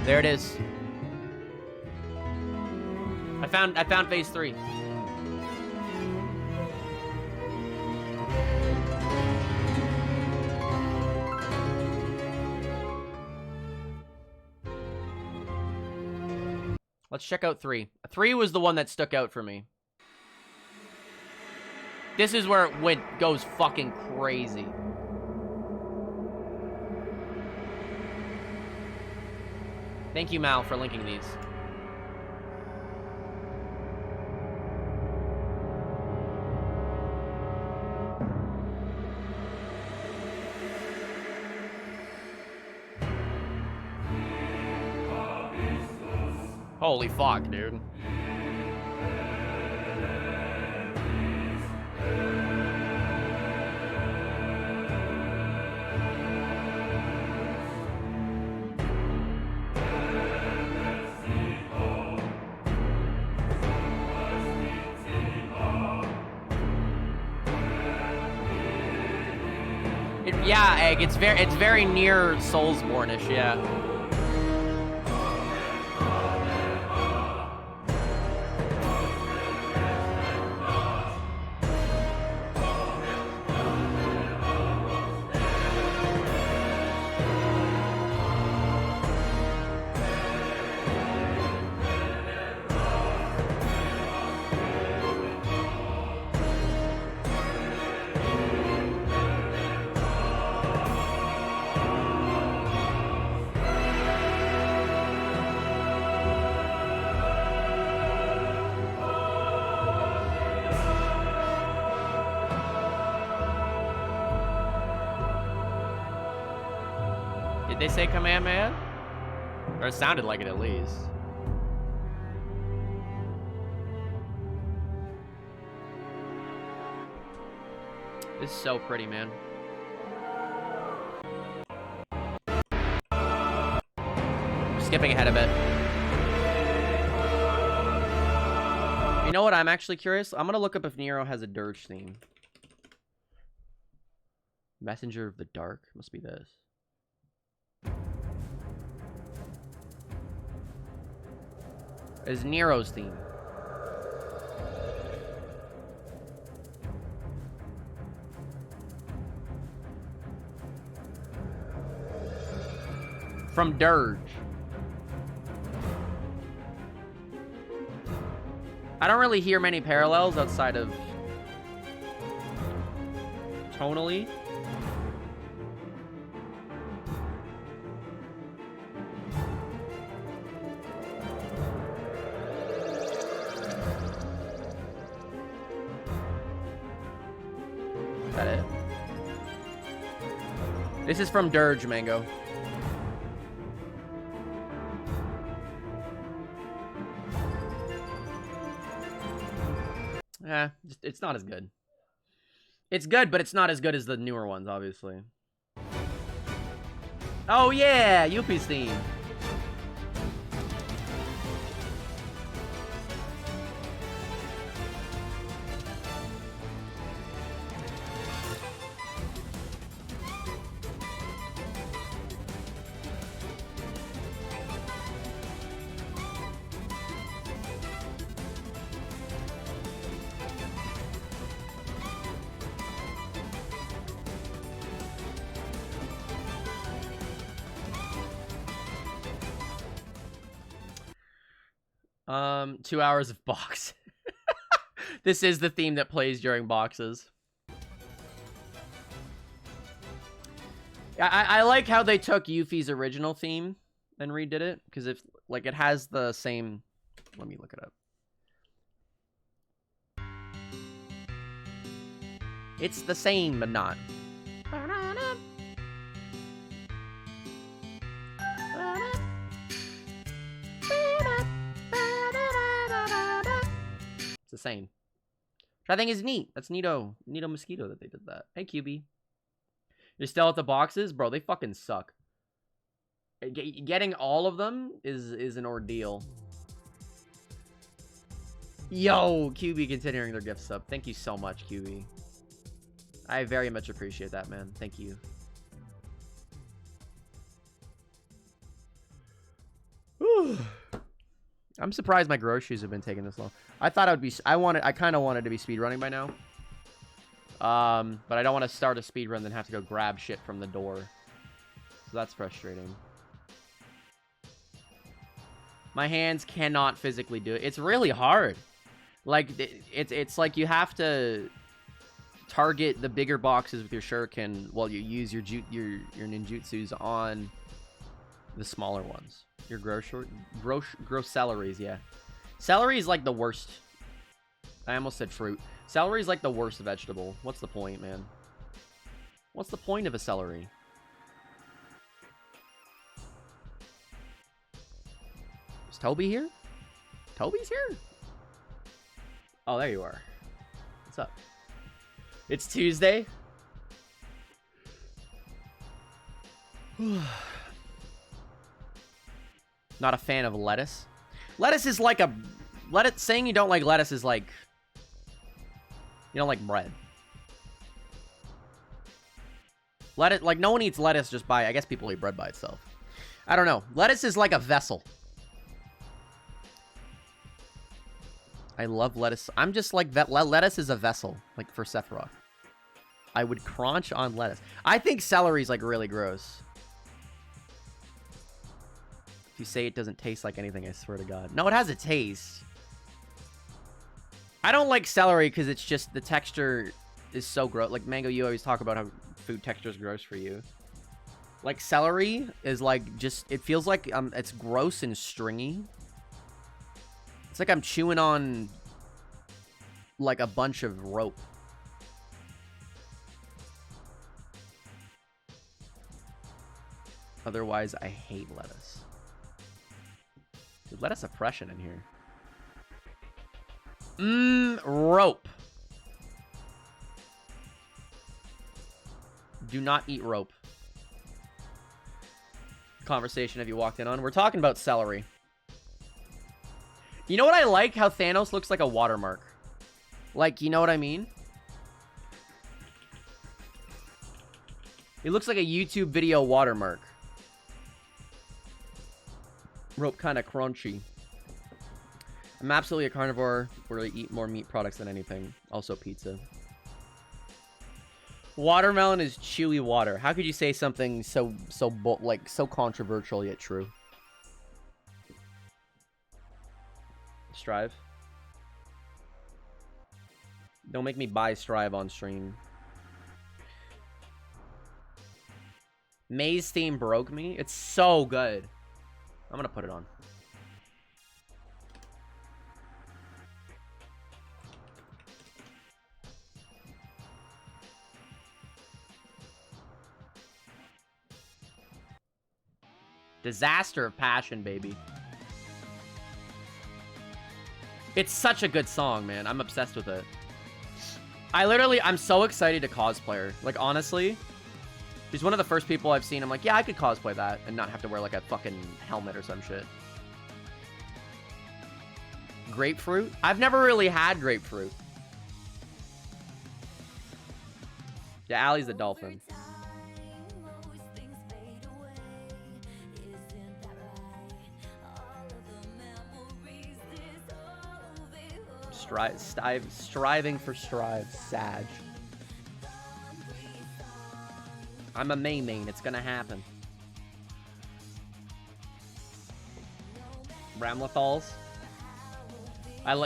There it is. I found phase 3. Let's check out 3. 3 was the one that stuck out for me. This is where it goes fucking crazy. Thank you, Mal, for linking these. Holy fuck, dude. Yeah, Egg. It's very near Soulsborne-ish, yeah. Did they say Kamehameha? Or it sounded like it at least. This is so pretty, man. Skipping ahead a bit. You know what? I'm actually curious. I'm gonna look up if Nero has a dirge theme. Messenger of the Dark? Must be this. Is Nero's theme. From Dirge. I don't really hear many parallels outside of tonally. Is that it? This is from Dirge, Mango. It's not as good. It's good, but it's not as good as the newer ones, obviously. Oh yeah, Yuppie's theme. Two hours of box. This is the theme that plays during boxes. I like how they took Yuffie's original theme and redid it, because if like it has the same. Let me look it up. It's the same, but not. The same, which I think is neat. That's neato mosquito that they did that. Hey QB, you're still at the boxes, bro. They fucking suck. Getting all of them is an ordeal. Yo, QB continuing their gift sub. Thank you so much, QB. I very much appreciate that, man. Thank you. Whew. I'm surprised my groceries have been taking this long. I thought I would be. I kind of wanted to be speedrunning by now. But I don't want to start a speedrun then have to go grab shit from the door. So that's frustrating. My hands cannot physically do it. It's really hard. Like it's like you have to target the bigger boxes with your shuriken while you use your ninjutsus on the smaller ones. Your gross celeries, yeah. Celery is like the worst. I almost said fruit. Celery is like the worst vegetable. What's the point, man? What's the point of a celery? Is Toby here? Toby's here? Oh, there you are. What's up? It's Tuesday. Not a fan of lettuce. Lettuce is like a... saying you don't like lettuce is like... You don't like bread. Lettuce, like, no one eats lettuce just by... I guess people eat bread by itself. I don't know. Lettuce is like a vessel. I love lettuce. I'm just like... lettuce is a vessel. Like, for Sephiroth. I would crunch on lettuce. I think celery is, like, really gross. If you say it doesn't taste like anything, I swear to God. No, it has a taste. I don't like celery because it's just the texture is so gross. Like, Mango, you always talk about how food texture is gross for you. Like, celery is like just... It feels like it's gross and stringy. It's like I'm chewing on like a bunch of rope. Otherwise, I hate lettuce. Dude, lettuce oppression in here. Rope. Do not eat rope. Conversation have you walked in on? We're talking about celery. You know what I like? How Thanos looks like a watermark. Like, you know what I mean? He looks like a YouTube video watermark. Rope kind of crunchy. I'm absolutely a carnivore where I eat more meat products than anything. Also pizza. Watermelon is chewy water. How could you say something so controversial yet true? Strive. Don't make me buy Strive on stream. Maze theme broke me. It's so good. I'm gonna put it on. Disaster of Passion, baby. It's such a good song, man. I'm obsessed with it. I'm so excited to cosplay her. Like, honestly, she's one of the first people I've seen. I'm like, yeah, I could cosplay that and not have to wear, like, a fucking helmet or some shit. Grapefruit? I've never really had grapefruit. Yeah, Allie's the dolphin. Striving for strive. Sag. I'm a main. It's gonna happen. Ramlethals.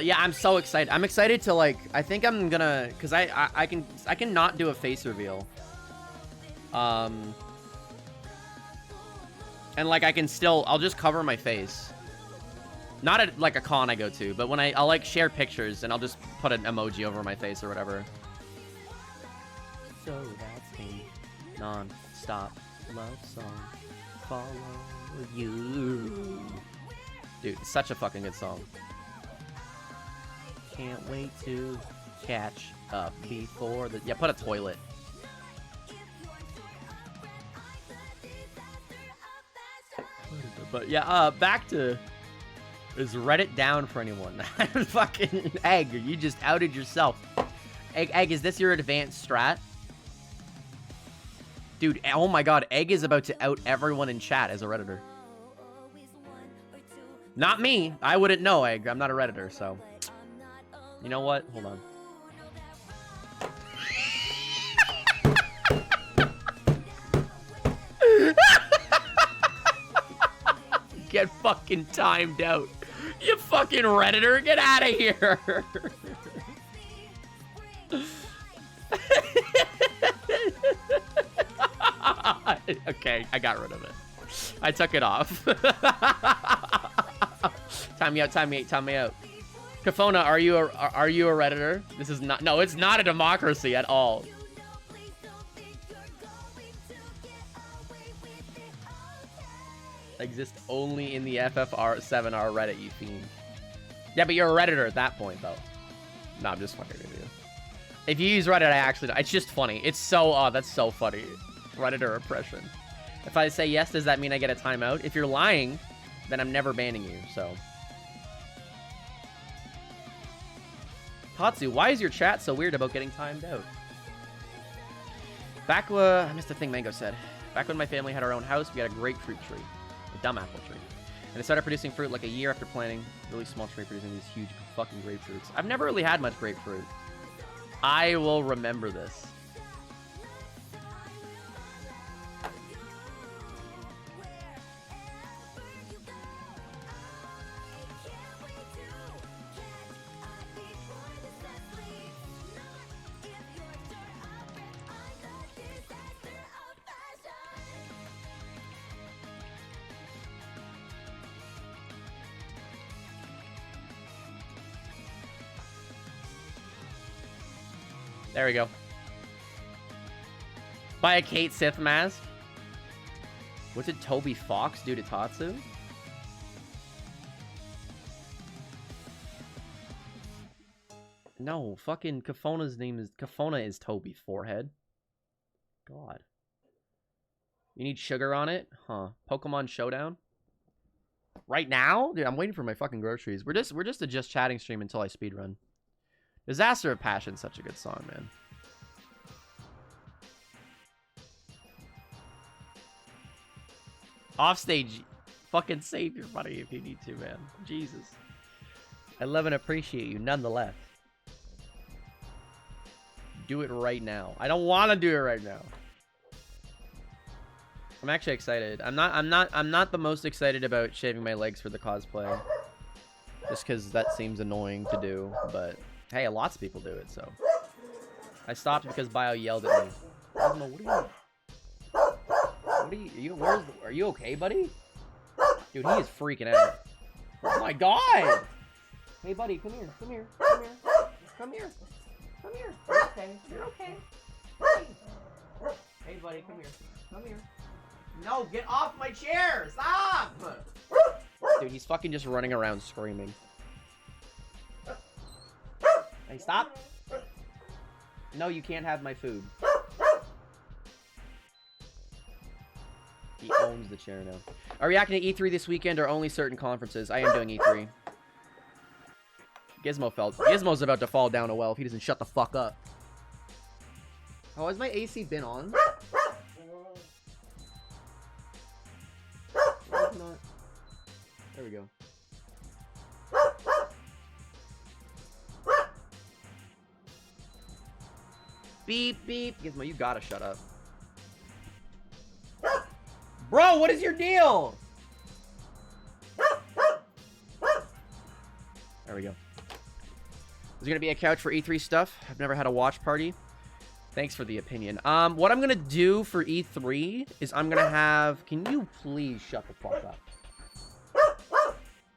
Yeah, I'm so excited. I'm excited to, like, I think I'm gonna, cause I can not do a face reveal. And like I'll just cover my face. Not at, like, a con I go to, but when I'll, like, share pictures, and I'll just put an emoji over my face or whatever. So that's me. Non-stop love song. Follow you. Dude, such a fucking good song. Can't wait to catch up before the... Yeah, put a toilet. But, yeah, back to... Is Reddit down for anyone? Fucking Egg, you just outed yourself. Egg, is this your advanced strat? Dude, oh my god, Egg is about to out everyone in chat as a Redditor. Not me. I wouldn't know, Egg. I'm not a Redditor, so... You know what? Hold on. Get fucking timed out. You fucking Redditor, get out of here. Okay, I got rid of it. I took it off. Time me out. Kafona, are you a Redditor? This is not, no, it's not a democracy at all. Exist only in the FF7R Reddit, you fiend. Yeah, but you're a Redditor at that point, though. No, I'm just fucking with you. If you use Reddit, I actually... It's just funny. It's so... Oh, that's so funny. Redditor oppression. If I say yes, does that mean I get a timeout? If you're lying, then I'm never banning you, so... Tatsu, why is your chat so weird about getting timed out? Back when... I missed the thing Mango said. Back when my family had our own house, we had a grapefruit tree. A dumb apple tree. And it started producing fruit like a year after planting. Really small tree producing these huge fucking grapefruits. I've never really had much grapefruit. I will remember this. There we go. Buy a Kate Sith mask. What did Toby Fox do to Tatsu? No, fucking Kafona's name is... Kafona is Toby Forehead. God. You need sugar on it? Huh. Pokemon Showdown? Right now? Dude, I'm waiting for my fucking groceries. We're just a just chatting stream until I speedrun. Disaster of Passion, such a good song, man. Offstage, fucking save your money if you need to, man. Jesus. I love and appreciate you nonetheless. do it right now. I don't want to do it right now. I'm actually excited. I'm not the most excited about shaving my legs for the cosplay. Just because that seems annoying to do, but hey, lots of people do it, so. I stopped because Bio yelled at me. What are you okay, buddy? Dude, he is freaking out. Oh my god! Hey, buddy, come here, come here, come here, come here, come here. You're okay, you're okay. Hey, buddy, come here, come here. No, get off my chair! Stop! Dude, he's fucking just running around screaming. Hey, stop! No, you can't have my food. He owns the chair now. Are we reacting to E3 this weekend or only certain conferences? I am doing E3. Gizmo's about to fall down a well if he doesn't shut the fuck up. Oh, has my AC been on? Not. There we go. Beep, beep. Gizmo, you gotta shut up. Bro, what is your deal? There we go. There's gonna be a couch for E3 stuff. I've never had a watch party. Thanks for the opinion. What I'm gonna do for E3 is I'm gonna have... Can you please shut the fuck up?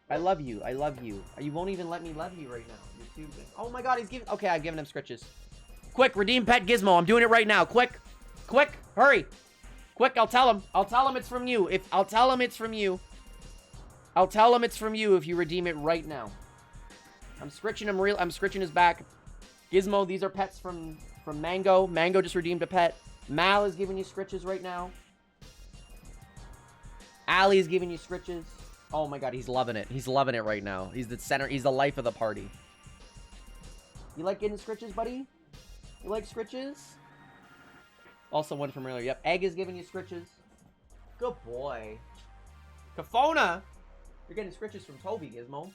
I love you. I love you. You won't even let me love you right now. You're too big. Oh my god, he's giving... Okay, I've given him scritches. Quick, redeem pet Gizmo. I'm doing it right now. Quick. Quick. Hurry. Quick, I'll tell him. I'll tell him it's from you. I'll tell him it's from you. I'll tell him it's from you if you redeem it right now. I'm scritching him I'm scritching his back. Gizmo, these are pets from Mango. Mango just redeemed a pet. Mal is giving you scritches right now. Ali is giving you scritches. Oh my god, he's loving it. He's loving it right now. He's the center. He's the life of the party. You like getting scritches, buddy? You like scritches? Also one from earlier. Yep, Egg is giving you scritches. Good boy. Kafona! You're getting scritches from Toby, Gizmo.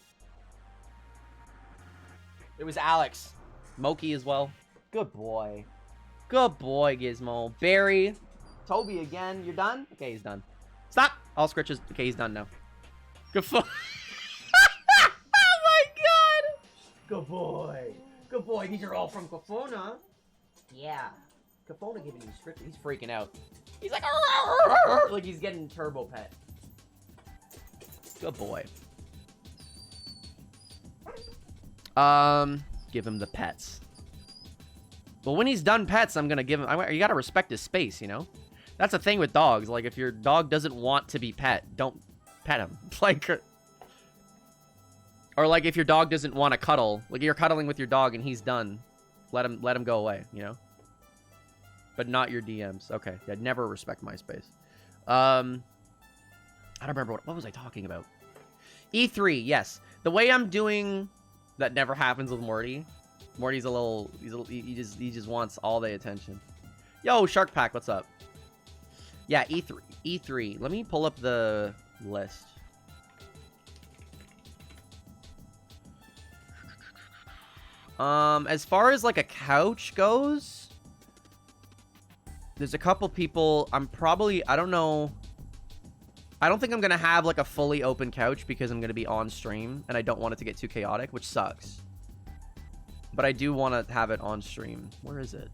It was Alex. Moki as well. Good boy. Good boy, Gizmo. Barry. Toby again. You're done? Okay, he's done. Stop! All scritches. Okay, he's done now. Kafona. Oh my god! Good boy. Good boy. These are all from Kafona. Yeah. Kafona giving you scritches. He's freaking out. He's like, like he's getting turbo pet. Good boy. Give him the pets. Well, when he's done pets, I'm gonna give him... You gotta respect his space, you know? That's the thing with dogs. Like, if your dog doesn't want to be pet, don't pet him. Like... Or, like, if your dog doesn't want to cuddle. Like, you're cuddling with your dog and he's done. Let him go away, you know? But not your DMs. Okay. Yeah, never respect my space. I don't remember what was I talking about? E3, yes. The way I'm doing... That never happens with Morty. Morty's a little... He just wants all the attention. Yo, Shark Pack, what's up? Yeah, E3. E3. Let me pull up the list. As far as, like, a couch goes... There's a couple people... I don't know... I don't think I'm going to have, like, a fully open couch because I'm going to be on stream, and I don't want it to get too chaotic, which sucks. But I do want to have it on stream. Where is it?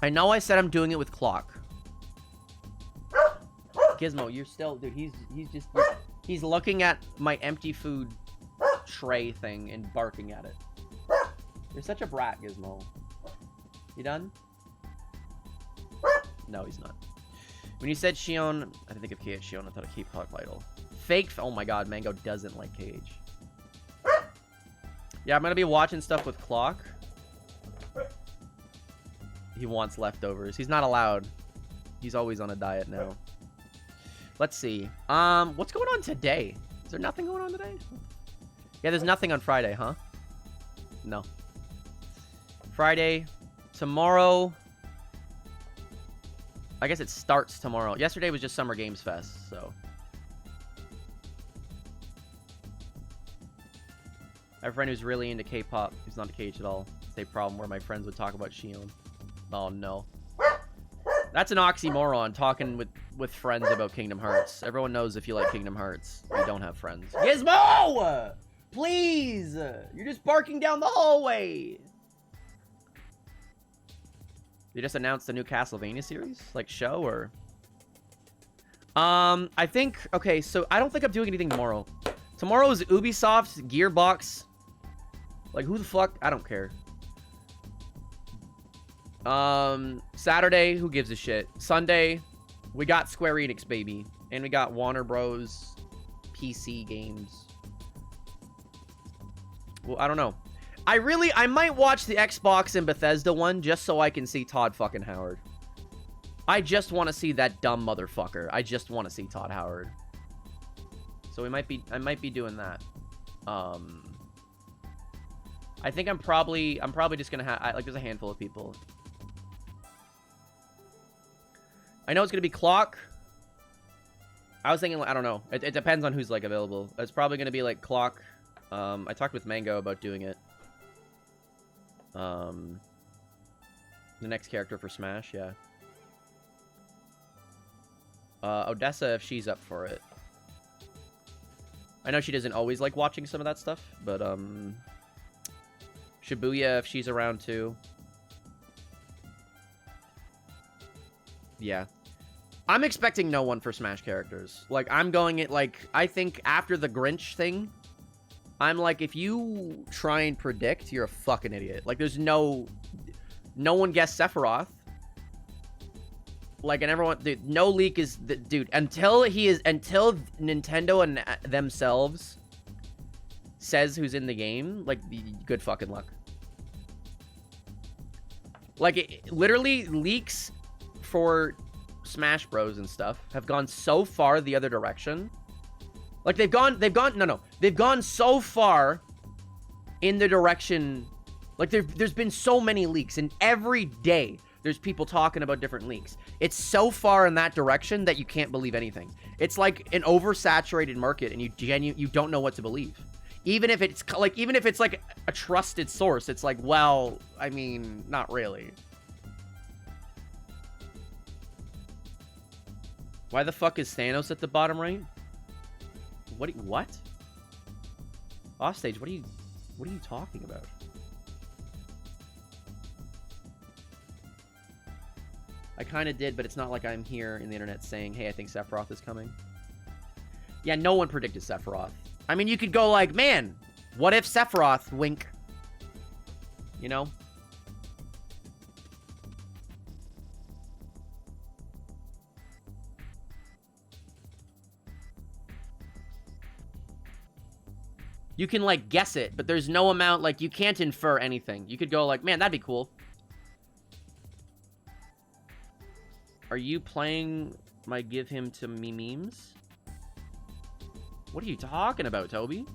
I know I said I'm doing it with clock. Gizmo, you're still... Dude, he's looking at my empty food tray thing and barking at it. You're such a brat, Gizmo. You done? No, he's not. When you said Shion, I didn't think of KH Shion. I thought of Keep Clock Vital. Fake. Oh my god, Mango doesn't like KH. Yeah, I'm gonna be watching stuff with Clock. He wants leftovers. He's not allowed. He's always on a diet now. Let's see. What's going on today? Is there nothing going on today? Yeah, there's nothing on Friday, huh? No. Friday. Tomorrow, I guess it starts tomorrow. Yesterday was just Summer Games Fest, so. I have a friend who's really into K-pop. Who's not a Cage at all. Same problem where my friends would talk about Shion. Oh no. That's an oxymoron, talking with friends about Kingdom Hearts. Everyone knows if you like Kingdom Hearts, you don't have friends. Gizmo! Please! You're just barking down the hallway! They just announced a new Castlevania series? Like, show, or... I think... Okay, so I don't think I'm doing anything tomorrow. Tomorrow is Ubisoft, Gearbox. Like, who the fuck? I don't care. Saturday, who gives a shit? Sunday, we got Square Enix, baby. And we got Warner Bros. PC games. Well, I don't know. I might watch the Xbox and Bethesda one just so I can see Todd fucking Howard. I just want to see that dumb motherfucker. I just want to see Todd Howard. So I might be doing that. I think I'm probably just gonna have, like, there's a handful of people. I know it's gonna be Clock. I was thinking, I don't know. It depends on who's, like, available. It's probably gonna be, like, Clock. I talked with Mango about doing it. The next character for Smash, yeah. Odessa, if she's up for it. I know she doesn't always like watching some of that stuff, but, Shibuya, if she's around too. Yeah. I'm expecting no one for Smash characters. Like, I'm going it, like, I think after the Grinch thing, I'm like, if you try and predict, you're a fucking idiot. Like, there's no one guessed Sephiroth. Like, and everyone, dude, no leak is, dude, until Nintendo and themselves says who's in the game, like, good fucking luck. Like, literally, leaks for Smash Bros. And stuff have gone so far the other direction. Like, they've gone so far in the direction, like, there's been so many leaks, and every day there's people talking about different leaks. It's so far in that direction that you can't believe anything. It's like an oversaturated market, and you don't know what to believe. Even if it's like a trusted source, it's like, well, I mean, not really. Why the fuck is Thanos at the bottom right? What? Offstage, what are you talking about? I kind of did, but it's not like I'm here in the internet saying, hey, I think Sephiroth is coming. Yeah, no one predicted Sephiroth. I mean, you could go like, man, what if Sephiroth, wink? You know? You can, like, guess it, but there's no amount, like, you can't infer anything. You could go like, man, that'd be cool. Are you playing my give him to me memes? What are you talking about, Toby?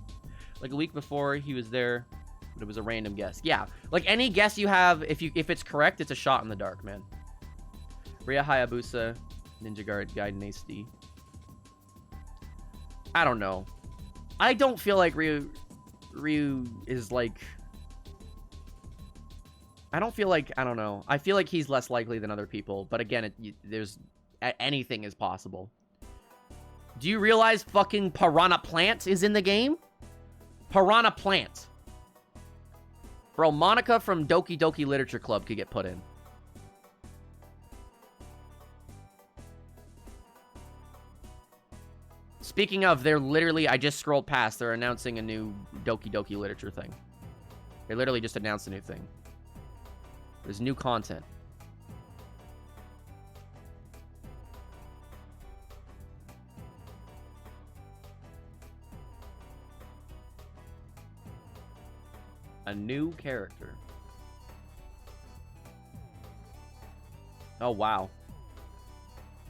Like, a week before he was there, but it was a random guess. Yeah, like, any guess you have, if it's correct, it's a shot in the dark, man. Rhea Hayabusa, Ninja Gaiden HD. I don't know. I don't feel like Ryu is, like... I don't feel like... I don't know. I feel like he's less likely than other people. But again, anything is possible. Do you realize fucking Piranha Plant is in the game? Piranha Plant. Bro, Monica from Doki Doki Literature Club could get put in. Speaking of, they're literally... I just scrolled past. They're announcing a new Doki Doki Literature thing. They literally just announced a new thing. There's new content. A new character. Oh, wow.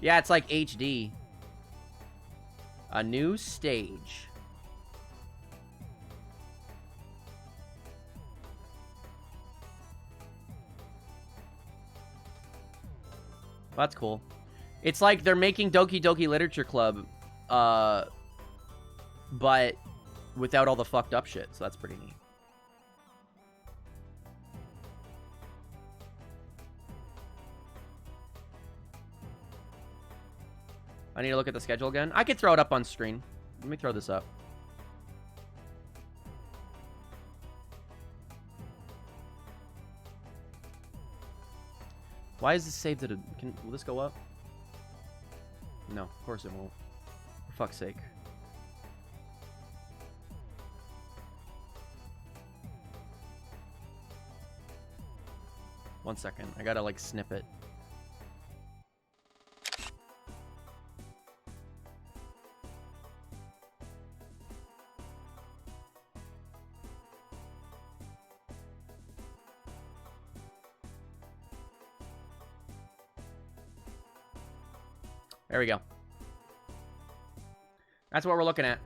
Yeah, it's like HD. A new stage. Well, that's cool. It's like they're making Doki Doki Literature Club, but without all the fucked up shit, so that's pretty neat. I need to look at the schedule again. I could throw it up on screen. Let me throw this up. Why is this saved at a... will this go up? No, of course it won't. For fuck's sake. One second. I gotta, like, snip it. There we go. That's what we're looking at.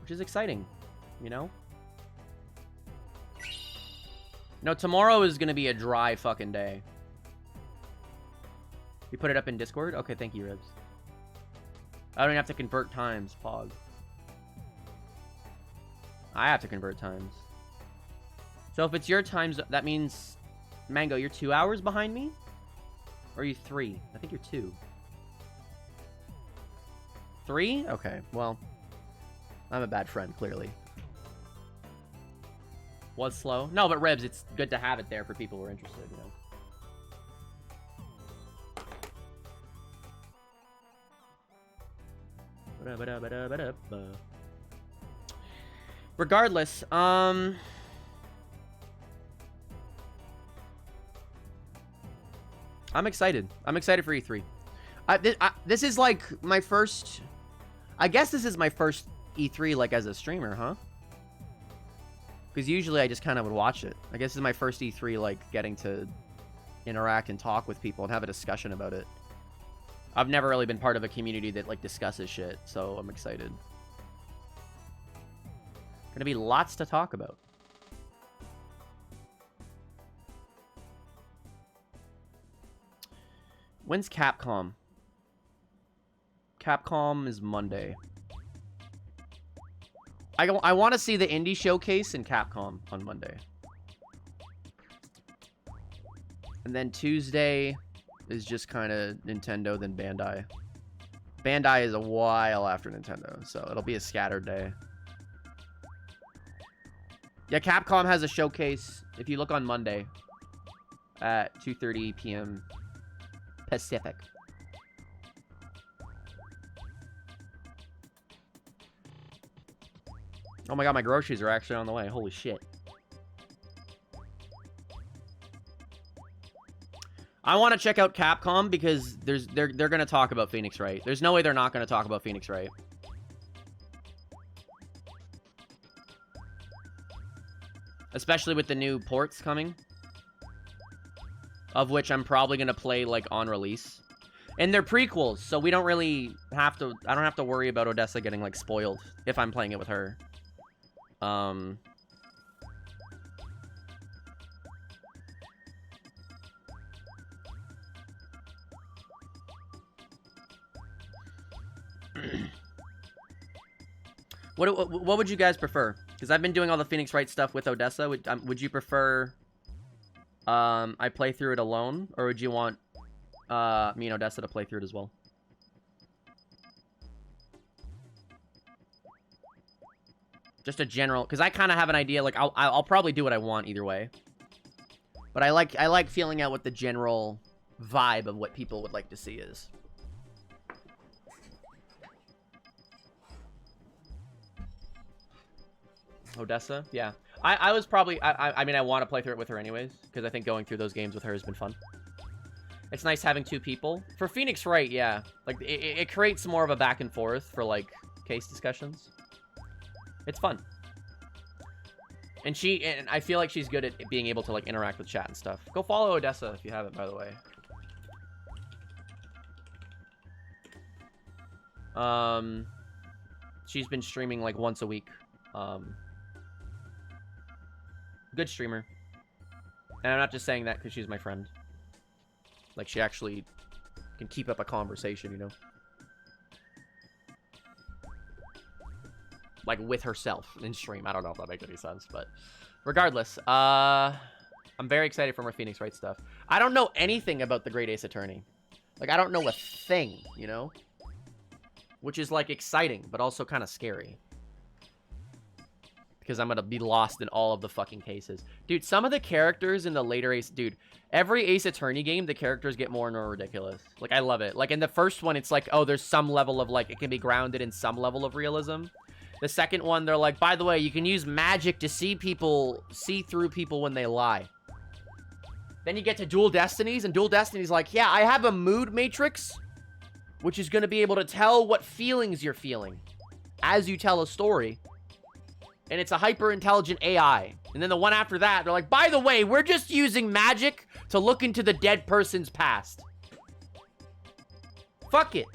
Which is exciting, you know? No, tomorrow is gonna be a dry fucking day. You put it up in Discord? Okay, thank you, Ribs. I don't even have to convert times, Pog. I have to convert times. So if it's your times, that means... Mango, you're 2 hours behind me? Or are you 3? I think you're 2. 3? Okay, well... I'm a bad friend, clearly. Was slow? No, but Rebs, it's good to have it there for people who are interested, you know? Regardless, I'm excited. I'm excited for E3. This is like my first... I guess this is my first E3 like as a streamer, huh? Because usually I just kind of would watch it. I guess this is my first E3 like getting to interact and talk with people and have a discussion about it. I've never really been part of a community that like discusses shit, so I'm excited. Gonna be lots to talk about. When's Capcom? Capcom is Monday. I want to see the indie showcase in Capcom on Monday. And then Tuesday is just kind of Nintendo, then Bandai. Bandai is a while after Nintendo, so it'll be a scattered day. Yeah, Capcom has a showcase, if you look on Monday, at 2:30 p.m. Pacific. Oh my god, my groceries are actually on the way. Holy shit. I want to check out Capcom because they're going to talk about Phoenix Wright. There's no way they're not going to talk about Phoenix Wright. Especially with the new ports coming. Of which I'm probably going to play, like, on release. And they're prequels, so we don't really have to... I don't have to worry about Odessa getting, like, spoiled if I'm playing it with her. What would you guys prefer? Because I've been doing all the Phoenix Wright stuff with Odessa. Would you prefer I play through it alone, or would you want me and Odessa to play through it as well? Just a general, because I kind of have an idea. Like I'll probably do what I want either way, but I like feeling out what the general vibe of what people would like to see is. Odessa, yeah. I was probably, I mean, I want to play through it with her anyways, because I think going through those games with her has been fun. It's nice having two people. For Phoenix Wright, yeah. Like, it creates more of a back and forth for, like, case discussions. It's fun. And I feel like she's good at being able to, like, interact with chat and stuff. Go follow Odessa if you haven't, by the way. She's been streaming, like, once a week. Good streamer. And I'm not just saying that because she's my friend. Like, she actually can keep up a conversation, you know? Like, with herself in stream. I don't know if that makes any sense, but... Regardless, I'm I'm very excited for more Phoenix Wright stuff. I don't know anything about the Great Ace Attorney. Like, I don't know a thing, you know? Which is, like, exciting, but also kind of scary. Because I'm gonna be lost in all of the fucking cases. Dude, some of the characters in the later Ace... Dude, every Ace Attorney game, the characters get more and more ridiculous. Like, I love it. Like, in the first one, it's like, oh, there's some level of, like, it can be grounded in some level of realism. The second one, they're like, by the way, you can use magic to see through people when they lie. Then you get to Dual Destinies, and Dual Destinies like, yeah, I have a mood matrix, which is gonna be able to tell what feelings you're feeling as you tell a story. And it's a hyper-intelligent AI. And then the one after that, they're like, by the way, we're just using magic to look into the dead person's past. Fuck it.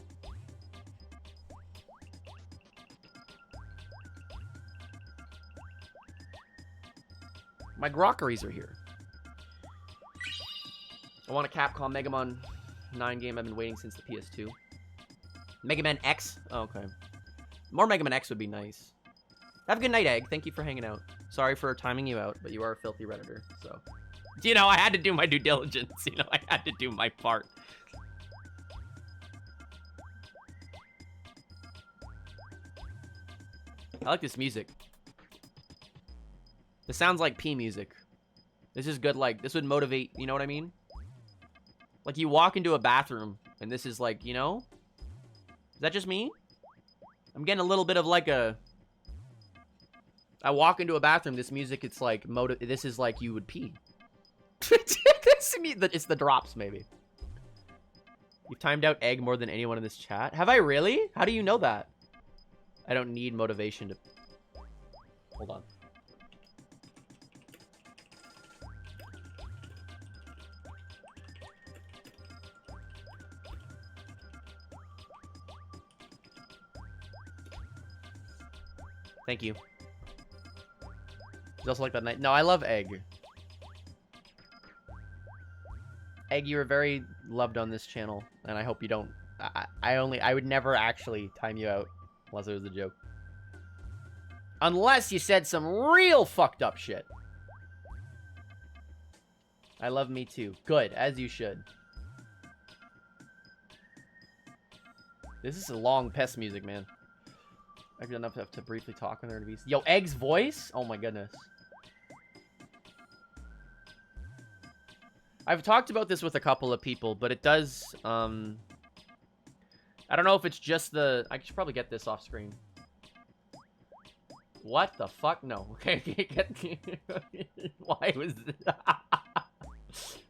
My grockeries are here. I want a Capcom Mega Man 9 game. I've been waiting since the PS2. Mega Man X? Oh, okay. More Mega Man X would be nice. Have a good night, Egg. Thank you for hanging out. Sorry for timing you out, but you are a filthy Redditor, so... You know, I had to do my due diligence. You know, I had to do my part. I like this music. This sounds like P music. This is good, like, this would motivate, you know what I mean? Like, you walk into a bathroom, and this is like, you know? Is that just me? I'm getting a little bit of, like, a... I walk into a bathroom, this music, it's like, this is like you would pee. It's the drops, maybe. You've timed out Egg more than anyone in this chat. Have I really? How do you know that? I don't need motivation to... Hold on. Thank you. He's also like that night. No, I love Egg. Egg, you were very loved on this channel, and I hope you don't... I would never actually time you out unless it was a joke. Unless you said some real fucked up shit. I love me too. Good, as you should. This is a long pest music, man. I've done enough to briefly talk on there to be... Yo, Egg's voice? Oh my goodness. I've talked about this with a couple of people, but it does, I don't know if it's just the... I should probably get this off screen. What the fuck? No. Okay, why was this?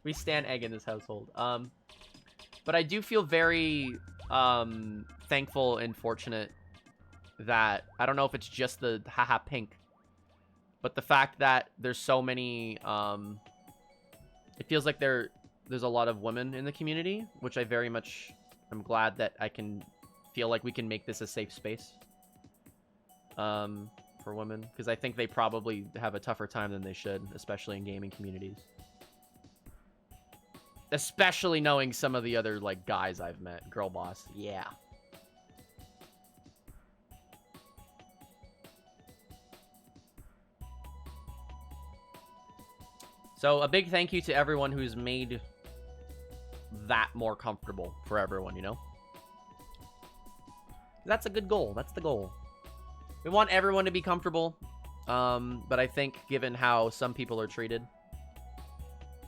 We stand Egg in this household. But I do feel very, thankful and fortunate that... I don't know if it's just the haha pink, but the fact that there's so many, it feels like there's a lot of women in the community, which I very much am glad that I can feel like we can make this a safe space for women, because I think they probably have a tougher time than they should, especially in gaming communities. Especially knowing some of the other, like, guys I've met. Girl boss. Yeah. So, a big thank you to everyone who's made that more comfortable for everyone, you know? That's a good goal. That's the goal. We want everyone to be comfortable, but I think given how some people are treated,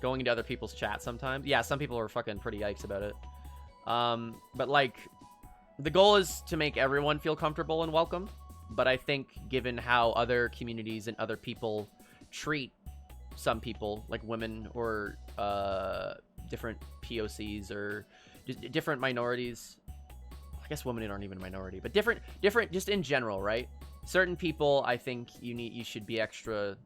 going into other people's chat sometimes, yeah, some people are fucking pretty yikes about it. But, like, the goal is to make everyone feel comfortable and welcome, but I think given how other communities and other people treat some people, like women or different POCs or just different minorities. I guess women aren't even a minority, but different just in general, right? Certain people, I think you should be extra...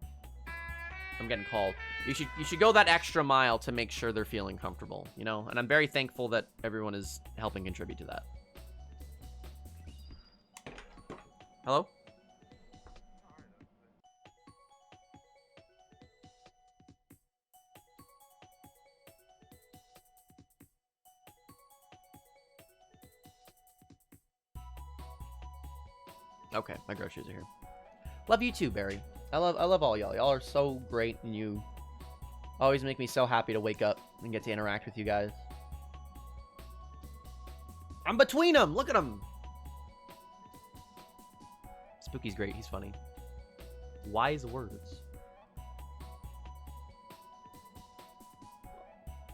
I'm getting called. You should go that extra mile to make sure they're feeling comfortable, you know? And I'm very thankful that everyone is helping contribute to that. Hello? Okay, my groceries are here. Love you too, Barry. I love all y'all. Y'all are so great, and you Always make me so happy to wake up and get to interact with you guys. I'm between them. Look at him. Spooky's great. He's funny. Wise words.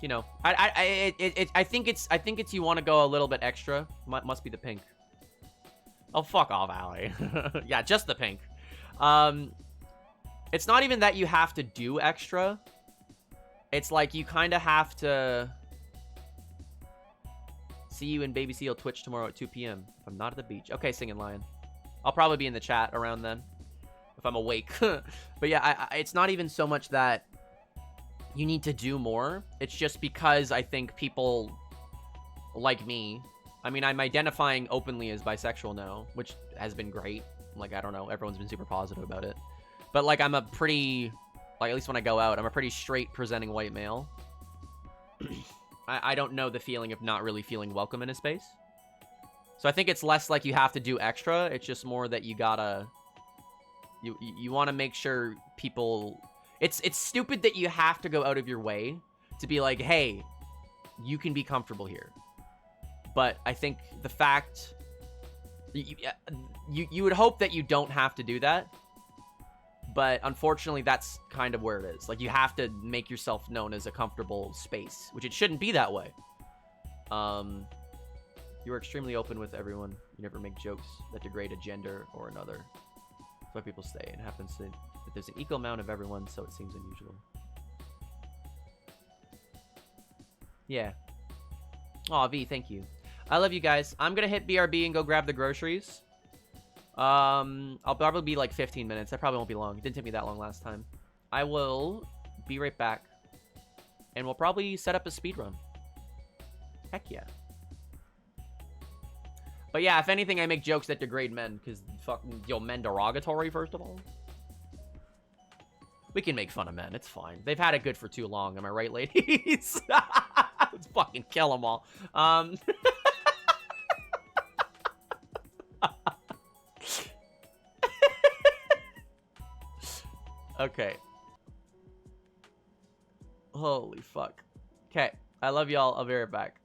You know, I think it's you want to go a little bit extra. Must be the pink. Oh, fuck off, Allie. Yeah, just the pink. It's not even that you have to do extra. It's like you kind of have to... See you in Baby Seal Twitch tomorrow at 2 p.m. if I'm not at the beach. Okay, Singing Lion. I'll probably be in the chat around then if I'm awake. But yeah, it's not even so much that you need to do more. It's just because I think people like me... I mean, I'm identifying openly as bisexual now, which has been great. Like, I don't know. Everyone's been super positive about it. But, like, I'm a pretty... Like, at least when I go out, I'm a pretty straight presenting white male. I don't know the feeling of not really feeling welcome in a space. So I think it's less like you have to do extra. It's just more that you gotta... You want to make sure people... It's stupid that you have to go out of your way to be like, hey, you can be comfortable here. But I think the fact... You would hope that you don't have to do that. But unfortunately, that's kind of where it is. Like, you have to make yourself known as a comfortable space, which it shouldn't be that way. You are extremely open with everyone. You never make jokes that degrade a gender or another. That's why people stay. It happens that there's an equal amount of everyone, so it seems unusual. Yeah. Aw, V, thank you. I love you guys. I'm gonna hit BRB and go grab the groceries. I'll probably be like 15 minutes. That probably won't be long. It didn't take me that long last time. I will be right back. And we'll probably set up a speed run. Heck yeah. But yeah, if anything, I make jokes that degrade men. Because fucking, yo, men derogatory, first of all. We can make fun of men. It's fine. They've had it good for too long. Am I right, ladies? Let's fucking kill them all. Okay. Holy fuck. Okay. I love y'all. I'll be right back.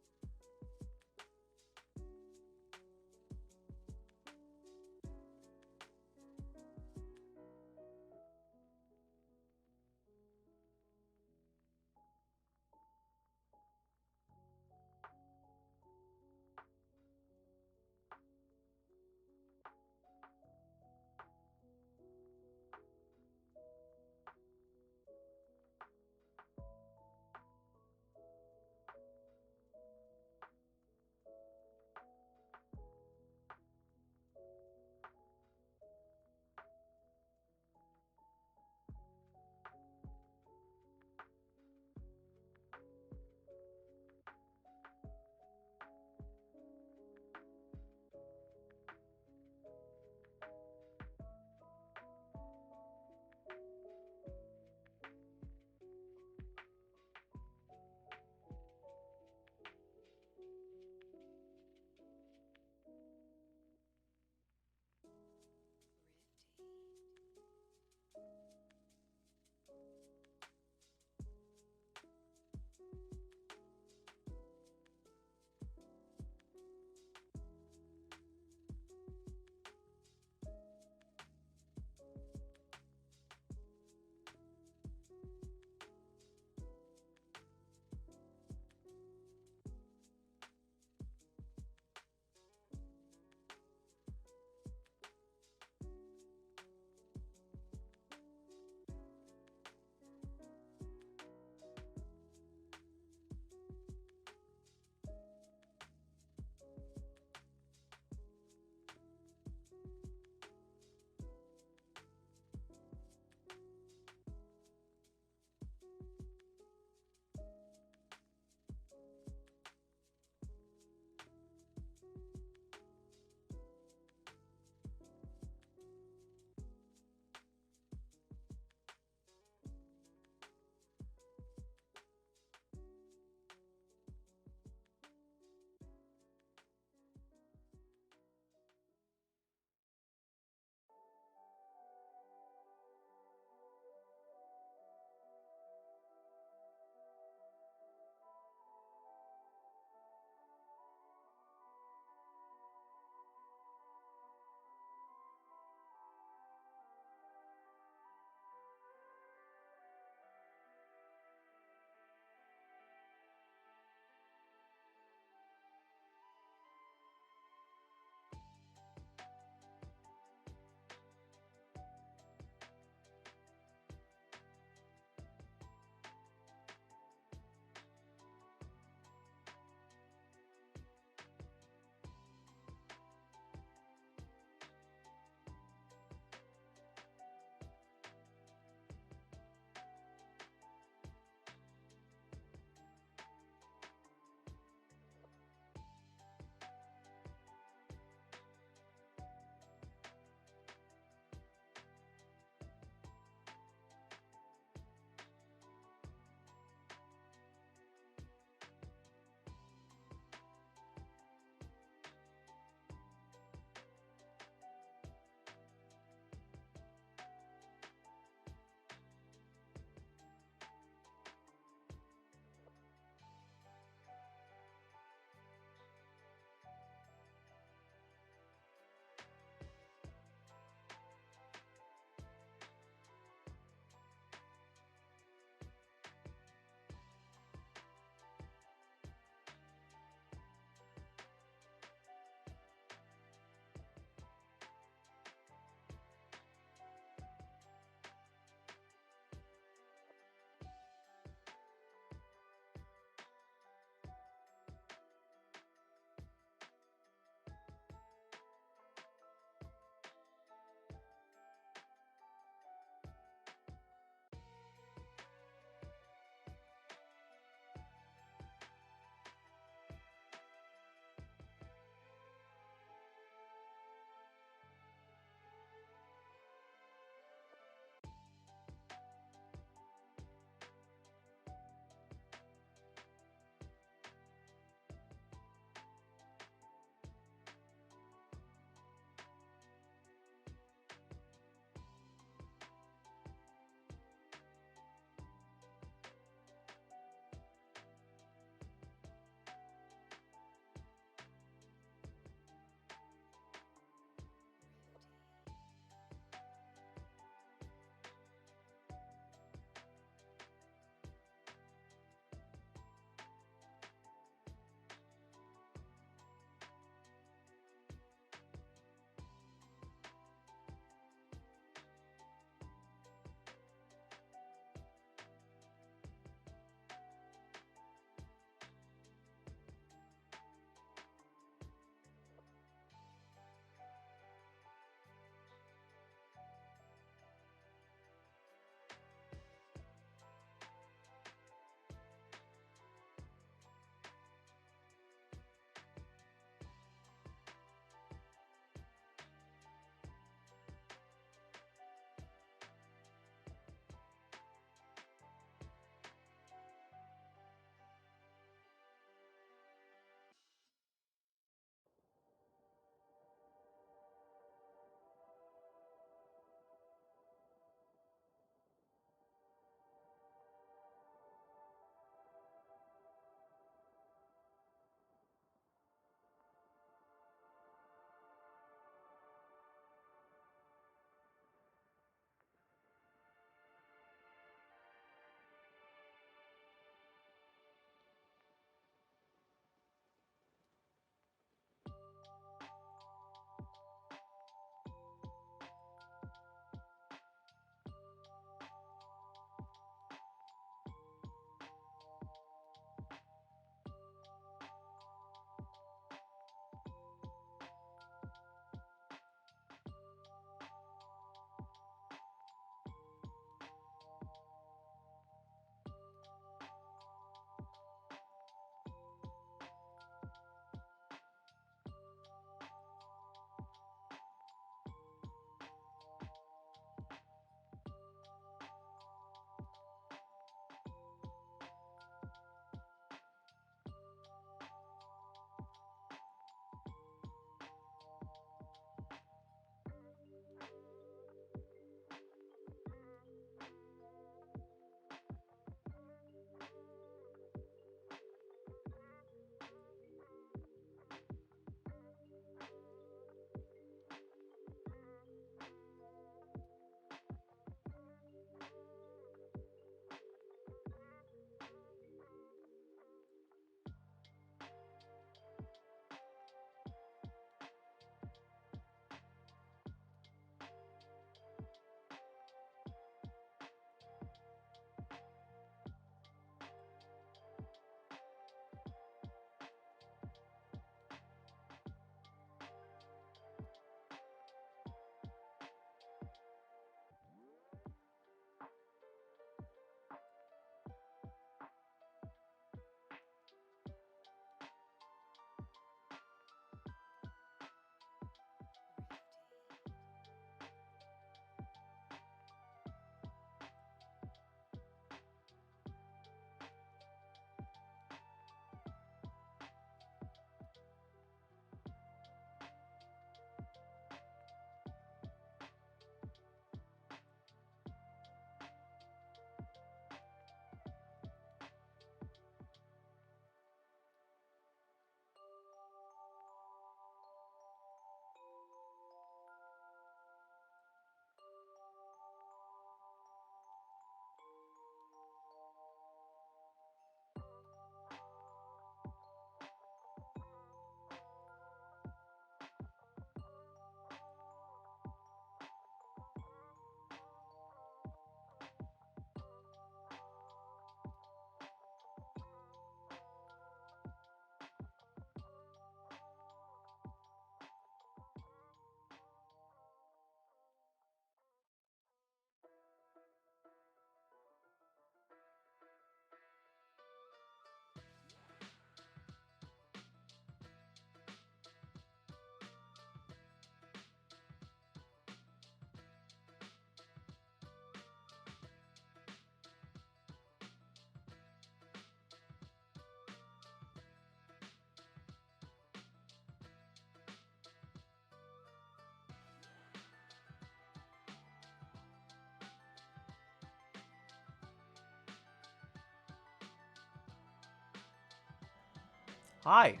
Hi.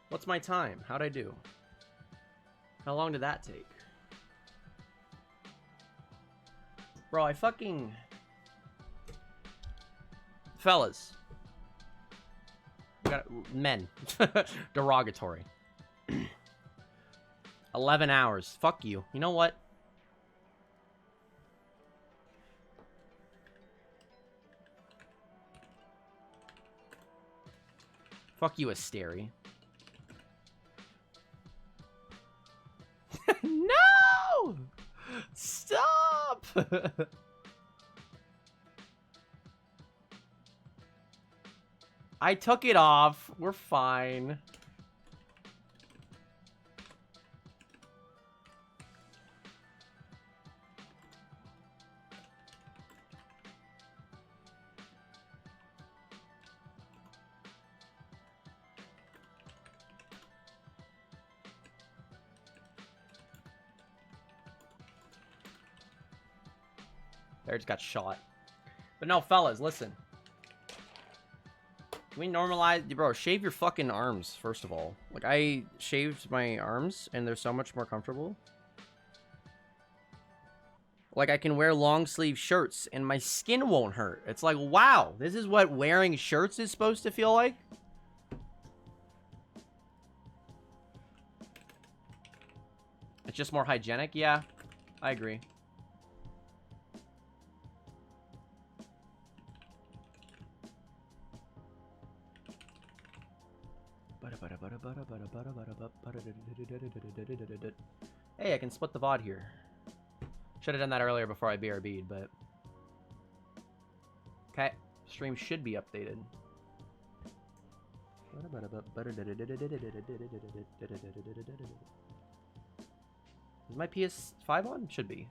What's my time? How'd I do? How long did that take? Bro, I fucking... Fellas. We got men. Derogatory. 11 hours. Fuck you. You know what? Fuck you, Asteri. No! Stop! I took it off. We're fine. There, just got shot. But no, fellas, listen. Can we normalize... Bro, shave your fucking arms, first of all. Like, I shaved my arms, and they're so much more comfortable. Like, I can wear long sleeve shirts, and my skin won't hurt. It's like, wow, this is what wearing shirts is supposed to feel like? It's just more hygienic? Yeah, I agree. Hey, I can split the VOD here. Should have done that earlier before I BRB'd, but... Okay, stream should be updated. Is my PS5 on? Should be.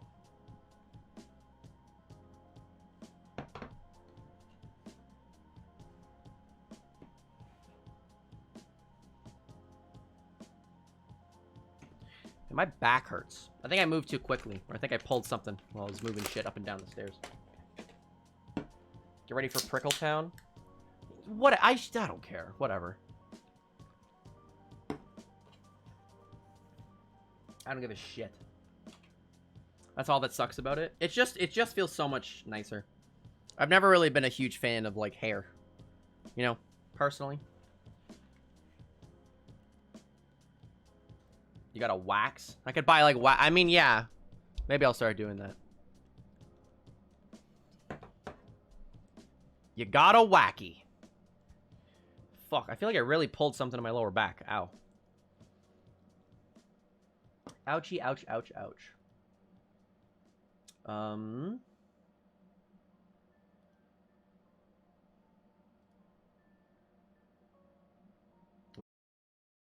My back hurts. I think I moved too quickly. Or I think I pulled something while I was moving shit up and down the stairs. Get ready for Prickletown. What? I don't care. Whatever. I don't give a shit. That's all that sucks about it. It just feels so much nicer. I've never really been a huge fan of, like, hair. You know, personally. You got a wax? I could buy, like, I mean, yeah. Maybe I'll start doing that. You got a wacky. Fuck, I feel like I really pulled something in my lower back. Ow. Ouchie, ouch, ouch, ouch.